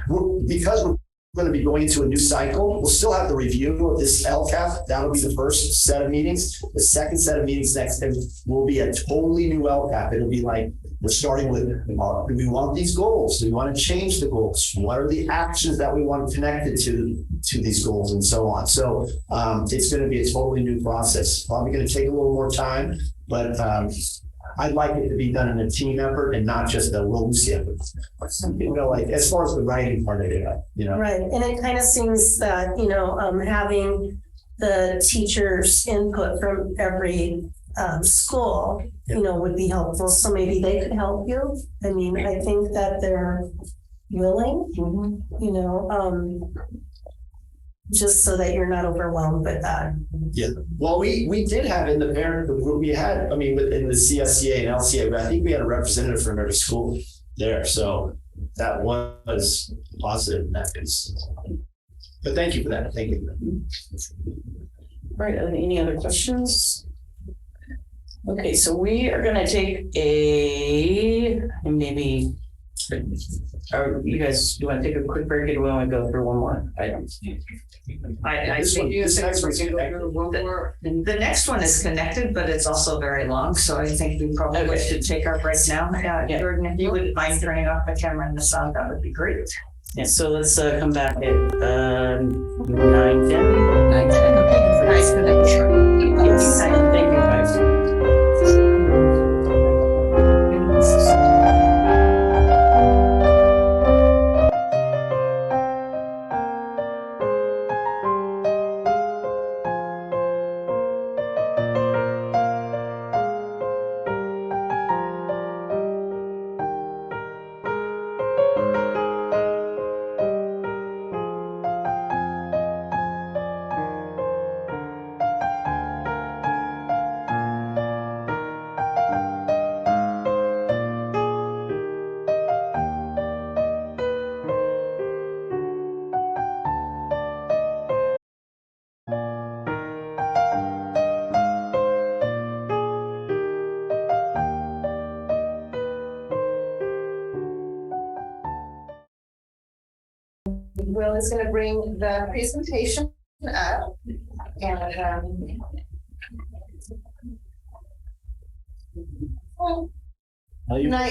because we're going to be going into a new cycle, we'll still have the review of this LCAP. That'll be the first set of meetings. The second set of meetings next time will be a totally new LCAP. It'll be like, we're starting with, do we want these goals? Do we want to change the goals? What are the actions that we want connected to these goals, and so on? So it's going to be a totally new process. Probably going to take a little more time, but I'd like it to be done in a team effort and not just a low-scale effort. Like as far as the writing part of it, Right, and it kind of seems that, having the teachers' input from every school, would be helpful. So maybe they could help you. I mean, I think that they're willing, just so that you're not overwhelmed with that. Yeah. Well, we did have in the parent group, we had, I mean, within the CSCA and LCA, but I think we had a representative from every school there. So that was positive in that case. But thank you for that. Thank you. All right, any other questions? Okay, so we are gonna take maybe, or you guys, do you want to take a quick break or do we want to go through one more item? I think you said the next one is connected, but it's also very long, so I think we probably should take our break now. Jordan, if you wouldn't mind turning off the camera and the sound, that would be great. Yeah, so let's come back at 9:10. 9:10. Okay. Nice connection. Yes. Thank you, guys. Will is going to bring the presentation up and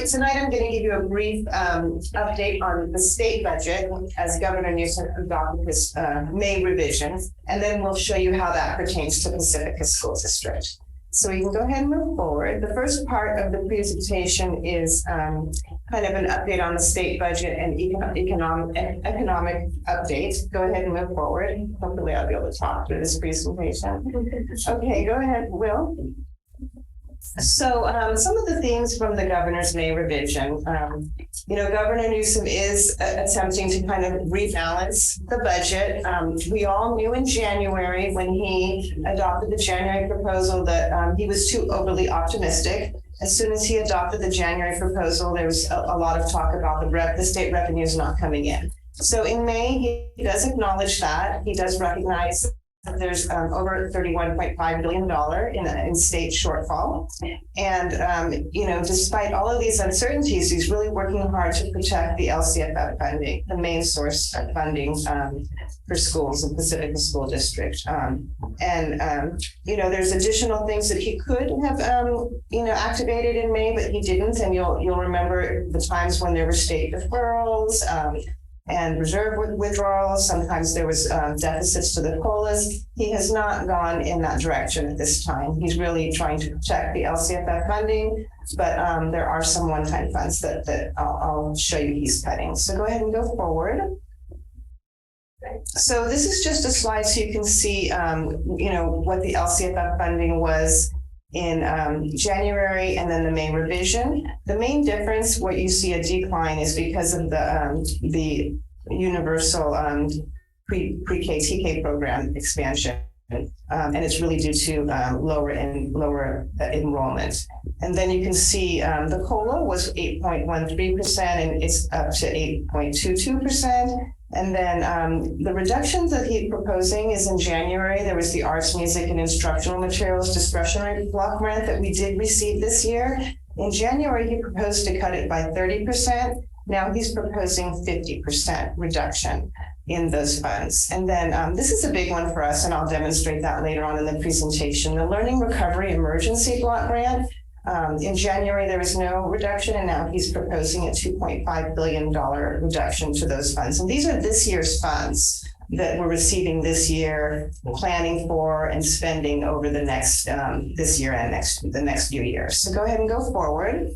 tonight I'm going to give you a brief update on the state budget as Governor Newsom adopted his May revision, and then we'll show you how that pertains to Pacifica School District. So we can go ahead and move forward. The first part of the presentation is kind of an update on the state budget and economic update. Go ahead and move forward. Hopefully I'll be able to talk through this presentation. Okay, go ahead, Will. So some of the things from the governor's May revision, Governor Newsom is attempting to kind of rebalance the budget. We all knew in January when he adopted the January proposal that he was too overly optimistic. As soon as he adopted the January proposal, there was a lot of talk about the state revenues not coming in. So in May, he does acknowledge that. He does recognize there's over $31.5 billion in state shortfall. And, despite all of these uncertainties, he's really working hard to protect the LCFF funding, the main source of funding for schools in Pacifica School District. There's additional things that he could have, activated in May, but he didn't. And you'll remember the times when there were state deferrals, and reserve withdrawals. Sometimes there was deficits to the COLAs. He has not gone in that direction at this time. He's really trying to protect the LCFF funding, but there are some one-time funds that I'll show you he's cutting. So go ahead and go forward. So this is just a slide so you can see, what the LCFF funding was in January and then the May revision. The main difference, what you see a decline, is because of the universal pre-K TK program expansion. And it's really due to lower enrollment. And then you can see the COLA was 8.13% and it's up to 8.22%. And then the reductions that he's proposing is in January. There was the arts, music, and instructional materials discretionary block grant that we did receive this year. In January, he proposed to cut it by 30%. Now he's proposing 50% reduction in those funds. And then this is a big one for us, and I'll demonstrate that later on in the presentation. The Learning Recovery Emergency Block Grant. In January, there was no reduction, and now he's proposing a $2.5 billion reduction to those funds. And these are this year's funds that we're receiving this year, planning for and spending over the next, this year and the next few years. So go ahead and go forward.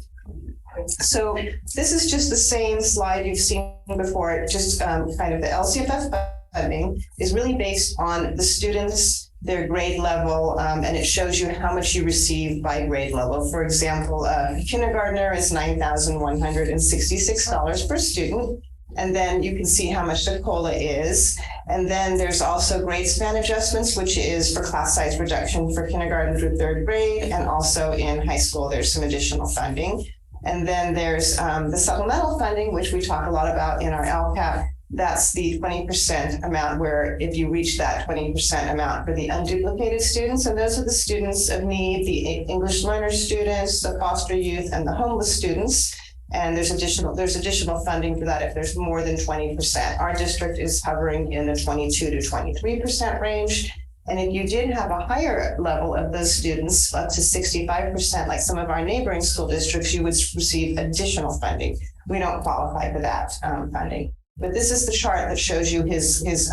So this is just the same slide you've seen before, just kind of the LCFF funding is really based on the students, their grade level, and it shows you how much you receive by grade level. For example, kindergartner is $9,166 per student. And then you can see how much the COLA is. And then there's also grade span adjustments, which is for class size reduction for kindergarten through third grade. And also in high school, there's some additional funding. And then there's the supplemental funding, which we talk a lot about in our LCAP. That's the 20% amount where if you reach that 20% amount for the unduplicated students, and those are the students of need, the English learner students, the foster youth, and the homeless students. And there's additional funding for that if there's more than 20%. Our district is hovering in the 22 to 23% range. And if you did have a higher level of those students, up to 65%, like some of our neighboring school districts, you would receive additional funding. We don't qualify for that funding. But this is the chart that shows you his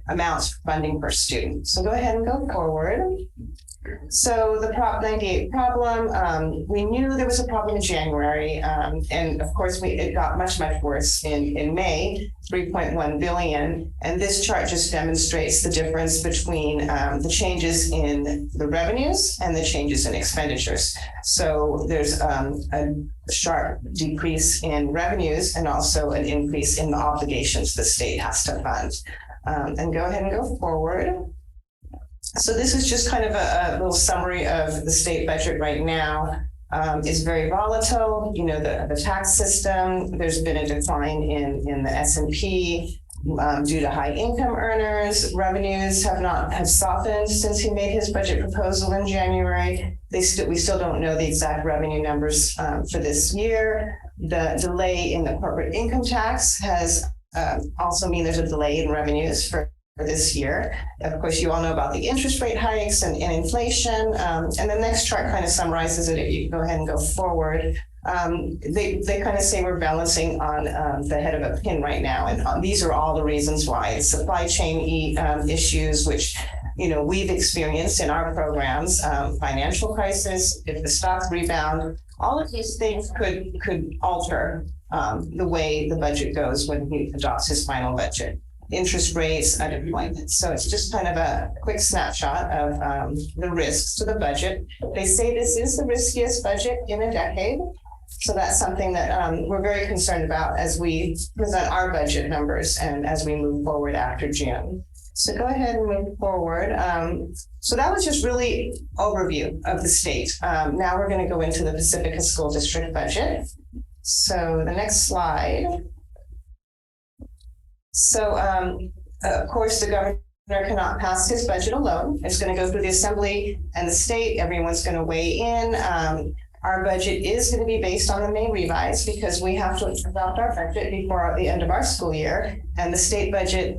amounts funding per student. So go ahead and go forward. So the Prop 98 problem, we knew there was a problem in January, and of course it got much worse in May, 3.1 billion. And this chart just demonstrates the difference between the changes in the revenues and the changes in expenditures. So there's a sharp decrease in revenues and also an increase in the obligations the state has to fund. And go ahead and go forward. So this is just kind of a little summary of the state budget right now. It's very volatile. You know, the tax system, there's been a decline in the S&P due to high income earners. Revenues have softened since he made his budget proposal in January. We still don't know the exact revenue numbers for this year. The delay in the corporate income tax has also mean there's a delay in revenues for this year. Of course, you all know about the interest rate hikes and inflation. And the next chart kind of summarizes it. If you go ahead and go forward, they kind of say we're balancing on the head of a pin right now. And these are all the reasons why. Supply chain issues, which we've experienced in our programs, financial crisis, if the stocks rebound, all of these things could alter the way the budget goes when he adopts his final budget. Interest rates, unemployment. So it's just kind of a quick snapshot of the risks to the budget. They say this is the riskiest budget in a decade. So that's something that we're very concerned about as we present our budget numbers and as we move forward after June. So go ahead and move forward. So that was just really overview of the state. Now we're going to go into the Pacifica School District budget. So the next slide. So, of course, the governor cannot pass his budget alone. It's going to go through the assembly and the state. Everyone's going to weigh in. Our budget is going to be based on the May revise because we have to adopt our budget before the end of our school year. And the state budget,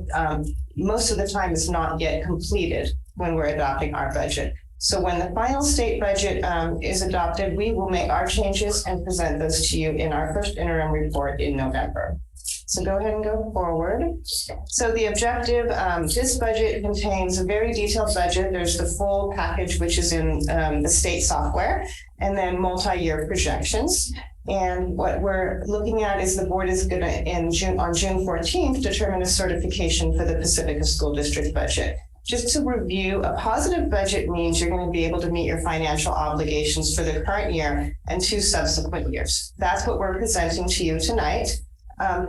most of the time, is not yet completed when we're adopting our budget. So when the final state budget is adopted, we will make our changes and present those to you in our first interim report in November. So go ahead and go forward. So the objective, this budget contains a very detailed budget. There's the full package, which is in the state software, and then multi-year projections. And what we're looking at is the board is going to, on June 14th, determine a certification for the Pacifica School District budget. Just to review, a positive budget means you're going to be able to meet your financial obligations for the current year and 2 subsequent years. That's what we're presenting to you tonight.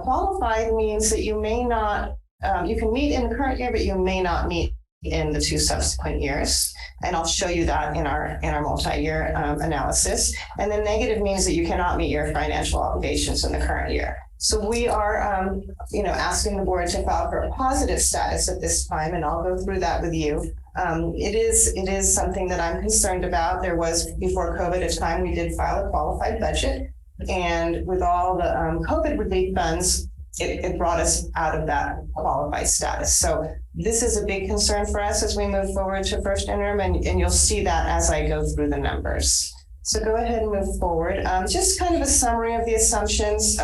Qualified means that you may not, you can meet in the current year, but you may not meet in the 2 subsequent years. And I'll show you that in our multi-year analysis. And then negative means that you cannot meet your financial obligations in the current year. So we are, asking the board to file for a positive status at this time, and I'll go through that with you. It is something that I'm concerned about. There was, before COVID, a time we did file a qualified budget. And with all the COVID relief funds, it brought us out of that qualified status. So this is a big concern for us as we move forward to first interim, and you'll see that as I go through the numbers. So go ahead and move forward. Just kind of a summary of the assumptions.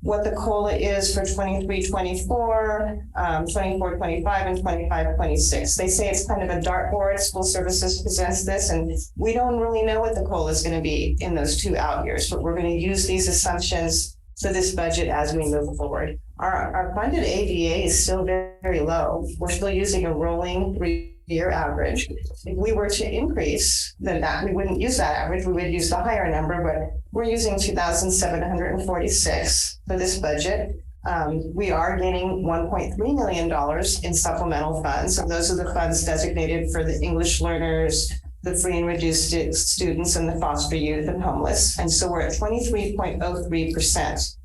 What the COLA is for 23-24, 24-25, and 25-26. They say it's kind of a dartboard. School Services presents this, and we don't really know what the COLA is going to be in those 2 out years, but we're going to use these assumptions for this budget as we move forward. Our funded ADA is still very, very low. We're still using a rolling 3-year average. If we were to increase, then we wouldn't use that average. We would use the higher number, but we're using 2,746 for this budget. We are getting $1.3 million in supplemental funds. So those are the funds designated for the English learners, the free and reduced students, and the foster youth and homeless. And so we're at 23.03%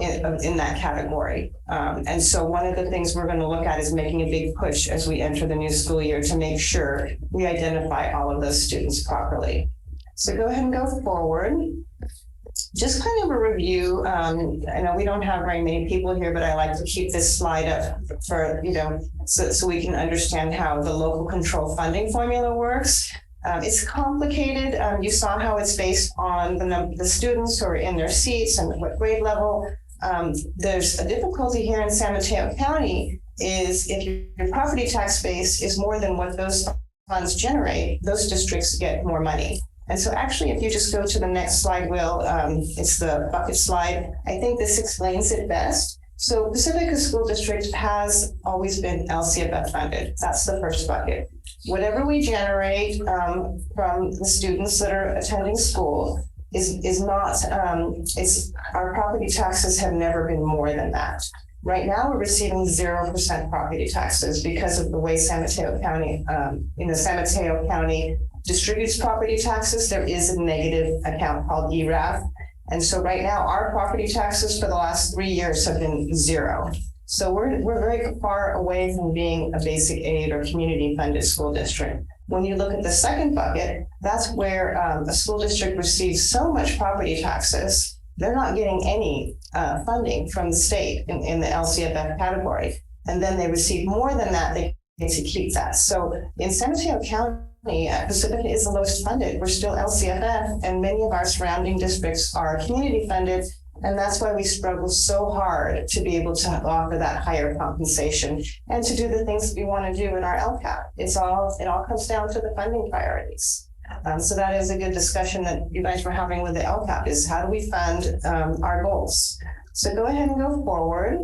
in that category. And so one of the things we're going to look at is making a big push as we enter the new school year to make sure we identify all of those students properly. So go ahead and go forward. Just kind of a review. I know we don't have very many people here, but I like to keep this slide up for, so we can understand how the local control funding formula works. It's complicated. You saw how it's based on the students who are in their seats and what grade level. There's a difficulty here in San Mateo County is if your property tax base is more than what those funds generate, those districts get more money. And so actually, if you just go to the next slide, Will, it's the bucket slide. I think this explains it best. So Pacifica School District has always been LCFF funded. That's the first bucket. Whatever we generate from the students that are attending school is not, our property taxes have never been more than that. Right now, we're receiving 0% property taxes because of the way San Mateo County, San Mateo County distributes property taxes. There is a negative account called ERAF. And so right now, our property taxes for the last 3 years have been 0. So we're very far away from being a basic aid or community funded school district. When you look at the second bucket, that's where a school district receives so much property taxes, they're not getting any funding from the state in the LCFF category. And then they receive more than that, they get to keep that. So in San Mateo County, Pacifica is the lowest funded. We're still LCFF, and many of our surrounding districts are community funded. And that's why we struggle so hard to be able to offer that higher compensation and to do the things that we want to do in our LCAP. It all comes down to the funding priorities. So that is a good discussion that you guys were having with the LCAP is how do we fund our goals? So go ahead and go forward.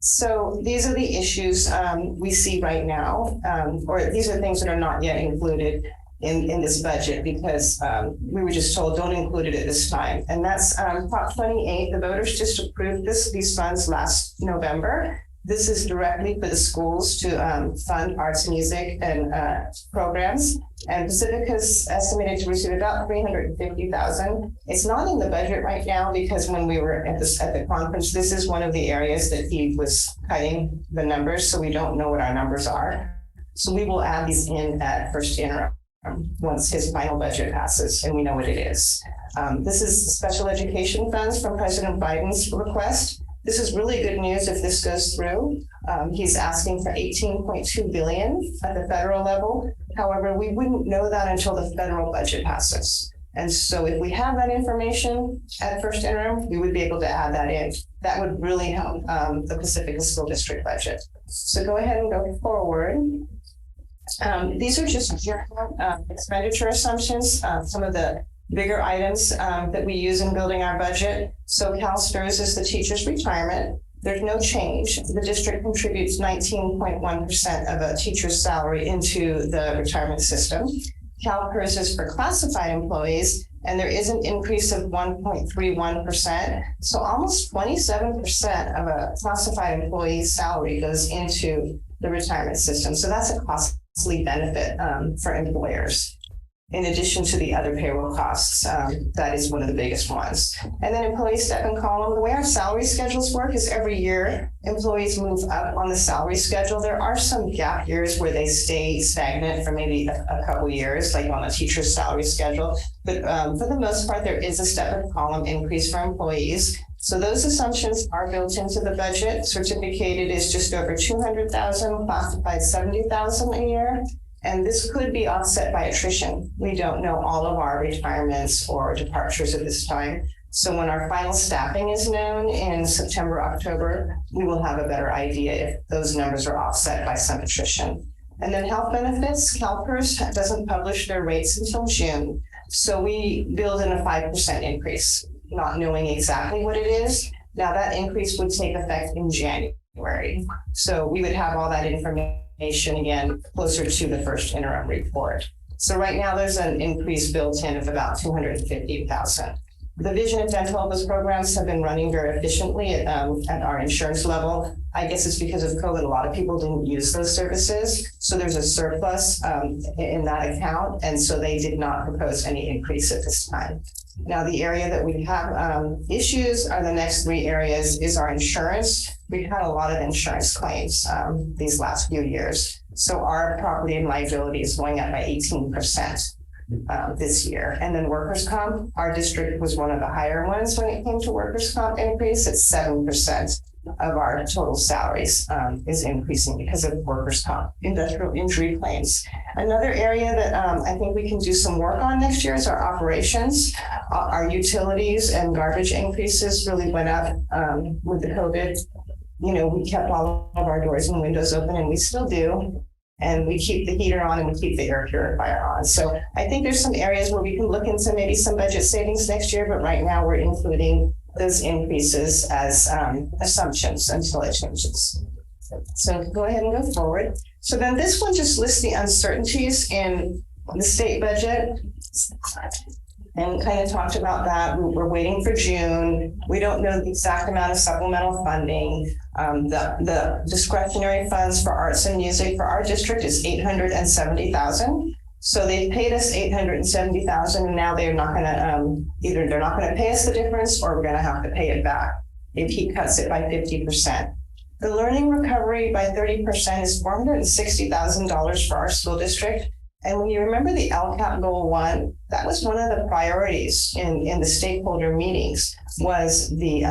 So these are the issues we see right now, or these are things that are not yet included in this budget because we were just told don't include it at this time. And that's Prop 28. The voters just approved these funds last November. This is directly for the schools to fund arts, music, and programs. And Pacifica's estimated to receive about $350,000. It's not in the budget right now because when we were at the conference, this is one of the areas that he was cutting the numbers, so we don't know what our numbers are. So we will add these in at first interim once his final budget passes and we know what it is. This is special education funds from President Biden's request. This is really good news if this goes through. He's asking for $18.2 billion at the federal level. However, we wouldn't know that until the federal budget passes. And so if we have that information at first interim, we would be able to add that in. That would really help the Pacifica School District budget. So go ahead and go forward. These are just general expenditure assumptions, some of the bigger items that we use in building our budget. So CalSTRS is the teacher's retirement. There's no change. The district contributes 19.1% of a teacher's salary into the retirement system. CalPERS is for classified employees, and there is an increase of 1.31%. So almost 27% of a classified employee's salary goes into the retirement system. So that's a costly benefit for employers. In addition to the other payroll costs, that is one of the biggest ones. And then employee step and column, the way our salary schedules work is every year employees move up on the salary schedule. There are some gap years where they stay stagnant for maybe a couple years, like on a teacher's salary schedule. But for the most part, there is a step and column increase for employees. So those assumptions are built into the budget. Certificated is just over 200,000, classified 70,000 a year. And this could be offset by attrition. We don't know all of our retirements or departures at this time. So when our final staffing is known in September, October, we will have a better idea if those numbers are offset by some attrition. And then health benefits, CalPERS doesn't publish their rates until June. So we build in a 5% increase, not knowing exactly what it is. Now that increase would take effect in January. So we would have all that information again closer to the first interim report. So right now there's an increase built in of about 250,000. The vision and dental, those programs have been running very efficiently at our insurance level. I guess it's because of COVID, a lot of people didn't use those services. So there's a surplus in that account. And so they did not propose any increase at this time. Now, the area that we have issues are the next three areas is our insurance. We've had a lot of insurance claims these last few years. So our property and liability is going up by 18%. This year. And then workers' comp, our district was one of the higher ones when it came to workers' comp increase. It's 7% of our total salaries is increasing because of workers' comp, industrial injury claims. Another area that I think we can do some work on next year is our operations. Our utilities and garbage increases really went up with the COVID. You know, we kept all of our doors and windows open, and we still do. And we keep the heater on and we keep the air purifier on. So I think there's some areas where we can look into maybe some budget savings next year, but right now we're including those increases as assumptions until it changes. So go ahead and go forward. So then this one just lists the uncertainties in the state budget and kind of talked about that. We're waiting for June. We don't know the exact amount of supplemental funding. The discretionary funds for arts and music for our district is $870,000. So they paid us $870,000, and now they're not going to either they're not going to pay us the difference, or we're going to have to pay it back if he cuts it by 50%. The learning recovery by 30% is $460,000 for our school district. And when you remember the LCAP Goal 1, that was one of the priorities in the stakeholder meetings, was the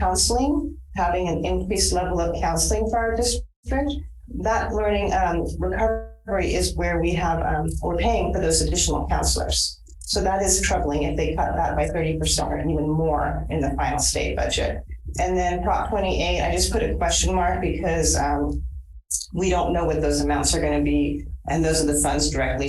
counseling, having an increased level of counseling for our district. That learning recovery is where we have, we're paying for those additional counselors. So that is troubling if they cut that by 30% or even more in the final state budget. And then Prop 28, I just put a question mark because we don't know what those amounts are going to be. And those are the funds directly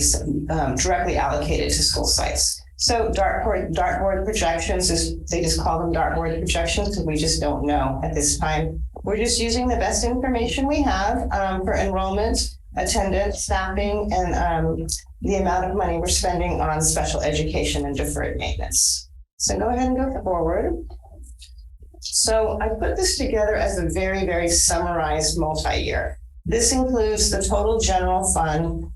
allocated to school sites. So dartboard projections, they just call them dartboard projections because we just don't know at this time. We're just using the best information we have for enrollment, attendance, staffing, and the amount of money we're spending on special education and deferred maintenance. So go ahead and go forward. So I put this together as a very, very summarized multi-year. This includes the total general fund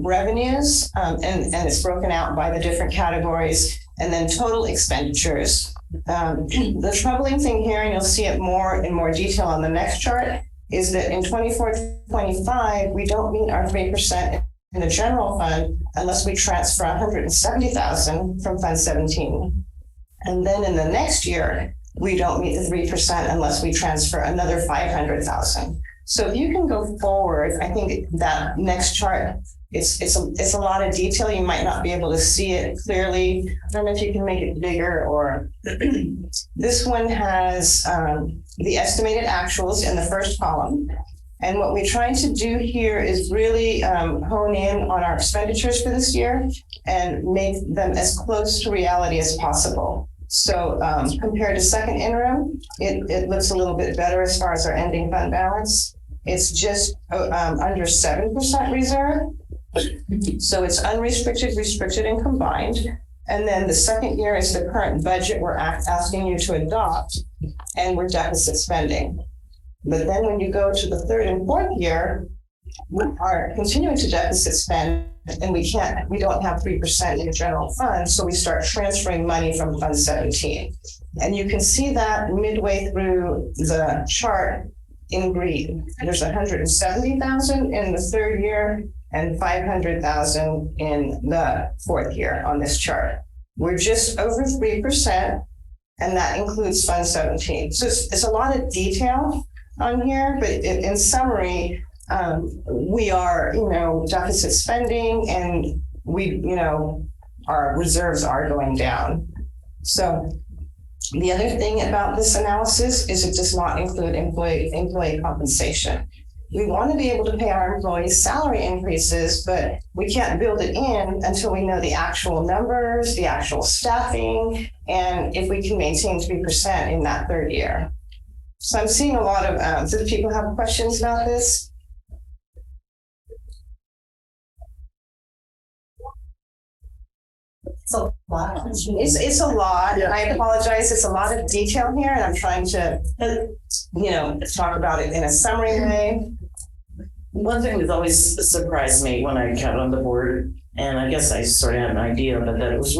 revenues, and it's broken out by the different categories, and then total expenditures. The troubling thing here, and you'll see it more in more detail on the next chart, is that in 24-25, we don't meet our 3% in the general fund unless we transfer $170,000 from Fund 17. And then in the next year, we don't meet the 3% unless we transfer another $500,000. So if you can go forward, I think that next chart, it's a lot of detail. You might not be able to see it clearly. I don't know if you can make it bigger or this one has the estimated actuals in the first column. And what we try to do here is really hone in on our expenditures for this year and make them as close to reality as possible. So compared to second interim, it looks a little bit better as far as our ending fund balance. It's just under 7% reserve. So it's unrestricted, restricted, and combined. And then the second year is the current budget we're asking you to adopt, and we're deficit spending. But then when you go to the third and fourth year, we are continuing to deficit spend, and we don't have 3% in the general fund, so we start transferring money from Fund 17. And you can see that midway through the chart in green. There's 170,000 in the third year and 500,000 in the fourth year on this chart. We're just over 3%, and that includes Fund 17. So it's a lot of detail on here, but in summary, we are, deficit spending, and our reserves are going down. So the other thing about this analysis is it does not include employee compensation. We want to be able to pay our employees salary increases, but we can't build it in until we know the actual numbers, the actual staffing, and if we can maintain 3% in that third year. So I'm seeing a lot of, do people have questions about this? It's a lot. It's a lot, and I apologize, it's a lot of detail here, and I'm trying to, talk about it in a summary way. One thing that's always surprised me when I got on the board, and I guess I sort of had an idea, but that it was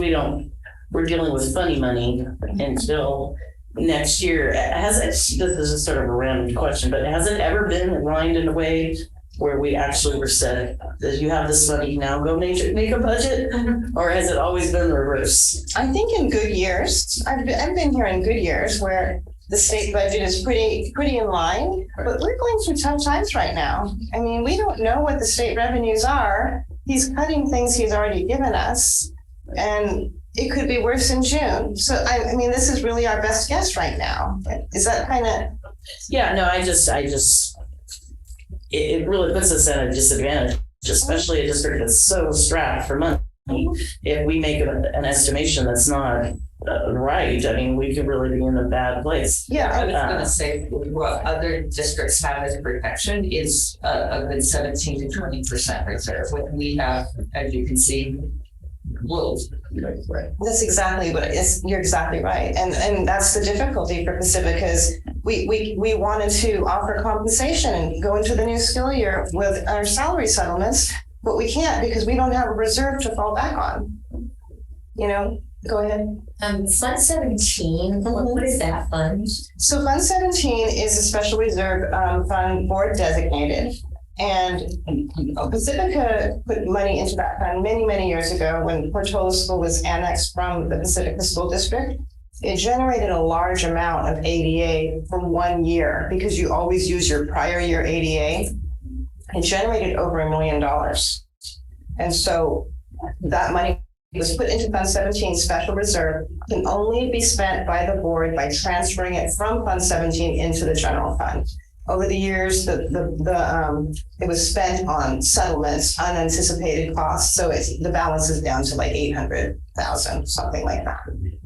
we're dealing with funny money until next year. This is a sort of a random question, but has it ever been aligned in a way where we actually were said that you have this money, now go make a budget? Or has it always been the reverse? I think in good years, I've been here in good years where the state budget is pretty in line, but we're going through tough times right now. I mean, we don't know what the state revenues are. He's cutting things he's already given us, and it could be worse in June. So I mean, this is really our best guess right now. Is that kind of? Yeah, no, it really puts us at a disadvantage, especially a district that's so strapped for money. If we make an estimation that's not right, I mean, we could really be in a bad place. Yeah, I was going to say what other districts have as protection is a good 17 to 20% reserve. What we have, as you can see, rules. Right. That's exactly what it is. You're exactly right, and that's the difficulty for Pacifica is we wanted to offer compensation and go into the new school year with our salary settlements, but we can't because we don't have a reserve to fall back on. Go ahead. Fund 17, what is that fund? So Fund 17 is a special reserve fund board designated. And Pacifica put money into that fund many, many years ago when Portola School was annexed from the Pacifica School District. It generated a large amount of ADA for 1 year because you always use your prior year ADA. It generated over $1 million. And so that money was put into Fund 17 special reserve, can only be spent by the board by transferring it from Fund 17 into the general fund. Over the years, it was spent on settlements, unanticipated costs, so the balance is down to like 800,000, something like that.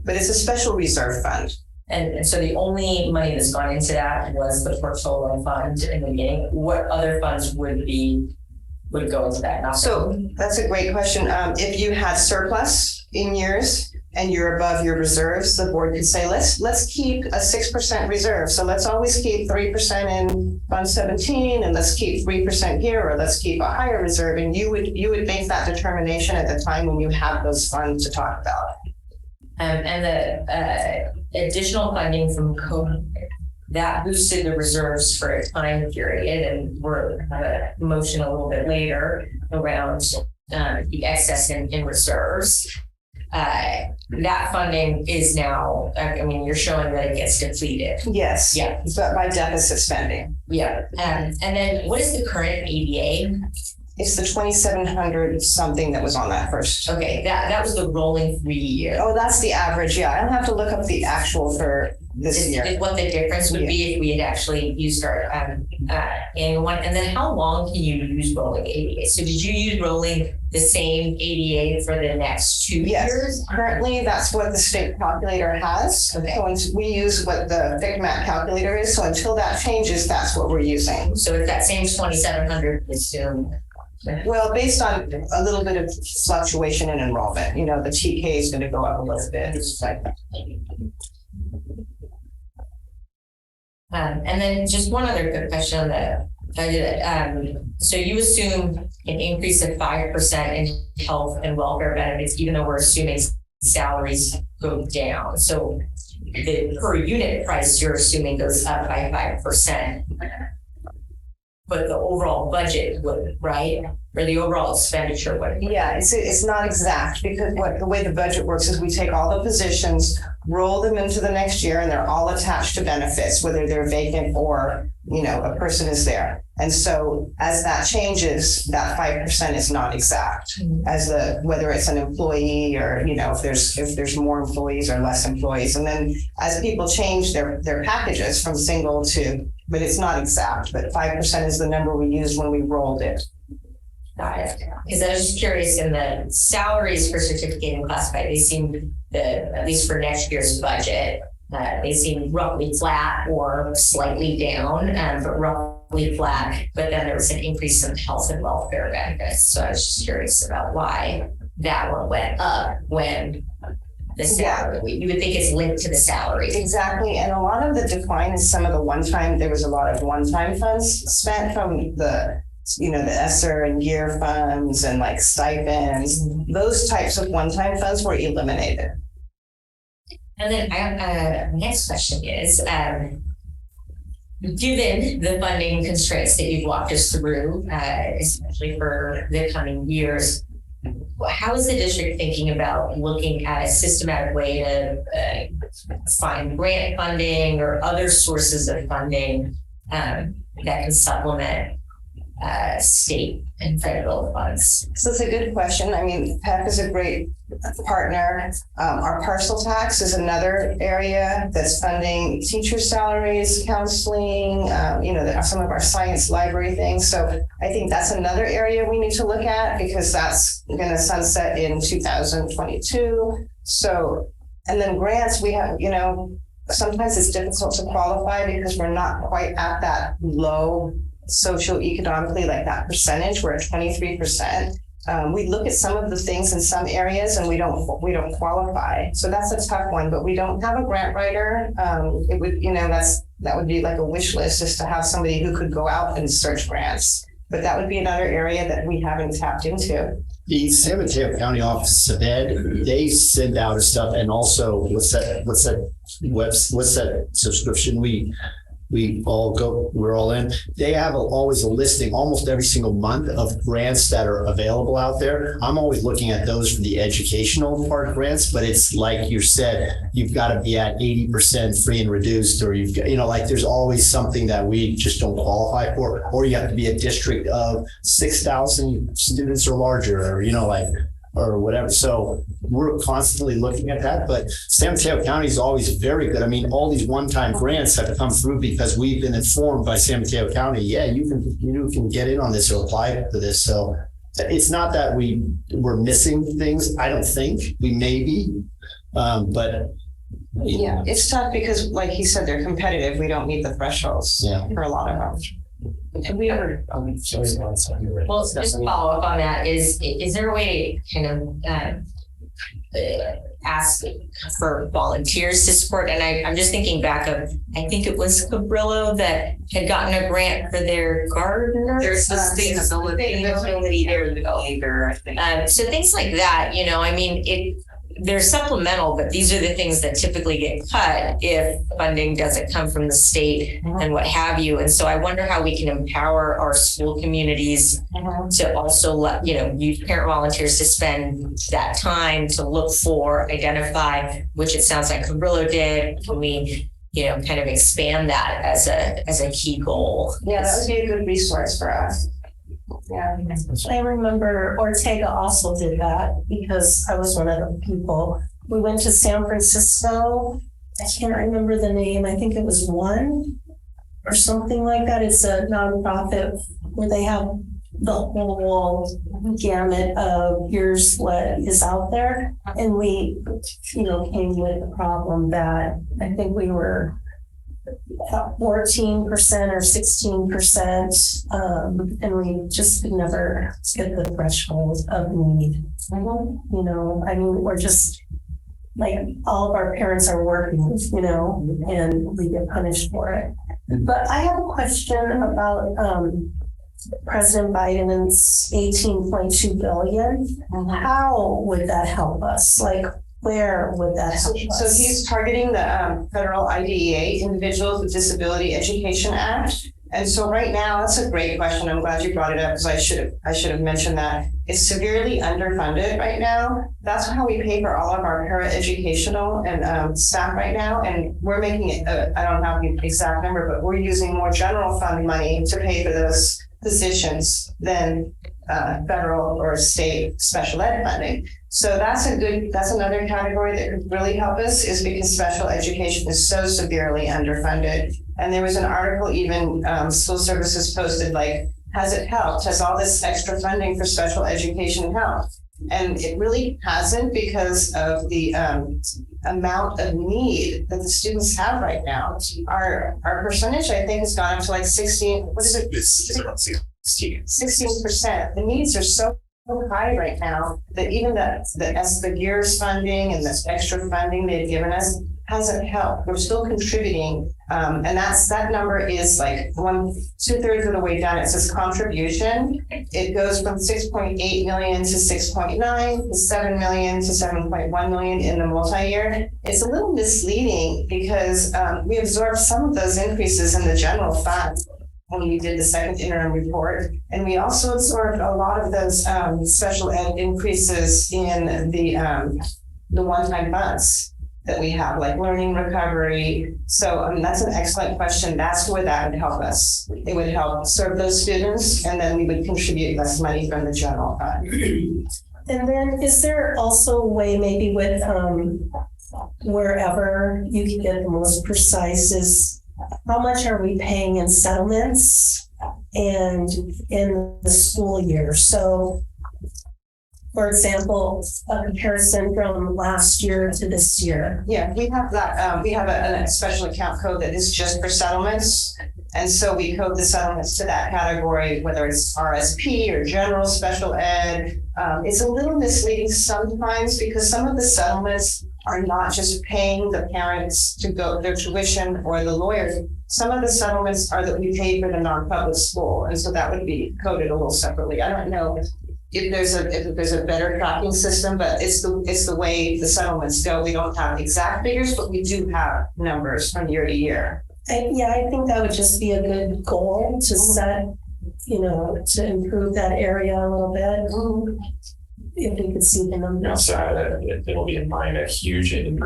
But it's a special reserve fund. And so the only money that's gone into that was the Portola fund in the beginning. What other funds would go into that? So that's a great question. If you had surplus in years and you're above your reserves, the board could say, let's keep a 6% reserve. So let's always keep 3% in Fund 17 and let's keep 3% here, or let's keep a higher reserve. And you would make that determination at the time when you have those funds to talk about. And the additional funding from COVID, that boosted the reserves for a time period, and we're have a motion a little bit later around the excess in reserves. That funding is now, I mean, you're showing that it gets depleted. Yes. Yeah. But by deficit spending. Yeah. And then what is the current ADA? It's the 2,700 something that was on that first. Okay, that was the rolling 3 year. Oh, that's the average. Yeah, I'll have to look up the actual for this year. What the difference would be if we had actually used our annual one. And then how long can you use rolling ADA? So did you use rolling the same ADA for the next 2 years? Currently, that's what the state calculator has. Okay. So we use what the FICMAT calculator is. So until that changes, that's what we're using. So it's that same 2,700 assume. Well, based on a little bit of fluctuation in enrollment, the TK is going to go up a little bit. And then just one other quick question on the budget. So you assume an increase of 5% in health and welfare benefits, even though we're assuming salaries go down. So the per unit price you're assuming goes up by 5%. But the overall budget would, right? Or the overall expenditure would. Yeah, it's not exact because the way the budget works is we take all the positions, roll them into the next year, and they're all attached to benefits, whether they're vacant or, a person is there. And so as that changes, that 5% is not exact as whether it's an employee or, if there's more employees or less employees. And then as people change their packages from single to, but it's not exact, but 5% is the number we used when we rolled it. Got it. Because I was just curious, in the salaries for certificate and classified, they seem, at least for next year's budget, they seem roughly flat or slightly down, but roughly flat. But then there was an increase in health and welfare benefits. So I was just curious about why that one went up when the salary, you would think it's linked to the salary. Exactly, and a lot of the decline is some of the one-time, there was a lot of one-time funds spent from the ESSER and year funds and like stipends. Those types of one-time funds were eliminated. And then my next question is, given the funding constraints that you've walked us through, especially for the coming years, how is the district thinking about looking at a systematic way to find grant funding or other sources of funding that can supplement state and federal funds? So it's a good question. I mean, PEP is a great partner. Our parcel tax is another area that's funding teacher salaries, counseling, some of our science library things. So I think that's another area we need to look at because that's going to sunset in 2022. So, and then grants, we have, sometimes it's difficult to qualify because we're not quite at that low socioeconomically, like that percentage. We're at 23%. We look at some of the things in some areas and we don't qualify. So that's a tough one, but we don't have a grant writer. It would, that would be like a wish list, is to have somebody who could go out and search grants. But that would be another area that we haven't tapped into. The San Mateo County Office of Ed, they send out stuff, and also what's that subscription we're all in. They have always a listing almost every single month of grants that are available out there. I'm always looking at those for the educational part grants, but it's like you said, you've got to be at 80% free and reduced, or you've got, there's always something that we just don't qualify for, or you have to be a district of 6,000 students or larger, or whatever. So we're constantly looking at that, but San Mateo County is always very good. I mean, all these one-time grants have come through because we've been informed by San Mateo County. Yeah, you can get in on this or apply for this. So it's not that we're missing things. I don't think we may be, but yeah, it's tough because, like he said, they're competitive. We don't meet the thresholds for a lot of them. And we were, well, just to follow up on that, is there a way to kind of ask for volunteers to support? And I'm just thinking back of, I think it was Cabrillo that had gotten a grant for their gardener. Their sustainability, their behavior, I think. So things like that, they're supplemental, but these are the things that typically get cut if funding doesn't come from the state and what have you. And so I wonder how we can empower our school communities to also use parent volunteers to spend that time to look for, identify, which it sounds like Cabrillo did. Can we, kind of expand that as a key goal? Yeah, that would be a good resource for us. Yeah. I remember Ortega also did that because I was one of the people. We went to San Francisco. I can't remember the name. I think it was One or something like that. It's a nonprofit where they have the whole gamut of here's what is out there. And we, came with the problem that I think we were 14% or 16%, and we just could never get the threshold of need. We're just like all of our parents are working, and we get punished for it. But I have a question about President Biden's $18.2 billion. How would that help us? Where would that help us? So he's targeting the federal IDEA, Individuals with Disability Education Act. And so right now, that's a great question. I'm glad you brought it up because I should have mentioned that. It's severely underfunded right now. That's how we pay for all of our paraeducational and staff right now. And we're making it, I don't have the exact number, but we're using more general fund money to pay for those positions than federal or state special ed funding. So that's another category that could really help us, is because special education is so severely underfunded. And there was an article even school services posted, has it helped? Has all this extra funding for special education helped? And it really hasn't, because of the amount of need that the students have right now. Our percentage, I think, has gone up to 16%. The needs are so so high right now that even the GEARS funding and this extra funding they've given us hasn't helped. We're still contributing. And that number is like 2/3 of the way down. It says contribution. It goes from 6.8 million to 6.9 to 7 million to 7.1 million in the multi-year. It's a little misleading because we absorbed some of those increases in the general fund when we did the second interim report. And we also absorbed a lot of those special ed increases in the one-time funds that we have, like learning recovery. So that's an excellent question. That's where that would help us. It would help serve those students, and then we would contribute less money from the general fund. And then is there also a way maybe with wherever you can get the most precise is how much are we paying in settlements and in the school year? So for example, a comparison from last year to this year. Yeah, we have that. We have a special account code that is just for settlements. And so we code the settlements to that category, whether it's RSP or general special ed. It's a little misleading sometimes because some of the settlements are not just paying the parents to go their tuition or the lawyers. Some of the settlements are that we pay for the non-public school. And so that would be coded a little separately. I don't know if there's a better tracking system, but it's the way the settlements go. We don't have exact figures, but we do have numbers from year to year. I think that would just be a good goal to set, to improve that area a little bit. If we could see the numbers. Also, it'll be in mind a huge and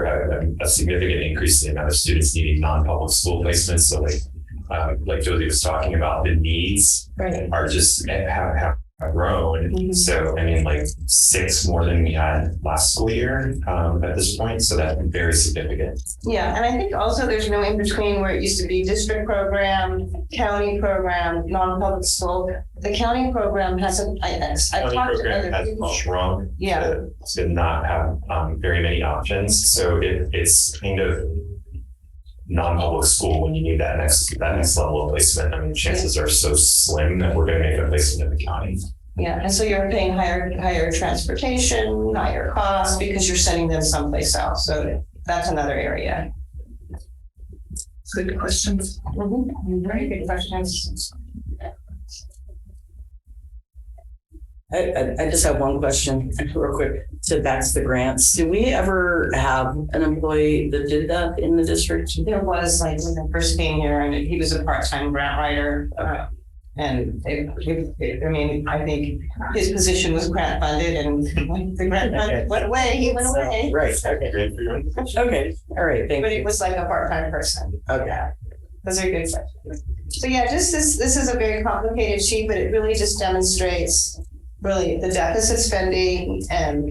a significant increase in the amount of students needing non-public school placements. So like Josie was talking about, the needs are just have grown. So, I mean, like 6 more than we had last school year at this point. So that's very significant. Yeah, and I think also there's no in between where it used to be district program, county program, non-public school. The county program hasn't, I talked to other people. Has shrunk to not have very many options. So it's kind of non-public school when you need that next level of placement. I mean, chances are so slim that we're going to make a placement in the county. Yeah, and so you're paying higher transportation, higher costs because you're sending them someplace else. So that's another area. Good questions. Very good questions. I just have one question real quick back to the grants. Do we ever have an employee that did that in the district? There was, like when I first came here, and he was a part-time grant writer. And I think his position was grant funded, and the grant funded went away. He went away. Right. Okay. Okay. All right. Thank but you. it was like a part-time person. Okay. Those are good questions. So yeah, just this is a very complicated sheet, but it really just demonstrates really the deficit spending and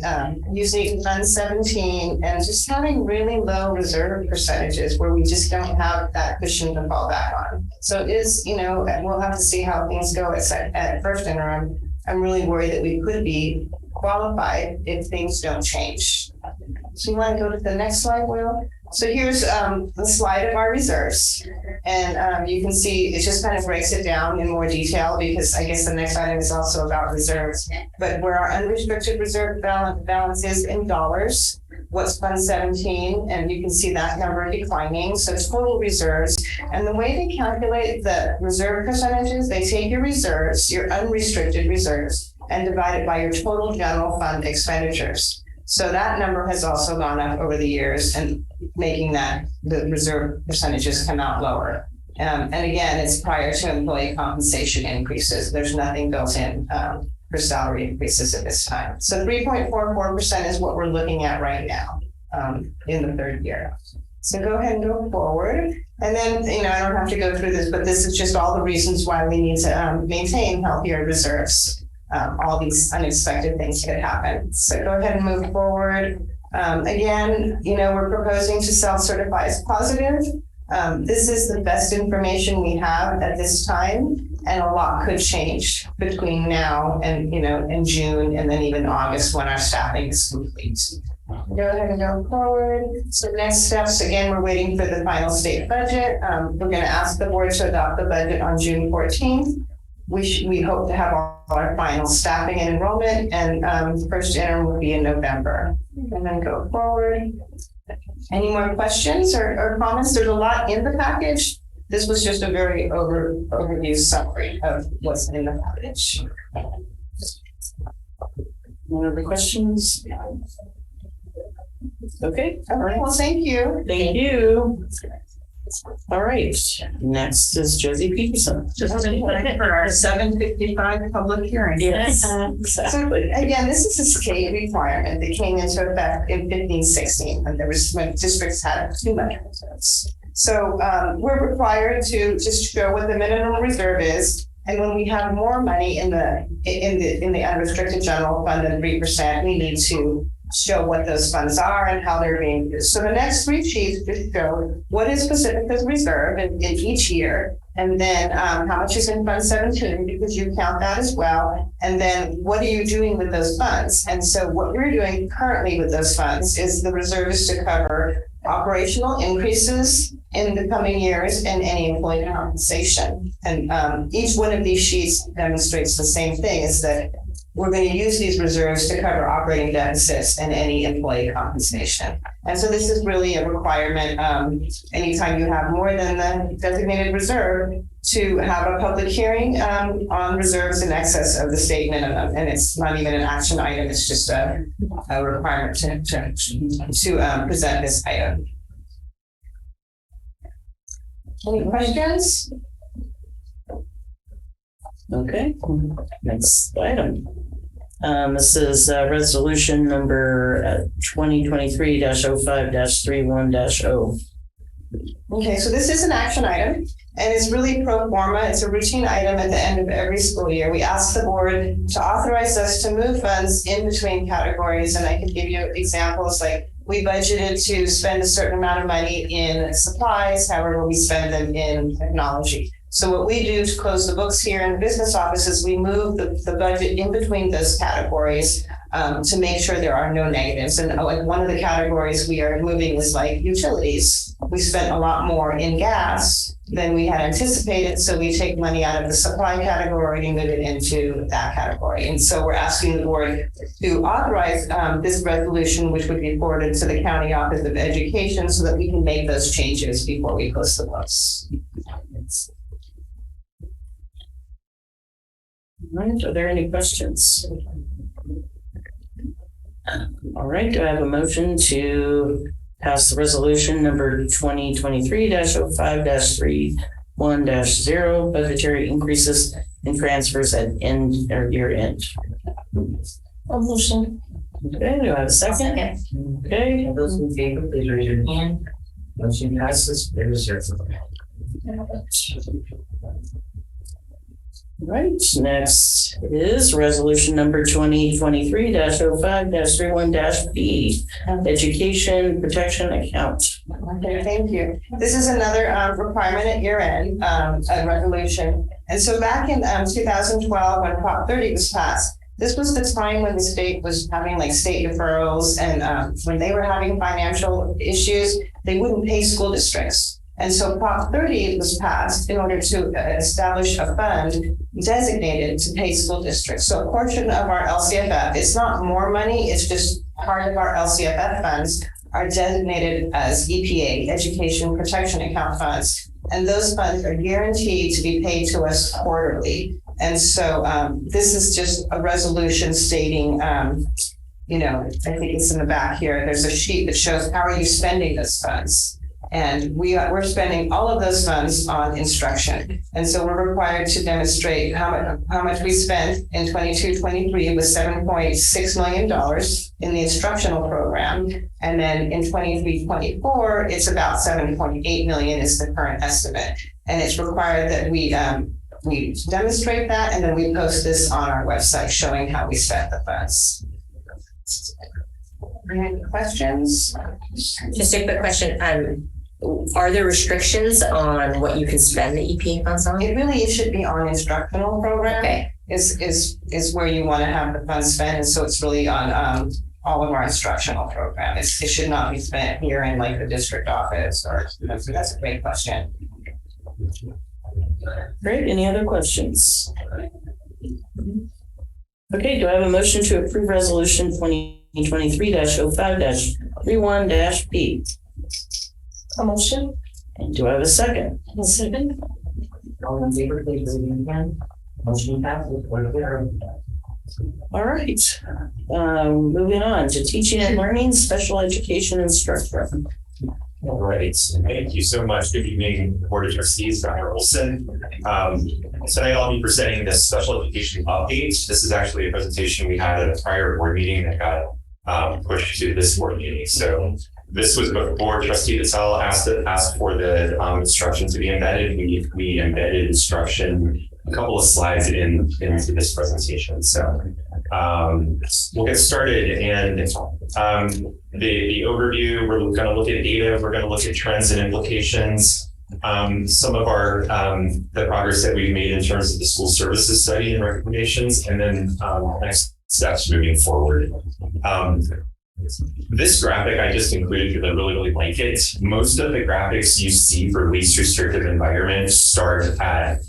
using Fund 17 and just having really low reserve percentages where we just don't have that cushion to fall back on. So it is, we'll have to see how things go at first interim. I'm really worried that we could be qualified if things don't change. So you want to go to the next slide, Will? So here's the slide of our reserves. And you can see it just kind of breaks it down in more detail because I guess the next item is also about reserves. But where our unrestricted reserve balance is in dollars, what's Fund 17, and you can see that number declining. So total reserves. And the way they calculate the reserve percentages, they take your reserves, your unrestricted reserves, and divide it by your total general fund expenditures. So that number has also gone up over the years and making the reserve percentages come out lower. And again, it's prior to employee compensation increases. There's nothing built in for salary increases at this time. So 3.44% is what we're looking at right now in the third year. So go ahead and go forward. And then, I don't have to go through this, but this is just all the reasons why we need to maintain healthier reserves. All these unexpected things could happen. So go ahead and move forward. Again, we're proposing to self-certify as positive. This is the best information we have at this time, and a lot could change between now and, in June and then even August when our staffing is complete. Go ahead and go forward. So next steps, again, we're waiting for the final state budget. We're going to ask the board to adopt the budget on June 14th. we hope to have all our final staffing and enrollment, and first interim will be in November. And then go forward. Any more questions or comments? There's a lot in the package. This was just a very overview summary of what's in the package. Any other questions? Okay. All right. Well, thank you. Thank you. All right. Next is Josie Peterson. Just in time for our 7:55 public hearing. Yes, exactly. So again, this is a state requirement that came into effect in 1516, and there was when districts had too much reserves. So we're required to just show what the minimum reserve is, and when we have more money in the unrestricted general fund than 3%, we need to show what those funds are and how they're being used. So the next three sheets just show what is Pacifica's reserve in each year, and then how much is in Fund 17, because you count that as well, and then what are you doing with those funds? And so what we're doing currently with those funds is the reserve is to cover operational increases in the coming years and any employee compensation. And each one of these sheets demonstrates the same thing, is that we're going to use these reserves to cover operating deficits and any employee compensation. And so this is really a requirement, anytime you have more than the designated reserve, to have a public hearing on reserves in excess of the state minimum. And it's not even an action item, it's just a requirement to present this item. Any questions? Okay, next item. This is resolution number 2023-05-31-0. Okay, so this is an action item, and it's really pro forma. It's a routine item at the end of every school year. We ask the board to authorize us to move funds in between categories, and I can give you examples like we budgeted to spend a certain amount of money in supplies, however, we spend them in technology. So what we do to close the books here in the business office is we move the budget in between those categories to make sure there are no negatives. And like one of the categories we are moving is like utilities. We spent a lot more in gas than we had anticipated. So we take money out of the supply category and move it into that category. And so we're asking the board to authorize this resolution, which would be forwarded to the County Office of Education so that we can make those changes before we close the books. All right, are there any questions? All right, do I have a motion to pass the resolution number 2023-05-31-0, budgetary increases and transfers at end or year end? A motion. Okay, do I have a second? Okay. Those in favor, please raise your hand. Motion passes. There's your. Right, next is resolution number 2023-05-31-B, education protection account. Okay, thank you. This is another requirement at year end, a resolution. And so back in 2012, when Prop 30 was passed, this was the time when the state was having like state deferrals, and when they were having financial issues, they wouldn't pay school districts. And so Prop 30 was passed in order to establish a fund designated to pay school districts. So a portion of our LCFF, it's not more money, it's just part of our LCFF funds are designated as EPA, Education Protection Account funds. And those funds are guaranteed to be paid to us quarterly. And so this is just a resolution stating, you know, I think it's in the back here, there's a sheet that shows how are you spending those funds. And we're spending all of those funds on instruction. And so we're required to demonstrate how much we spent in 22-23 with $7.6 million in the instructional program. And then in 23-24, it's about 7.8 million is the current estimate. And it's required that we demonstrate that, and then we post this on our website showing how we spent the funds. Any questions? Just a quick question. Are there restrictions on what you can spend the EPA funds on? It really should be on instructional program. Okay. Is where you want to have the funds spent, and so it's really on all of our instructional program. It should not be spent here in like the district office, or that's a great question. Great. Any other questions? Okay, do I have a motion to approve resolution 2023-05-31-P? A motion? And do I have a second? A second. All in favor, please raise your hand. Motion passes. All right. Moving on to teaching and learning, special education instructor. All right, thank you so much. Good evening, Board of Trustees, Dr. Olson. Tonight I'll be presenting this special education update. This is actually a presentation we had at a prior board meeting that got pushed to this board meeting. So this was before Trustee Patel asked for the instruction to be embedded. We embedded instruction a couple of slides into this presentation. So we'll get started. And the overview, we're going to look at data, we're going to look at trends and implications, some of our the progress that we've made in terms of the school services study and recommendations, and then next steps moving forward. This graphic I just included because I really like it. Most of the graphics you see for least restrictive environments start at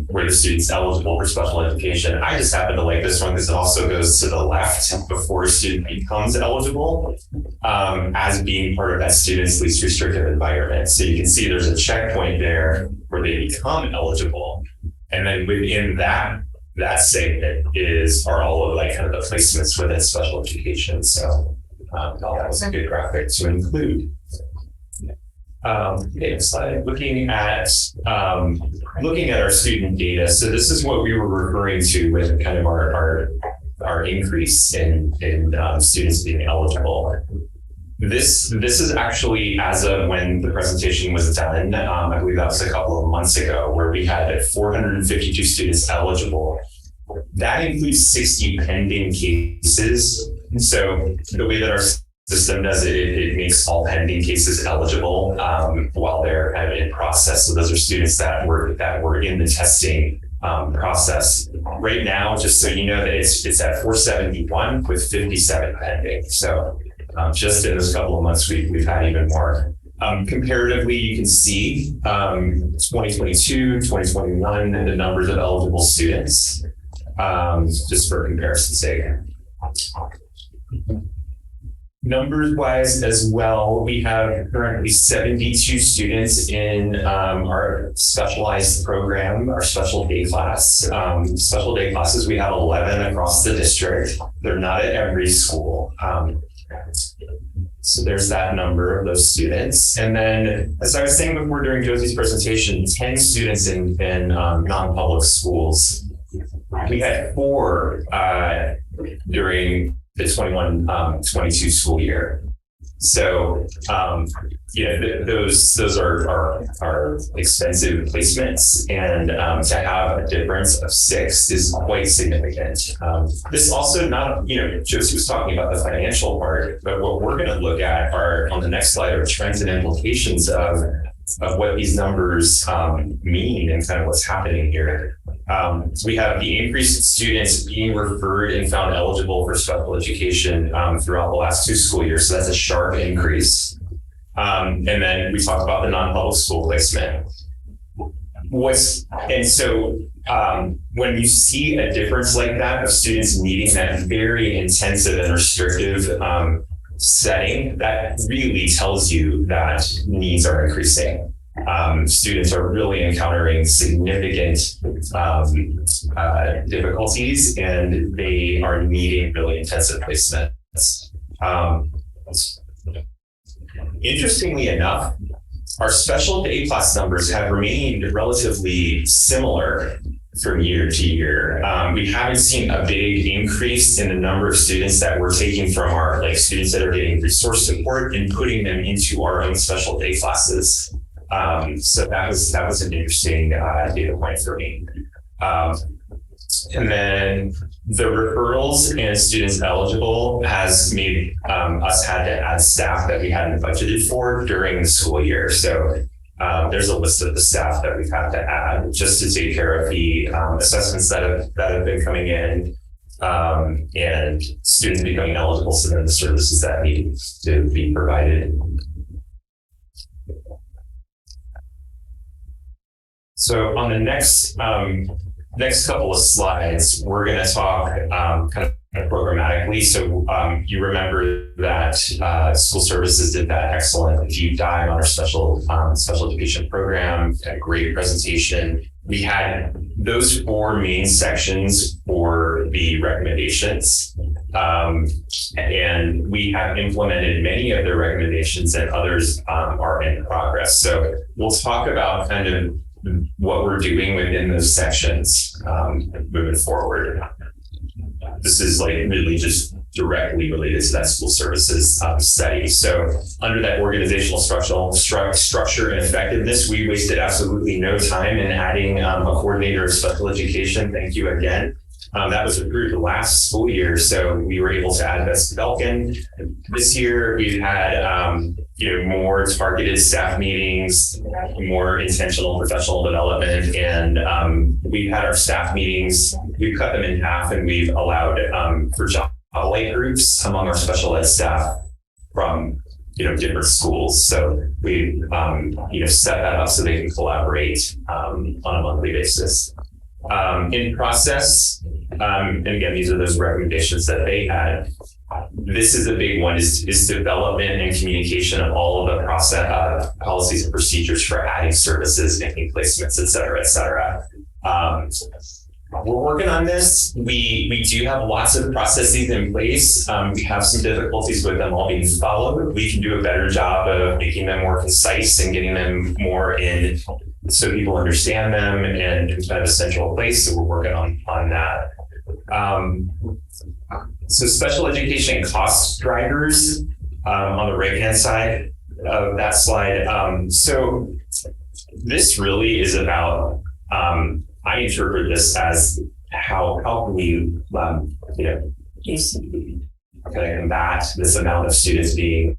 where the student's eligible for special education. I just happen to like this one because it also goes to the left before a student becomes eligible as being part of that student's least restrictive environment. So you can see there's a checkpoint there where they become eligible. And then within that segment are all of like kind of the placements within special education. So that was a good graphic to include. Next slide. Looking at our student data. So this is what we were referring to with kind of our increase in students being eligible. This is actually as of when the presentation was done. I believe that was a couple of months ago, where we had 452 students eligible. That includes 60 pending cases. So the way that our system does it makes all pending cases eligible while they're kind of in process. So those are students that were in the testing process. Right now, just so you know, that it's at 471 with 57 pending. So just in this couple of months, we've had even more. Comparatively, you can see 2022, 2021, the numbers of eligible students, just for comparison's sake. Numbers wise as well, we have currently 72 students in our specialized program, our special day class. Special day classes, we have 11 across the district. They're not at every school. So there's that number of those students. And then, as I was saying before during Josie's presentation, 10 students in non-public schools. We had 4 during the 21-22 school year. So those are expensive placements, and to have a difference of 6 is quite significant. This also Josie was talking about the financial part, but what we're going to look at are on the next slide are trends and implications of what these numbers mean and kind of what's happening here. We have the increased students being referred and found eligible for special education throughout the last 2 school years. So that's a sharp increase. And then we talked about the non-public school placement. When you see a difference like that of students needing that very intensive and restrictive setting, that really tells you that needs are increasing. Students are really encountering significant difficulties, and they are needing really intensive placements. Interestingly enough, our special day class numbers have remained relatively similar from year to year. We haven't seen a big increase in the number of students that we're taking from our students that are getting resource support and putting them into our own special day classes. So that was an interesting data point for me. And then the referrals and students eligible has made us had to add staff that we hadn't budgeted for during the school year. So there's a list of the staff that we've had to add just to take care of the assessments that have been coming in and students becoming eligible, so then the services that need to be provided. So on the next couple of slides, we're going to talk kind of programmatically. So you remember that school services did that excellent deep dive on our special education program, a great presentation. We had those 4 main sections for the recommendations. And we have implemented many of their recommendations and others are in progress. So we'll talk about kind of what we're doing within those sections moving forward. This is like really just directly related to that school services study. So under that organizational structure and effectiveness, we wasted absolutely no time in adding a coordinator of special education. Thank you again. That was approved last school year, so we were able to add Betsy Belkin. This year, we've had more targeted staff meetings, more intentional professional development, and we've had our staff meetings. We've cut them in half, and we've allowed for job light groups among our special ed staff from different schools. So we set that up so they can collaborate on a monthly basis. In process, and again, these are those recommendations that they had. This is a big one, is development and communication of all of the process, policies and procedures for adding services, making placements, et cetera, et cetera. We're working on this. We do have lots of processes in place. We have some difficulties with them all being followed. We can do a better job of making them more concise and getting them more in so people understand them and kind of a central place. So we're working on that. So special education cost drivers on the right-hand side of that slide. So this really is about, I interpret this as how can we, kind of combat this amount of students being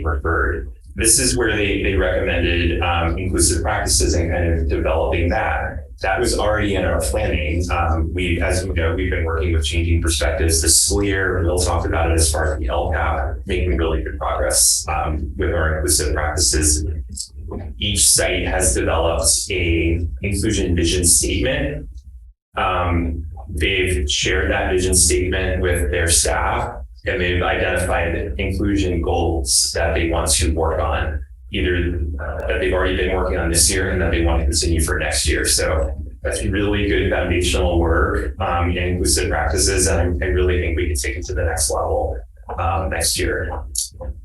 referred. This is where they recommended inclusive practices and kind of developing that. That was already in our planning. As you know, we've been working with changing perspectives this school year. We'll talk about it as far as the LCAP, making really good progress with our inclusive practices. Each site has developed a inclusion vision statement. They've shared that vision statement with their staff, and they've identified inclusion goals that they want to work on, either that they've already been working on this year and that they want to continue for next year. So that's really good foundational work in inclusive practices, and I really think we can take it to the next level next year.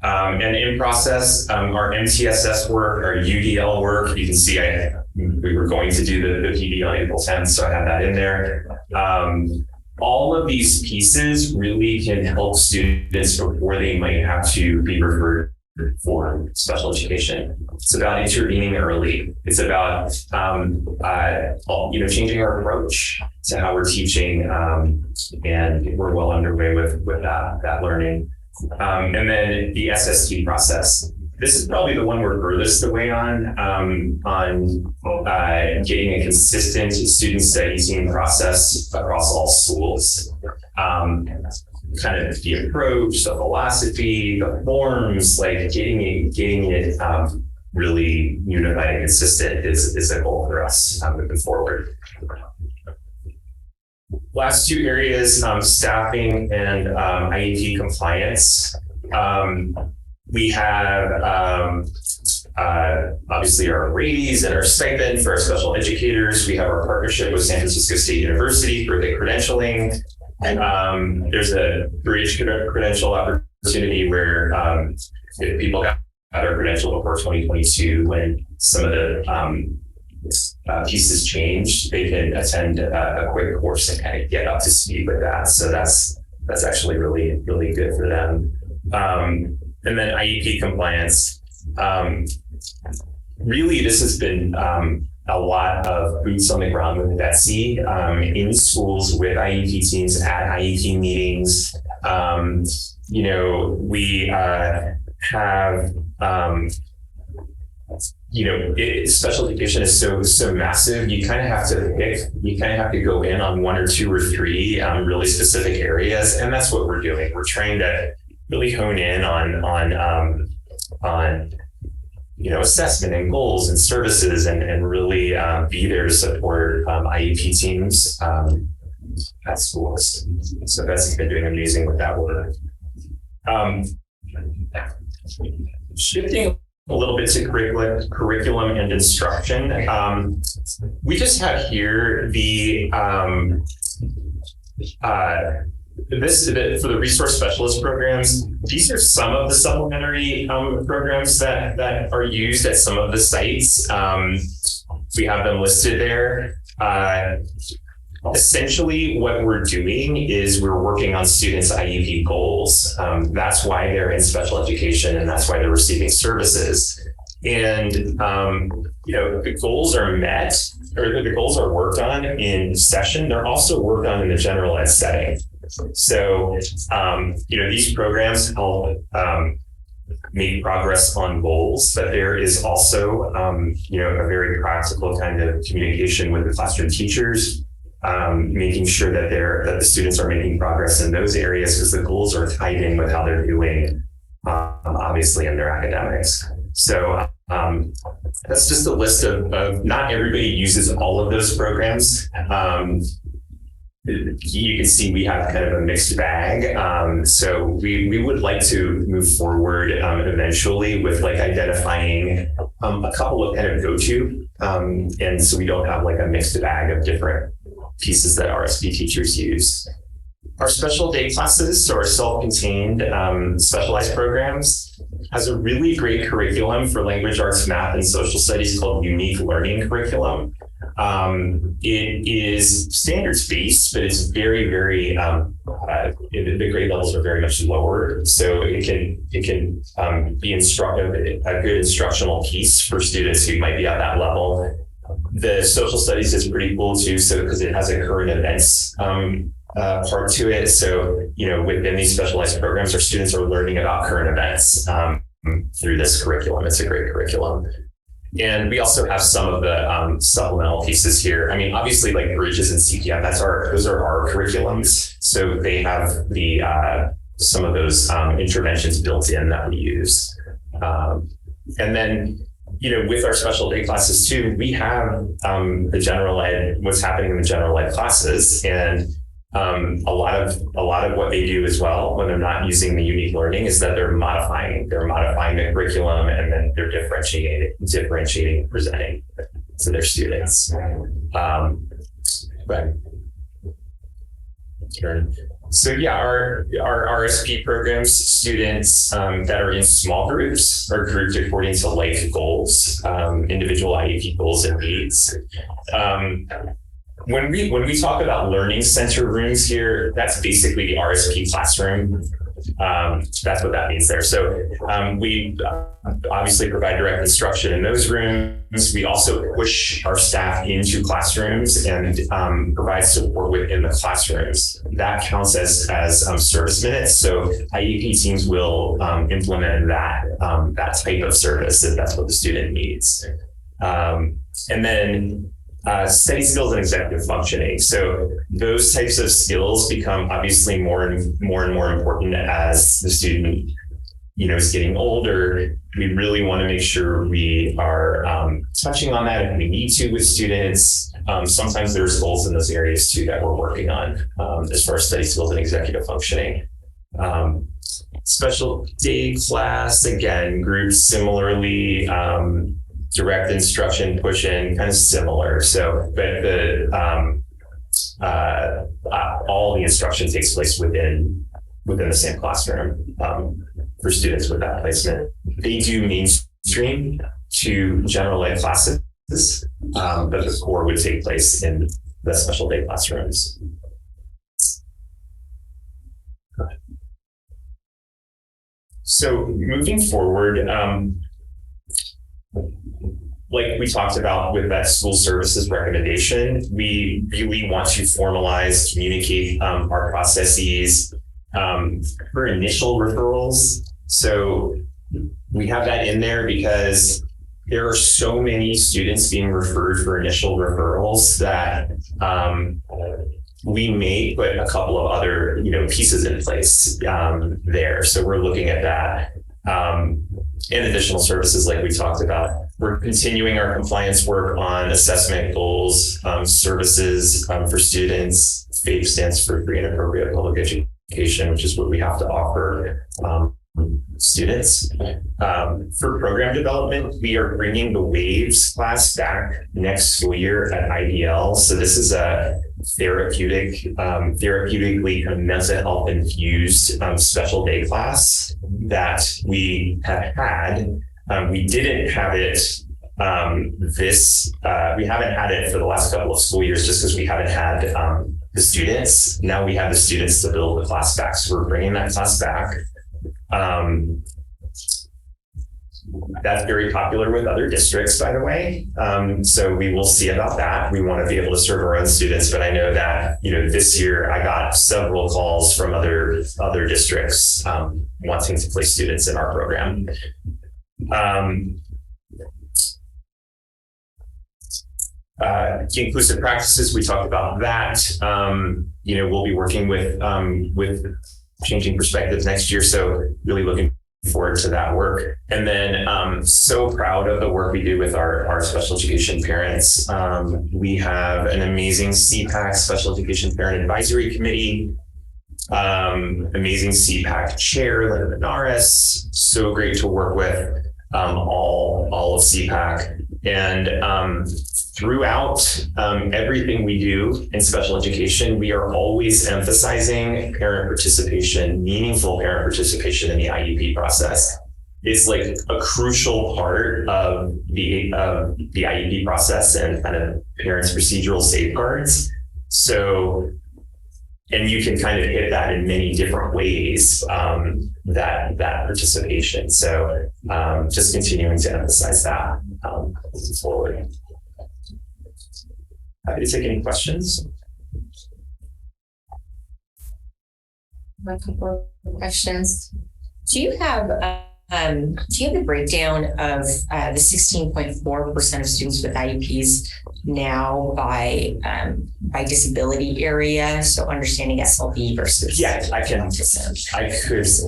And in process, our MTSS work, our UDL work, you can see we were going to do the PD on April 10th, so I have that in there. All of these pieces really can help students before they might have to be referred for special education. It's about intervening early. It's about changing our approach to how we're teaching, and we're well underway with that learning. And then the SST process. This is probably the one we're furthest away on getting a consistent student study team process across all schools. Kind of the approach, the philosophy, the forms, like getting it really unified and consistent is a goal for us moving forward. Last 2 areas, staffing and IEP compliance. We have obviously our raise and our stipend for our special educators. We have our partnership with San Francisco State University for the credentialing. And there's a bridge credential opportunity where if people got their credential before 2022, when some of the pieces changed, they can attend a quick course and kind of get up to speed with that. So that's actually really, really good for them. And then IEP compliance. Really, this has been a lot of boots on the ground with Betsy in schools with IEP teams at IEP meetings. We have, special education is so massive. You kind of have to pick. You kind of have to go in on 1 or 2 or 3 really specific areas, and that's what we're doing. We're trying to really hone in on assessment and goals and services, and really be there to support IEP teams at schools. So Betsy been doing amazing with that work. Shifting a little bit to curriculum and instruction. We just have here the for the resource specialist programs. These are some of the supplementary programs that are used at some of the sites. We have them listed there. Essentially, what we're doing is we're working on students' IEP goals. That's why they're in special education, and that's why they're receiving services. And the goals are met, or the goals are worked on in session. They're also worked on in the general ed setting. So, these programs help make progress on goals, but there is also, a very practical kind of communication with the classroom teachers, making sure that the students are making progress in those areas, because the goals are tied in with how they're doing, obviously, in their academics. So that's just a list of not everybody uses all of those programs. You can see we have kind of a mixed bag. So we would like to move forward eventually with identifying a couple of kind of go-to. And so we don't have a mixed bag of different pieces that RSP teachers use. Our special day classes, so our self-contained specialized programs, has a really great curriculum for language arts, math, and social studies called Unique Learning Curriculum. It is standards-based, but it's very, very, the grade levels are very much lower. So it can be instructive, a good instructional piece for students who might be at that level. The social studies is pretty cool too, so because it has a current events part to it. So, within these specialized programs, our students are learning about current events through this curriculum. It's a great curriculum. And we also have some of the supplemental pieces here. I mean, obviously, like Bridges and CPM, those are our curriculums. So they have the some of those interventions built in that we use. And then, with our special day classes too, we have the general ed, what's happening in the general ed classes, and a lot of what they do as well when they're not using the unique learning is that they're modifying the curriculum, and then they're differentiating, presenting to their students. So yeah, our RSP programs, students that are in small groups are grouped according to goals, individual IEP goals and needs. When we talk about learning center rooms here, that's basically the RSP classroom. That's what that means there. So we obviously provide direct instruction in those rooms. We also push our staff into classrooms and provide support within the classrooms. That counts as service minutes. So IEP teams will implement that type of service if that's what the student needs. And then study skills and executive functioning. So those types of skills become obviously more and more important as the student, is getting older. We really want to make sure we are touching on that if we need to with students. Sometimes there's goals in those areas too that we're working on as far as study skills and executive functioning. Special day class, again, grouped similarly. Direct instruction, push in, kind of similar. So, but all the instruction takes place within the same classroom for students with that placement. They do mainstream to general ed classes, but the core would take place in the special day classrooms. So moving forward, like we talked about with that school services recommendation, we really want to formalize, communicate our processes for initial referrals. So we have that in there because there are so many students being referred for initial referrals that we may put a couple of other pieces in place there. So we're looking at that. additional services like we talked about. We're continuing our compliance work on assessment goals, services for students. FAPE stands for free and appropriate public education, which is what we have to offer students. For program development, we are bringing the WAVES class back next school year at IDL. So this is a therapeutically kind of mental health infused special day class that we have had. We didn't have it we haven't had it for the last couple of school years just because we haven't had the students. Now we have the students to build the class back. So we're bringing that class back. That's very popular with other districts, by the way. So we will see about that. We want to be able to serve our own students, but I know that, this year I got several calls from other districts wanting to place students in our program. Inclusive practices, we talked about that. We'll be working with Changing Perspectives next year. So really looking forward to that work. And then so proud of the work we do with our special education parents. We have an amazing CPAC, Special Education Parent Advisory Committee, amazing CPAC chair, Linda Benares. So great to work with all of CPAC. And throughout everything we do in special education, we are always emphasizing parent participation, meaningful parent participation in the IEP process. It's like a crucial part of the IEP process and kind of parents' procedural safeguards. So, and you can kind of hit that in many different ways, that participation. So just continuing to emphasize that moving forward. Happy to take any questions. A couple of questions. Do you have the breakdown of the 16.4% of students with IEPs now by disability area? So understanding SLB versus I could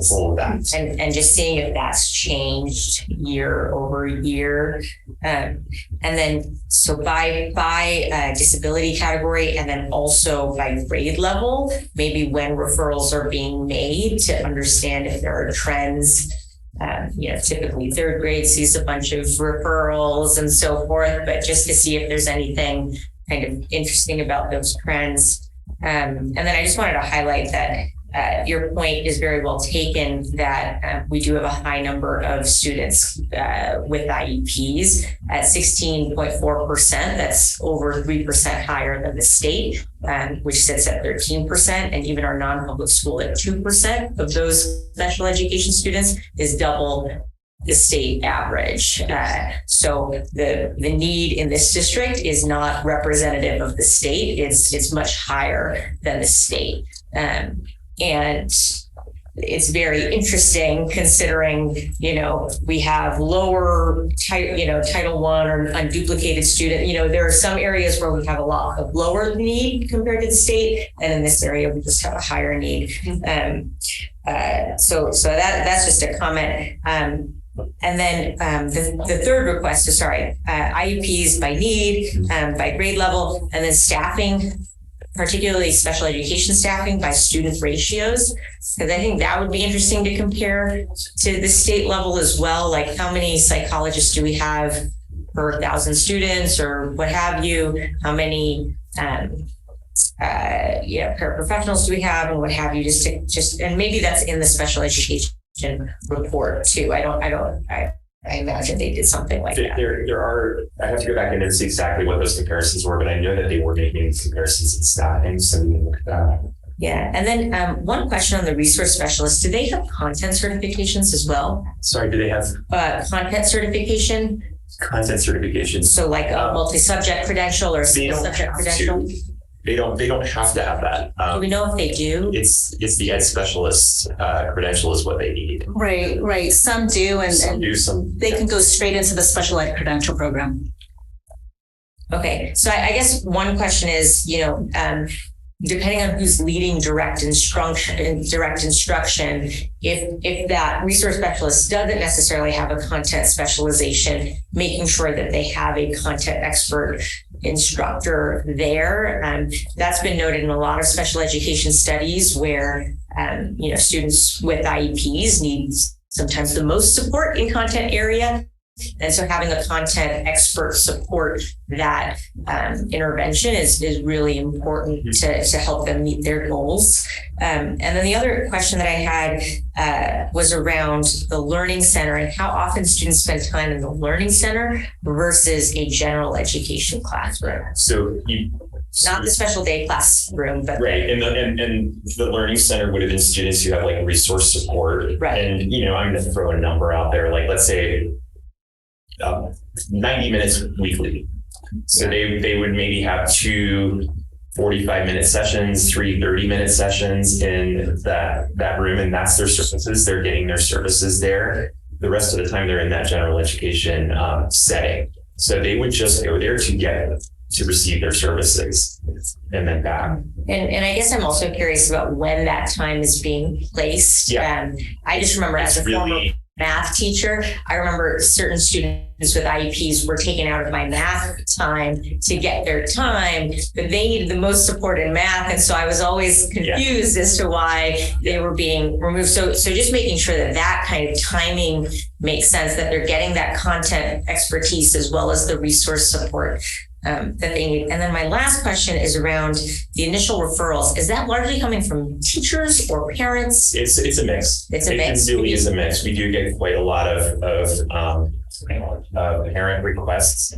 pull that. And just seeing if that's changed year over year. And then so by disability category, and then also by grade level, maybe when referrals are being made to understand if there are trends. Typically third grade sees a bunch of referrals and so forth, but just to see if there's anything kind of interesting about those trends. And then I just wanted to highlight that your point is very well taken, that we do have a high number of students with IEPs at 16.4%. That's over 3% higher than the state, which sits at 13%. And even our non-public school at 2% of those special education students is double the state average. So the need in this district is not representative of the state. It's much higher than the state. And it's very interesting considering, we have lower, Title I or unduplicated student, there are some areas where we have a lot of lower need compared to the state. And in this area, we just have a higher need. So that's just a comment. And then the third request is, IEPs by need, by grade level, and then staffing, particularly special education staffing by student ratios, because I think that would be interesting to compare to the state level as well. Like how many psychologists do we have per 1,000 students or what have you? How many paraprofessionals do we have and what have you? Just and maybe that's in the special education report too. I imagine they did something like that. There are, I have to go back in and see exactly what those comparisons were, but I know that they were making comparisons in staffing. So we look at that. Yeah. And then one question on the resource specialists, do they have content certifications as well? Sorry, do they have? Content certification? Content certification. So like a multi-subject credential or a single subject credential? They don't have to have that. Do we know if they do? It's the ed specialist credential is what they need. Right. Some do, and some they can go straight into the special ed credential program. Okay, so I guess one question is, depending on who's leading direct instruction, if that resource specialist doesn't necessarily have a content specialization, making sure that they have a content expert instructor there. That's been noted in a lot of special education studies where, students with IEPs need sometimes the most support in content area. And so having a content expert support that intervention is really important to help them meet their goals. And then the other question that I had was around the learning center and how often students spend time in the learning center versus a general education classroom. So not the special day classroom, but right. And the learning center would have been students who have like resource support. Right. And I'm going to throw a number out there, like let's say 90 minutes weekly. So they would maybe have 2 45-minute sessions, 3 30-minute sessions in that room, and that's their services. They're getting their services there. The rest of the time they're in that general education setting. So they would just go there to receive their services and then back. And I guess I'm also curious about when that time is being placed. Yeah. I just remember as a former math teacher, I remember certain students with IEPs were taken out of my math time to get their time, but they needed the most support in math. And so I was always confused as to why they were being removed. So just making sure that kind of timing makes sense, that they're getting that content expertise as well as the resource support that they need. And then my last question is around the initial referrals. Is that largely coming from teachers or parents? It's a mix. It's a mix. It really is a mix. We do get quite a lot of parent requests.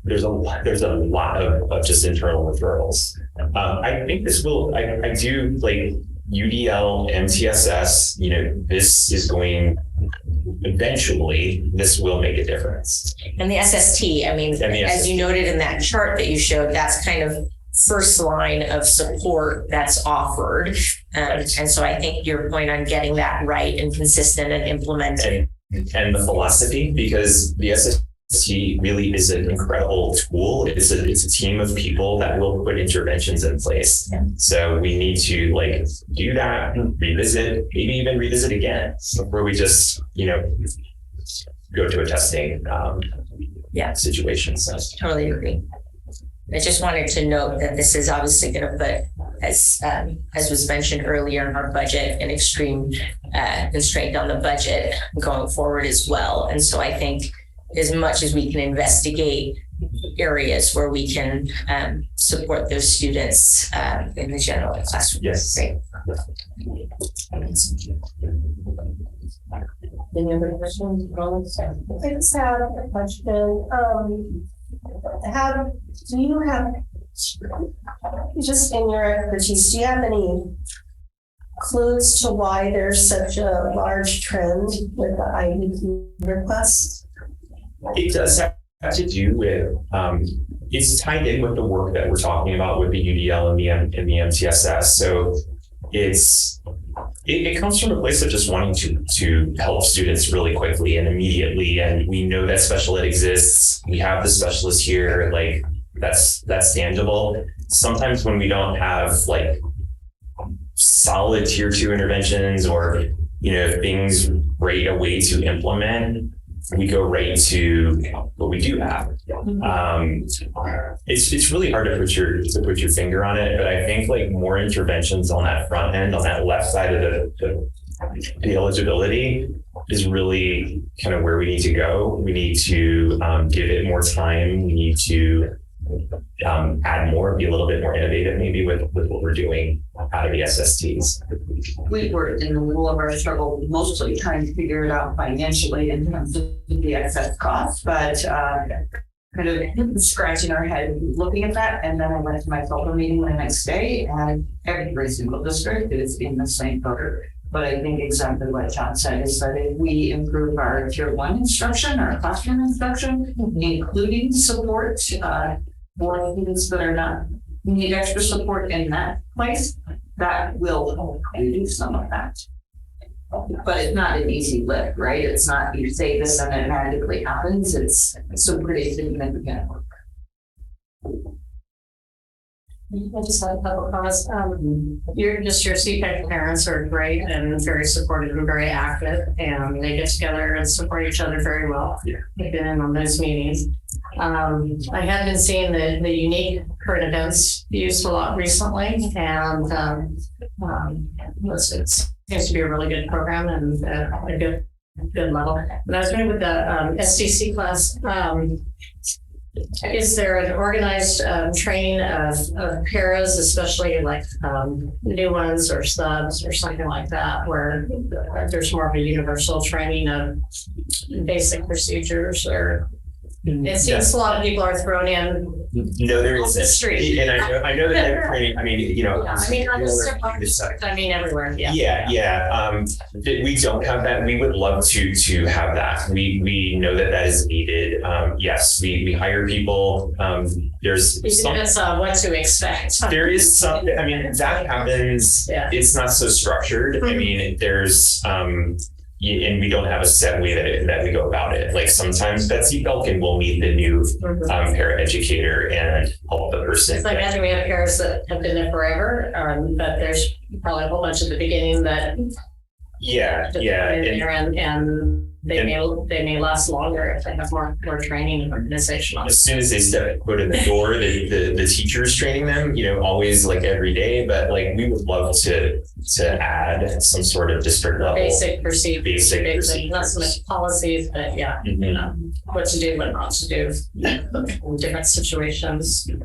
There's a lot of just internal referrals. I think this will. I do like UDL, MTSS. This is going. Eventually, this will make a difference. And the SST, as you noted in that chart that you showed, that's kind of first line of support that's offered. And so I think your point on getting that right and consistent and implemented. And the philosophy, because the SST really is an incredible tool. It's a team of people that will put interventions in place. Yeah. So we need to do that, revisit, maybe even revisit again before we just, go to a testing situation. So totally agree. I just wanted to note that this is obviously going to put, as was mentioned earlier in our budget, an extreme constraint on the budget going forward as well. And so I think as much as we can investigate areas where we can support those students in the general classroom. Yes. Great. Any other questions? I just have a question. Do you have, just in your expertise, do you have any clues to why there's such a large trend with the IEP requests? It does have to do with, it's tied in with the work that we're talking about with the UDL and the MTSS. So it comes from a place of just wanting to help students really quickly and immediately. And we know that special ed exists. We have the specialists here, that's tangible. Sometimes when we don't have solid tier 2 interventions or, things right away to implement, we go right to what we do have. It's really hard to put your finger on it, but I think more interventions on that front end, on that left side of the eligibility is really kind of where we need to go. We need to give it more time. We need to add more, be a little bit more innovative maybe with what we're doing out of the SSTs. We were in the middle of our struggle, mostly trying to figure it out financially in terms of the excess costs, but kind of scratching our head looking at that. And then I went to my fellow meeting the next day, and every single district is in the same boat. But I think exactly what John said is that if we improve our tier 1 instruction, our classroom instruction, including support for students that need extra support in that place, that will reduce some of that. But it's not an easy lift, right? It's not you say this and it magically happens. It's some pretty significant work. I just had a couple of comments. Your CPAC parents are great and very supportive and very active, and they get together and support each other very well. Yeah. I've been in on those meetings. I have been seeing the unique current events used a lot recently, and it seems to be a really good program and a good level. And I was wondering with the SDC class, is there an organized training of paras, especially like new ones or subs or something like that, where there's more of a universal training of basic procedures? Or it seems a lot of people are thrown in. No, there off the isn't. street. And I know that that training, I mean, you know. Yeah, I mean, not just I mean, everywhere. Yeah. Yeah. We don't have that. We would love to have that. We know that is needed. Yes, we hire people. There's It depends on what to expect. There is some, I mean, that happens. Yeah. It's not so structured. I mean, there's, and we don't have a set way that we go about it. Like sometimes Betsy Belkin will meet the new paraeducator and help the person. It's like after we have parents that have been there forever, but there's probably a whole bunch at the beginning that and they may last longer if they have more training and organization. As soon as they step foot in the door, the teacher is training them, you know, always like every day. But like we would love to add some sort of district level basic procedures, procedures. not so much policies, but you know, what to do, what not to do in different situations. You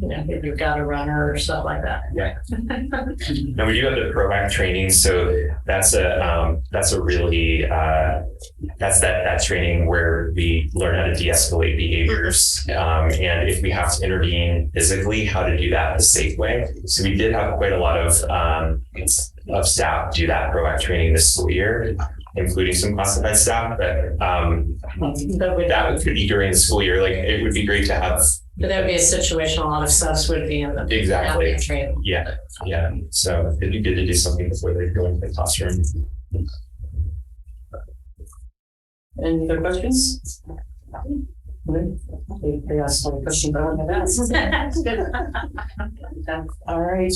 know, if you've got a runner or stuff like that. Yeah. Now we do have the PROACT training, so that's a really that's that training where we learn how to de-escalate behaviors, and if we have to intervene physically, how to do that the safe way. So we did have quite a lot of staff do that PROACT training this school year, including some classified staff. But that could be during the school year. Like it would be great to have. But that would be a situation a lot of subs would be in the exactly training. Yeah. So it'd be good to do something before they go into the classroom. Any other questions? They asked all the questions I wanted to ask. All right.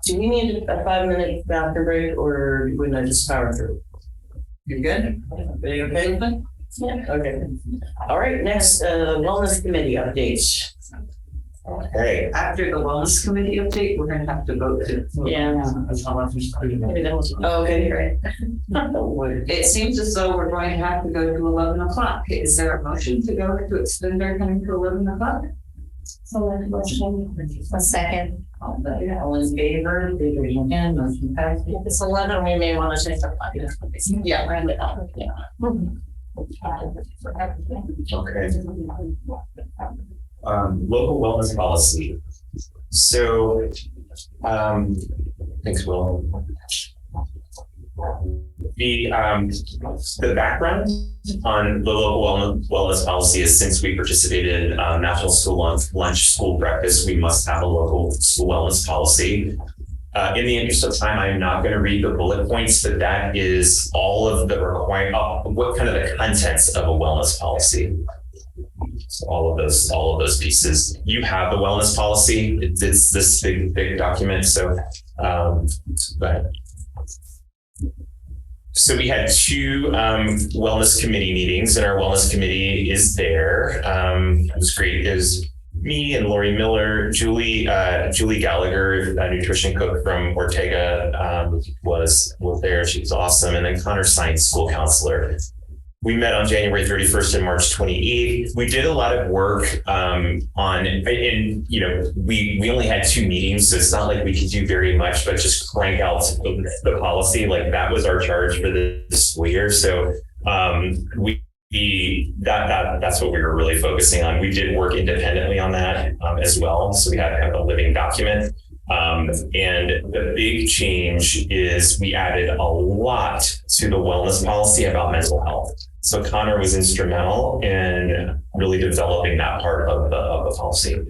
Do we need a 5-minute bathroom break, or would I just power through? You good? Are you okay with it? Yeah. Okay. All right. Next, wellness committee update. Okay. After the wellness committee update, we're gonna have to vote to. Yeah. Oh, okay, great. It seems as though we're going to have to go to 11 o'clock. Is there a motion to extend our time to 11 o'clock? A second. All in favor, please raise your hand. Motion passes. If it's 11, we may want to take a 5 minutes. Yeah. Round it up. Yeah. Okay. Local wellness policy. So, thanks, Will. The background on the local wellness policy is since we participated in National School Lunch, School Breakfast, we must have a local school wellness policy. In the interest of time, I'm not going to read the bullet points, but that is all of the what kind of the contents of a wellness policy. So all of those pieces. You have the wellness policy. It's this big document. So, go ahead. So we had 2 wellness committee meetings, and our wellness committee is there. It was great. It was me and Lori Miller, Julie Gallagher, a nutrition cook from Ortega, was there. She was awesome. And then Connor Science, school counselor. We met on January 31st and March 28th. We did a lot of work we only had 2 meetings, so it's not like we could do very much, but just crank out the policy. Like that was our charge for the school year. So that's what we were really focusing on. We did work independently on that as well. So we had kind of a living document. And the big change is we added a lot to the wellness policy about mental health. So Connor was instrumental in really developing that part of the policy.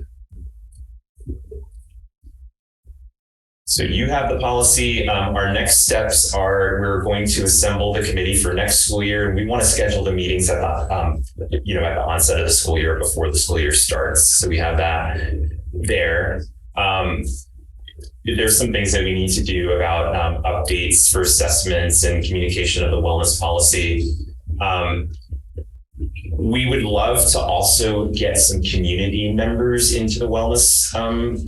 So you have the policy. Our next steps are we're going to assemble the committee for next school year. We want to schedule the meetings at the, at the onset of the school year before the school year starts. So we have that there. There's some things that we need to do about updates for assessments and communication of the wellness policy. We would love to also get some community members into the wellness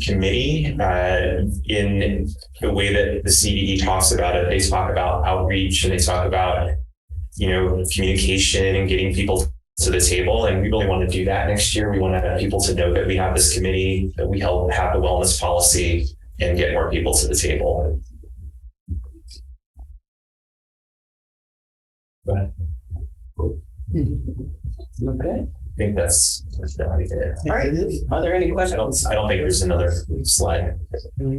committee in the way that the CDE talks about it. They talk about outreach and they talk about, communication and getting people to the table. And we really want to do that next year. We want to have people to know that we have this committee, that we help have the wellness policy and get more people to the table. Go ahead. Okay. I think that's about it. All right. Are there any questions? I don't think there's another slide. Any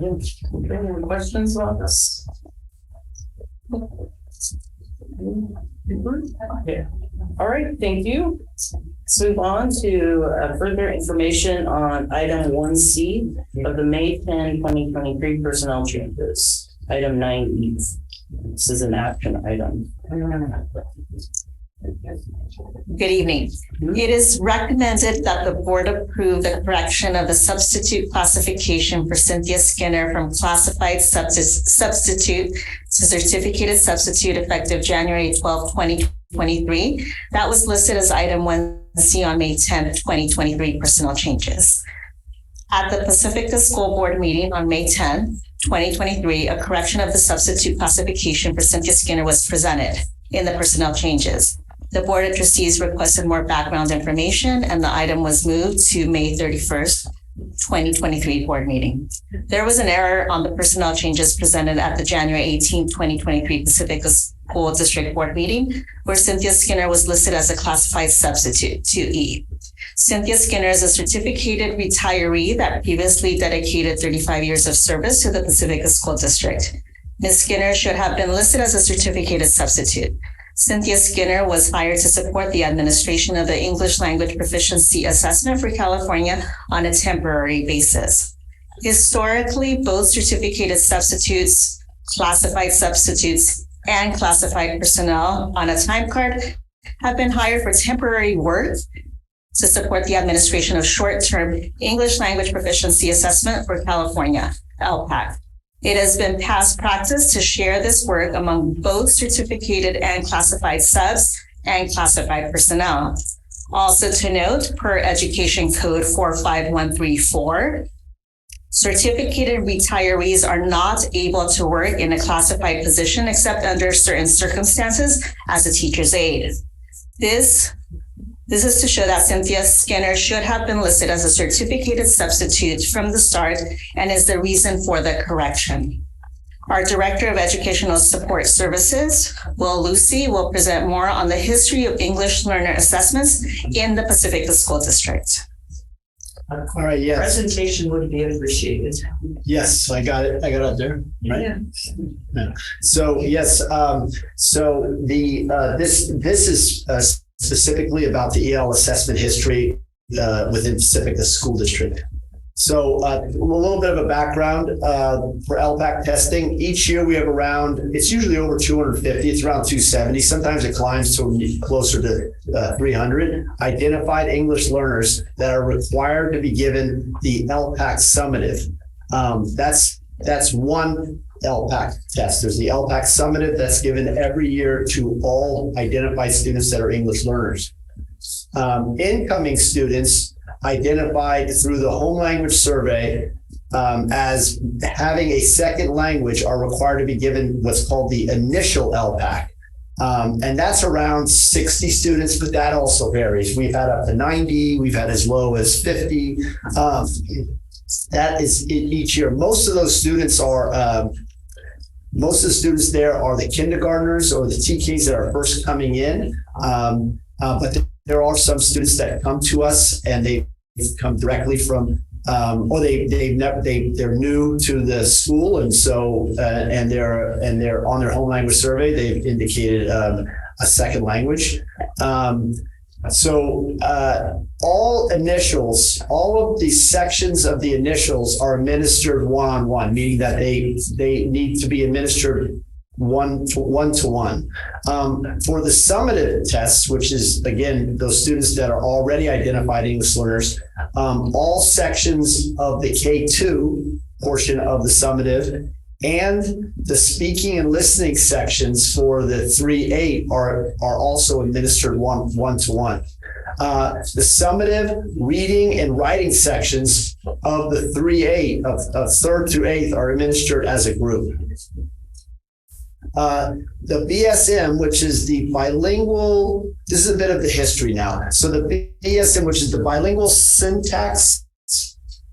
questions about this? Okay. All right. Thank you. Let's move on to further information on item 1C of the May 10, 2023 personnel changes. Item 9E. This is an action item. Good evening. It is recommended that the board approve the correction of the substitute classification for Cynthia Skinner from classified substitute to certificated substitute effective January 12, 2023. That was listed as item 1C on May 10th, 2023 personnel changes. At the Pacifica School Board meeting on May 10th, 2023, a correction of the substitute classification for Cynthia Skinner was presented in the personnel changes. The Board of Trustees requested more background information and the item was moved to May 31st, 2023 board meeting. There was an error on the personnel changes presented at the January 18, 2023 Pacifica School District Board meeting, where Cynthia Skinner was listed as a classified substitute, 2E. Cynthia Skinner is a certificated retiree that previously dedicated 35 years of service to the Pacifica School District. Ms. Skinner should have been listed as a certificated substitute. Cynthia Skinner was hired to support the administration of the English Language Proficiency Assessment for California on a temporary basis. Historically, both certificated substitutes, classified substitutes, and classified personnel on a time card have been hired for temporary work to support the administration of short-term English Language Proficiency Assessment for California, LPAC. It has been past practice to share this work among both certificated and classified subs and classified personnel. Also to note, per Education Code 45134, certificated retirees are not able to work in a classified position except under certain circumstances as a teacher's aide. This is to show that Cynthia Skinner should have been listed as a certificated substitute from the start and is the reason for the correction. Our Director of Educational Support Services, Will Lucy, will present more on the history of English learner assessments in the Pacifica School District. All right, yes. Presentation would be appreciated. Yes, I got it up there, right? Yeah. So yes, so this is specifically about the EL assessment history within Pacifica School District. So a little bit of a background for LPAC testing. Each year we have it's usually over 250, it's around 270. Sometimes it climbs to closer to 300 identified English learners that are required to be given the LPAC summative. That's one LPAC test. There's the LPAC summative that's given every year to all identified students that are English learners. Incoming students identified through the home language survey as having a second language are required to be given what's called the initial LPAC. And that's around 60 students, but that also varies. We've had up to 90, we've had as low as 50. That is each year. Most of those students are most of the students there are the kindergartners or the TKs that are first coming in. But there are some students that come to us and they come directly from, or they're new to the school, and so and they're on their home language survey. They've indicated a second language. So all initials, all of the sections of the initials are administered one-on-one, meaning that they need to be administered one to one. For the summative tests, which is again those students that are already identified English learners, all sections of the K2 portion of the summative and the speaking and listening sections for the 3-8 are also administered one to one. The summative reading and writing sections of the 3-8 of 3rd through 8th are administered as a group. The BSM, which is the bilingual, this is a bit of the history now. So the BSM, which is the bilingual syntax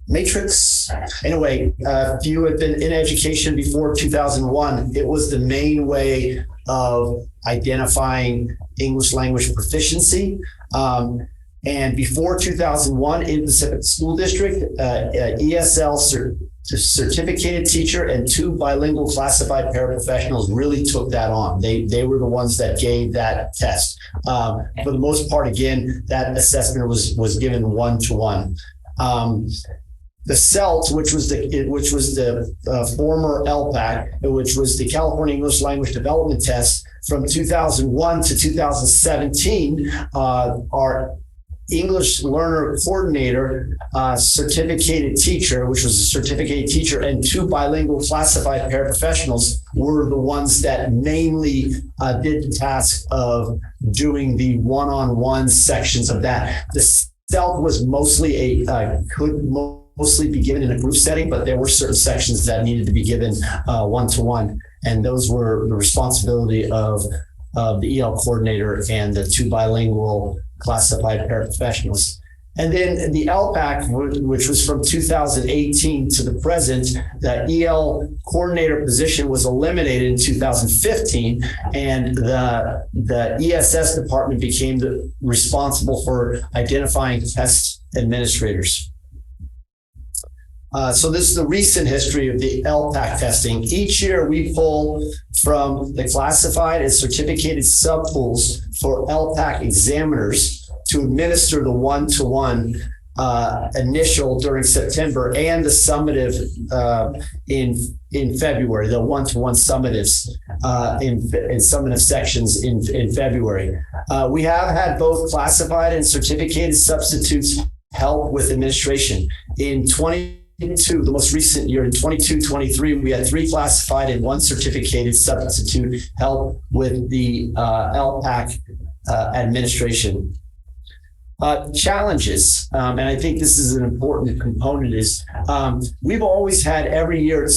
matrix. Anyway, if you had been in education before 2001, it was the main way of identifying English language proficiency. And before 2001 in Pacifica School District, ESL certificated teacher and 2 bilingual classified paraprofessionals really took that on. They were the ones that gave that test. For the most part, again, that assessment was given one to one. The CELT, which was the former LPAC, which was the California English Language Development Test from 2001 to 2017, our English learner coordinator, certificated teacher, which was a certificated teacher, and 2 bilingual classified paraprofessionals were the ones that mainly did the task of doing the one-on-one sections of that. The CELT was mostly mostly be given in a group setting, but there were certain sections that needed to be given one-to-one, and those were the responsibility of the EL coordinator and the 2 bilingual classified paraprofessionals. And then the LPAC, which was from 2018 to the present, the EL coordinator position was eliminated in 2015, and the ESS department became responsible for identifying test administrators. So this is the recent history of the LPAC testing. Each year we pull from the classified and certificated subpools for LPAC examiners to administer the one-to-one initial during September and the summative in February, the one-to-one summatives in summative sections in February. We have had both classified and certificated substitutes help with administration. In the most recent year, in 22-23, we had 3 classified and 1 certificated substitute help with the LPAC administration. Challenges, and I think this is an important component, is we've always had every year,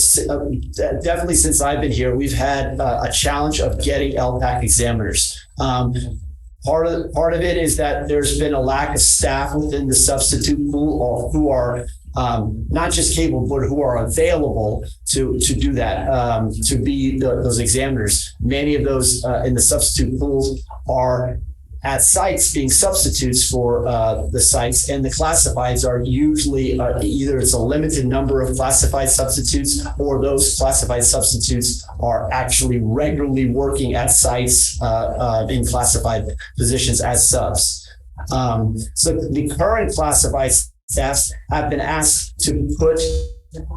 definitely since I've been here, we've had a challenge of getting LPAC examiners. Part of it is that there's been a lack of staff within the substitute pool who are not just capable, but who are available to do that, to be those examiners. Many of those in the substitute pools are at sites being substitutes for the sites, and the classifieds are usually either it's a limited number of classified substitutes, or those classified substitutes are actually regularly working at sites in classified positions as subs. So the current classified staffs have been asked to put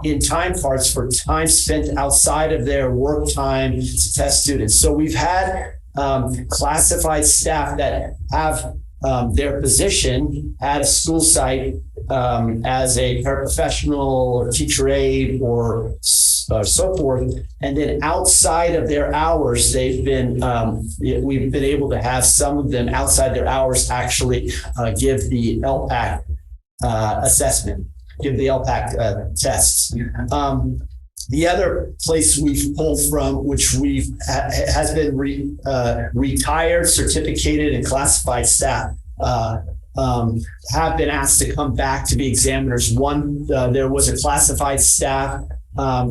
in time cards for time spent outside of their work time to test students. So we've had classified staff that have their position at a school site as a paraprofessional or teacher aide or so forth, and then outside of their hours, we've been able to have some of them outside their hours actually give the LPAC assessment, give the LPAC tests. The other place we've pulled from, which has been retired, certificated, and classified staff have been asked to come back to be examiners. One, there was a classified staff, I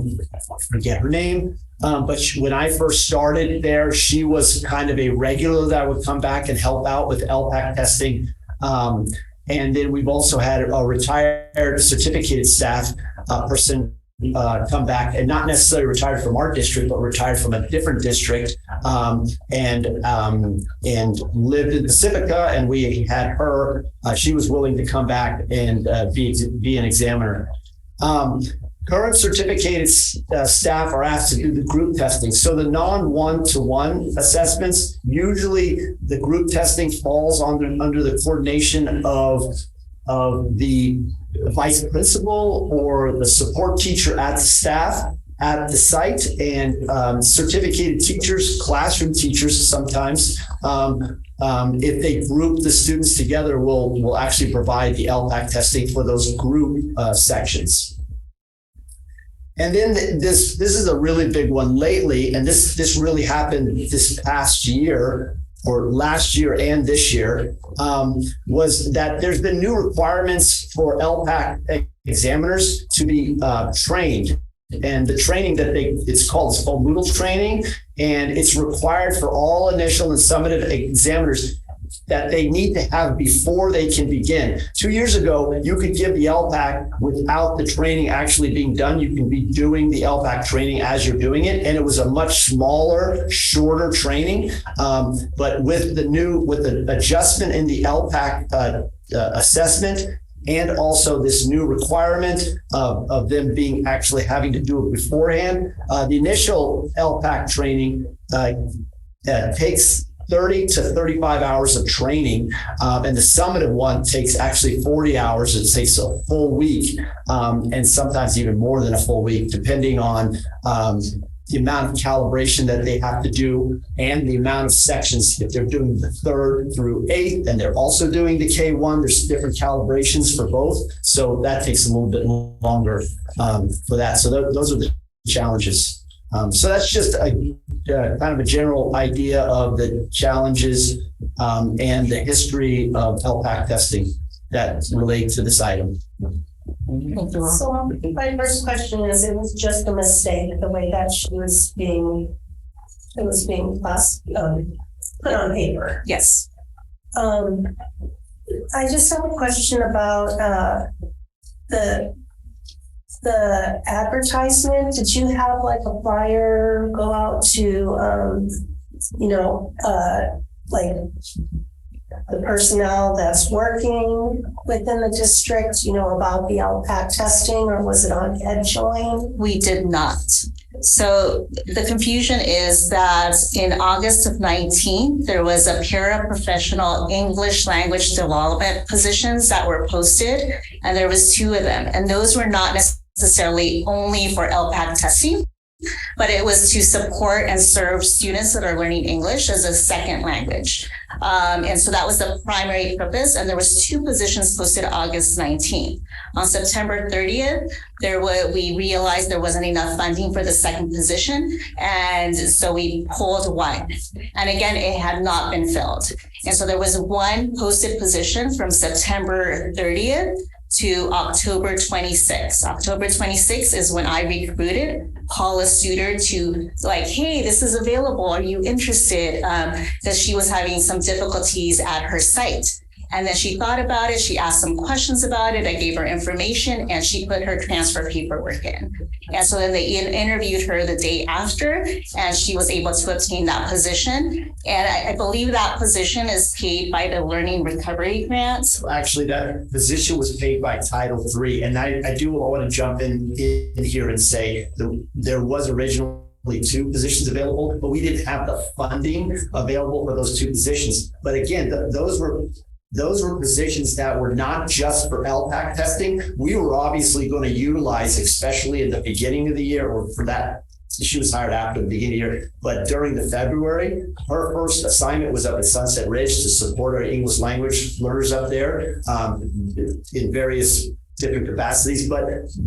forget her name, but when I first started there, she was kind of a regular that would come back and help out with LPAC testing. And then we've also had a retired certificated staff person come back, and not necessarily retired from our district, but retired from a different district, and lived in Pacifica. And we had her. She was willing to come back and be an examiner. Current certificated staff are asked to do the group testing. So the non-one-to-one assessments, usually the group testing falls under the coordination of the vice principal or the support teacher at the staff at the site, and certificated teachers, classroom teachers sometimes, if they group the students together, will actually provide the LPAC testing for those group sections. And then this is a really big one lately, and this really happened this past year, or last year and this year, was that there's been new requirements for LPAC examiners to be trained. And the training that it's called Moodle training, and it's required for all initial and summative examiners that they need to have before they can begin. 2 years ago, you could give the LPAC without the training actually being done. You can be doing the LPAC training as you're doing it, and it was a much smaller, shorter training. But with the adjustment in the LPAC assessment, and also this new requirement of them being actually having to do it beforehand, the initial LPAC training takes 30 to 35 hours of training, and the summative one takes actually 40 hours. It takes a full week, and sometimes even more than a full week, depending on the amount of calibration that they have to do and the amount of sections. If they're doing the 3rd through 8th and they're also doing the K1, there's different calibrations for both. So that takes a little bit longer for that. So those are the challenges. So that's just a kind of a general idea of the challenges and the history of LPAC testing that relate to this item. So my first question is, it was just a mistake, the way that it was being put on paper. Yes. I just have a question about the advertisement. Did you have like a flyer go out to, like the personnel that's working within the district, about the LPAC testing, or was it on EdJoin? We did not. So the confusion is that in August of 19, there was a paraprofessional English language development positions that were posted, and there was 2 of them. And those were not necessarily only for LPAC testing, but it was to support and serve students that are learning English as a second language. And so that was the primary purpose. And there was 2 positions posted August 19th. On September 30th, we realized there wasn't enough funding for the second position. And so we pulled 1. And again, it had not been filled. And so there was 1 posted position from September 30th to October 26th. October 26th is when I recruited Paula Suter to hey, this is available. Are you interested? Because she was having some difficulties at her site. And then she thought about it. She asked some questions about it. I gave her information, and she put her transfer paperwork in. And so then they interviewed her the day after, and she was able to obtain that position. And I believe that position is paid by the Learning Recovery Grants. Actually, that position was paid by Title III. And I do want to jump in here and say there was originally 2 positions available, but we didn't have the funding available for those 2 positions. But again, those were positions that were not just for LPAC testing. We were obviously going to utilize, especially in the beginning of the year, or for that, she was hired after the beginning of the year. But during the February, her first assignment was up at Sunset Ridge to support our English language learners up there in various different capacities, but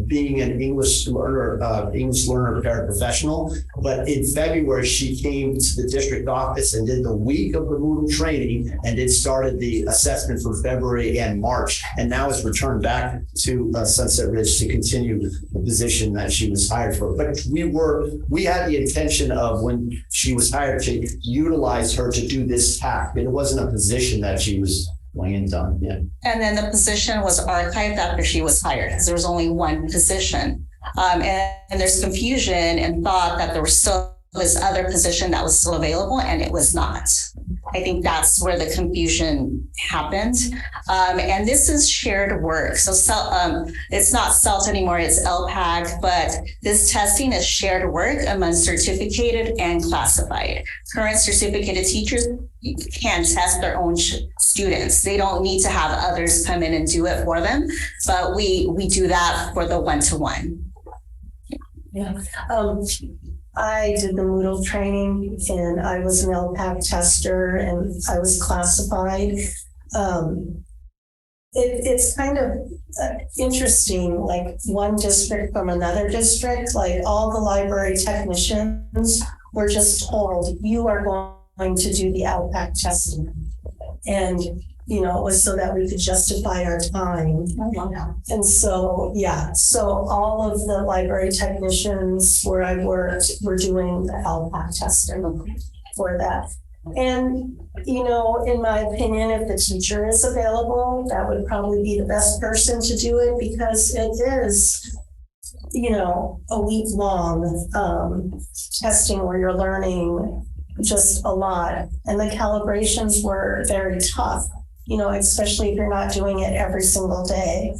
being an English learner paraprofessional. But in February, she came to the district office and did the week of the Moodle training, and it started the assessment for February and March, and now is returned back to Sunset Ridge to continue the position that she was hired for. But we had the intention of, when she was hired, to utilize her to do this task. It wasn't a position that she was done. Yeah. And then the position was archived after she was hired, because there was only 1 position. And there's confusion and thought that there was still this other position that was still available, and it was not. I think that's where the confusion happened. And this is shared work. So it's not CELT anymore, it's LPAC, but this testing is shared work among certificated and classified. Current certificated teachers can test their own students. They don't need to have others come in and do it for them, but we do that for the one-to-one. Yeah. I did the Moodle training and I was an LPAC tester and I was classified. It's kind of interesting, like one district from another district, like all the library technicians were just told, you are going to do the LPAC testing. And it was so that we could justify our time. And so, so all of the library technicians where I worked were doing the LPAC testing for that. And, in my opinion, if the teacher is available, that would probably be the best person to do it because it is, a week-long testing where you're learning just a lot. And the calibrations were very tough. Especially if you're not doing it every single day.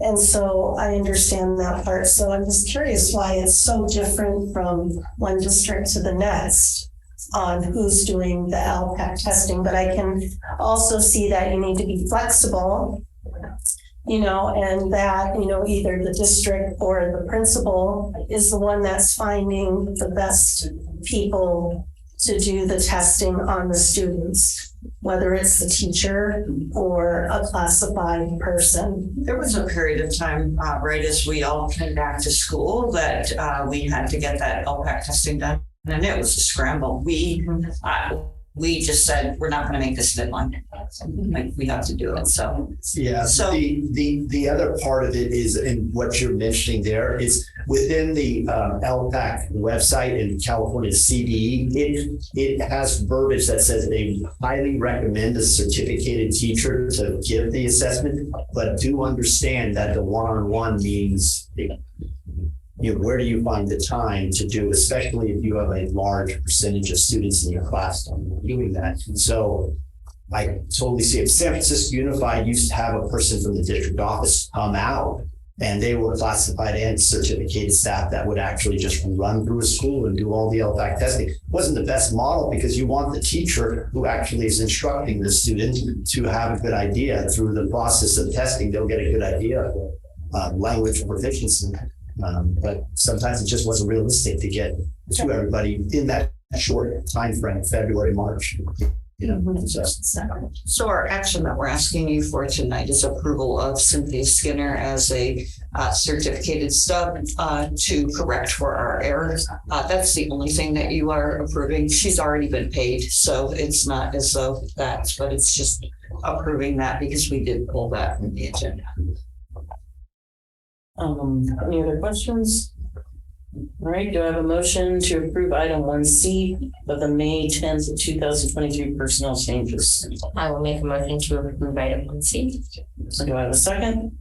And so I understand that part. So I'm just curious why it's so different from one district to the next on who's doing the LPAC testing. But I can also see that you need to be flexible, and that, either the district or the principal is the one that's finding the best people to do the testing on the students, whether it's the teacher or a classified person. There was a period of time, right as we all came back to school, that we had to get that LPAC testing done, and it was a scramble. We just said, we're not going to make this deadline. Like, we have to do it. So the other part of it is, and what you're mentioning there is within the LPAC website in California CDE, it has verbiage that says they highly recommend a certificated teacher to give the assessment, but do understand that the one-on-one means where do you find the time to do, especially if you have a large percentage of students in your class doing that. And so I totally see it. San Francisco Unified used to have a person from the district office come out, and they were classified and certificated staff that would actually just run through a school and do all the LPAC testing. It wasn't the best model because you want the teacher who actually is instructing the student to have a good idea through the process of testing. They'll get a good idea of language proficiency. But sometimes it just wasn't realistic to get to everybody in that short time frame, February, March. So our action that we're asking you for tonight is approval of Cynthia Skinner as a certificated sub to correct for our errors. That's the only thing that you are approving. She's already been paid, so it's not as though that's, but it's just approving that because we did pull that from the agenda. Any other questions? All right, do I have a motion to approve item 1C of the May 10th, 2023 personnel changes? I will make a motion to approve item 1C. Do I have a second?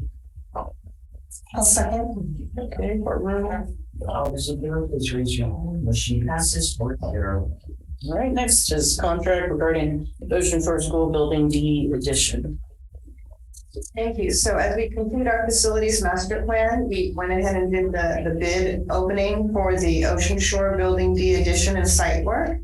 I'll second. Okay, courtroom. All those in favor, please raise your hand. Motion passes 4-0. All right, next is contract regarding Ocean Shore School Building D addition. Thank you. So as we complete our facilities master plan, we went ahead and did the bid opening for the Ocean Shore Building D addition and site work.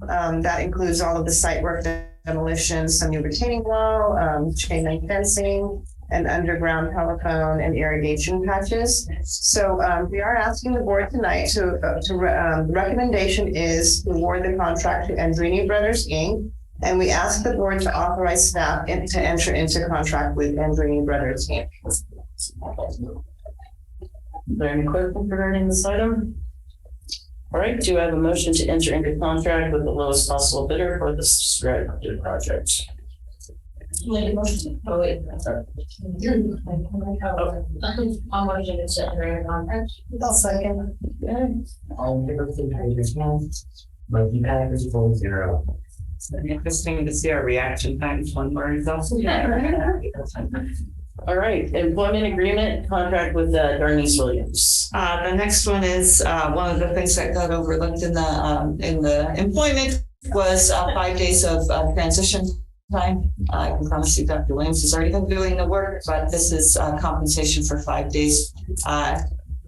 That includes all of the site work, demolition, some new retaining wall, chain link fencing, and underground telephone and irrigation patches. So we are asking the board tonight the recommendation is to award the contract to Andrini Brothers, Inc. And we ask the board to authorize staff to enter into contract with Andrini Brothers, Inc. Are there any questions regarding this item? All right, do I have a motion to enter into contract with the lowest possible bidder for this strategy project? Make a motion. Oh, wait. I'll motion to enter into contract. I'll second. Okay. All in favor, please raise your hand. Motion passes 4-0. It's interesting to see our reaction times when we're exhausted. All right, employment agreement contract with Darnice Williams. The next one is, one of the things that got overlooked in the employment was 5 days of transition time. I can promise you Dr. Williams has already been doing the work, but this is compensation for 5 days.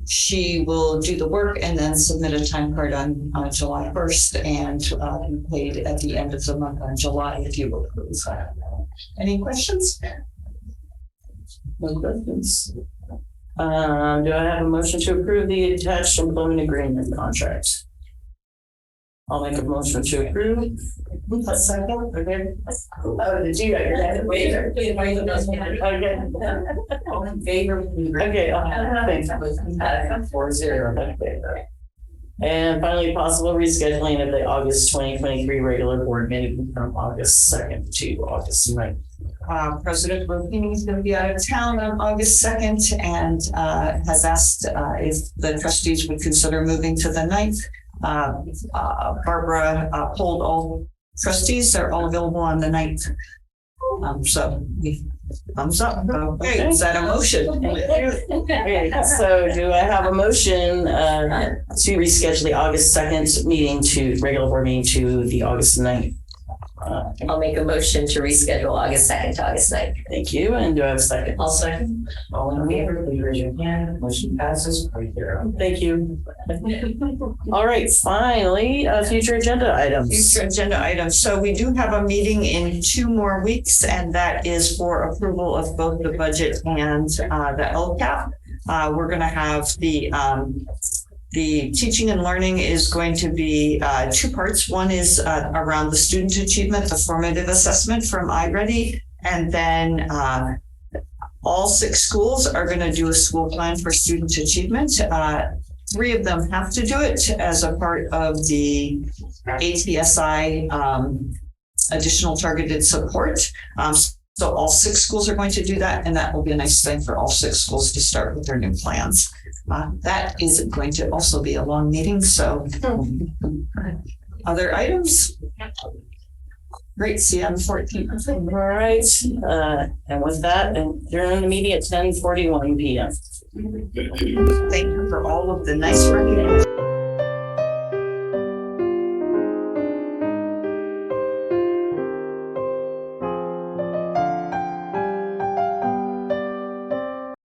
She will do the work and then submit a time card on July 1st and be paid at the end of the month on July if you will approve that. Any questions? No questions. Do I have a motion to approve the attached employment agreement contract? I'll make a motion to approve. A second, okay. Oh, did you? Okay. All in favor? Okay. 4-0. Okay. And finally, possible rescheduling of the August 2023 regular board meeting from August 2nd to August 9th. President Rupini is going to be out of town on August 2nd and has asked if the trustees would consider moving to the 9th. Barbara polled all trustees. They're all available on the 9th. So thumbs up. Okay, is that a motion? Okay, so do I have a motion to reschedule the August 2nd meeting to regular board meeting to the August 9th? I'll make a motion to reschedule August 2nd to August 9th. Thank you. And do I have a second? I'll second. All in favor, please raise your hand. Motion passes 4-0. Thank you. All right, finally, future agenda items. Future agenda items. So we do have a meeting in 2 more weeks, and that is for approval of both the budget and the LCAP. We're going to have the teaching and learning is going to be 2 parts. One is around the student achievement, the formative assessment from iReady. And then all 6 schools are going to do a school plan for student achievement. 3 of them have to do it as a part of the ATSI additional targeted support. So all 6 schools are going to do that, and that will be a nice thing for all 6 schools to start with their new plans. That is going to also be a long meeting, so other items? Great, see you on the 14th. All right, and with that, during the meeting at 10:41 p.m. Thank you for all of the nice recognition.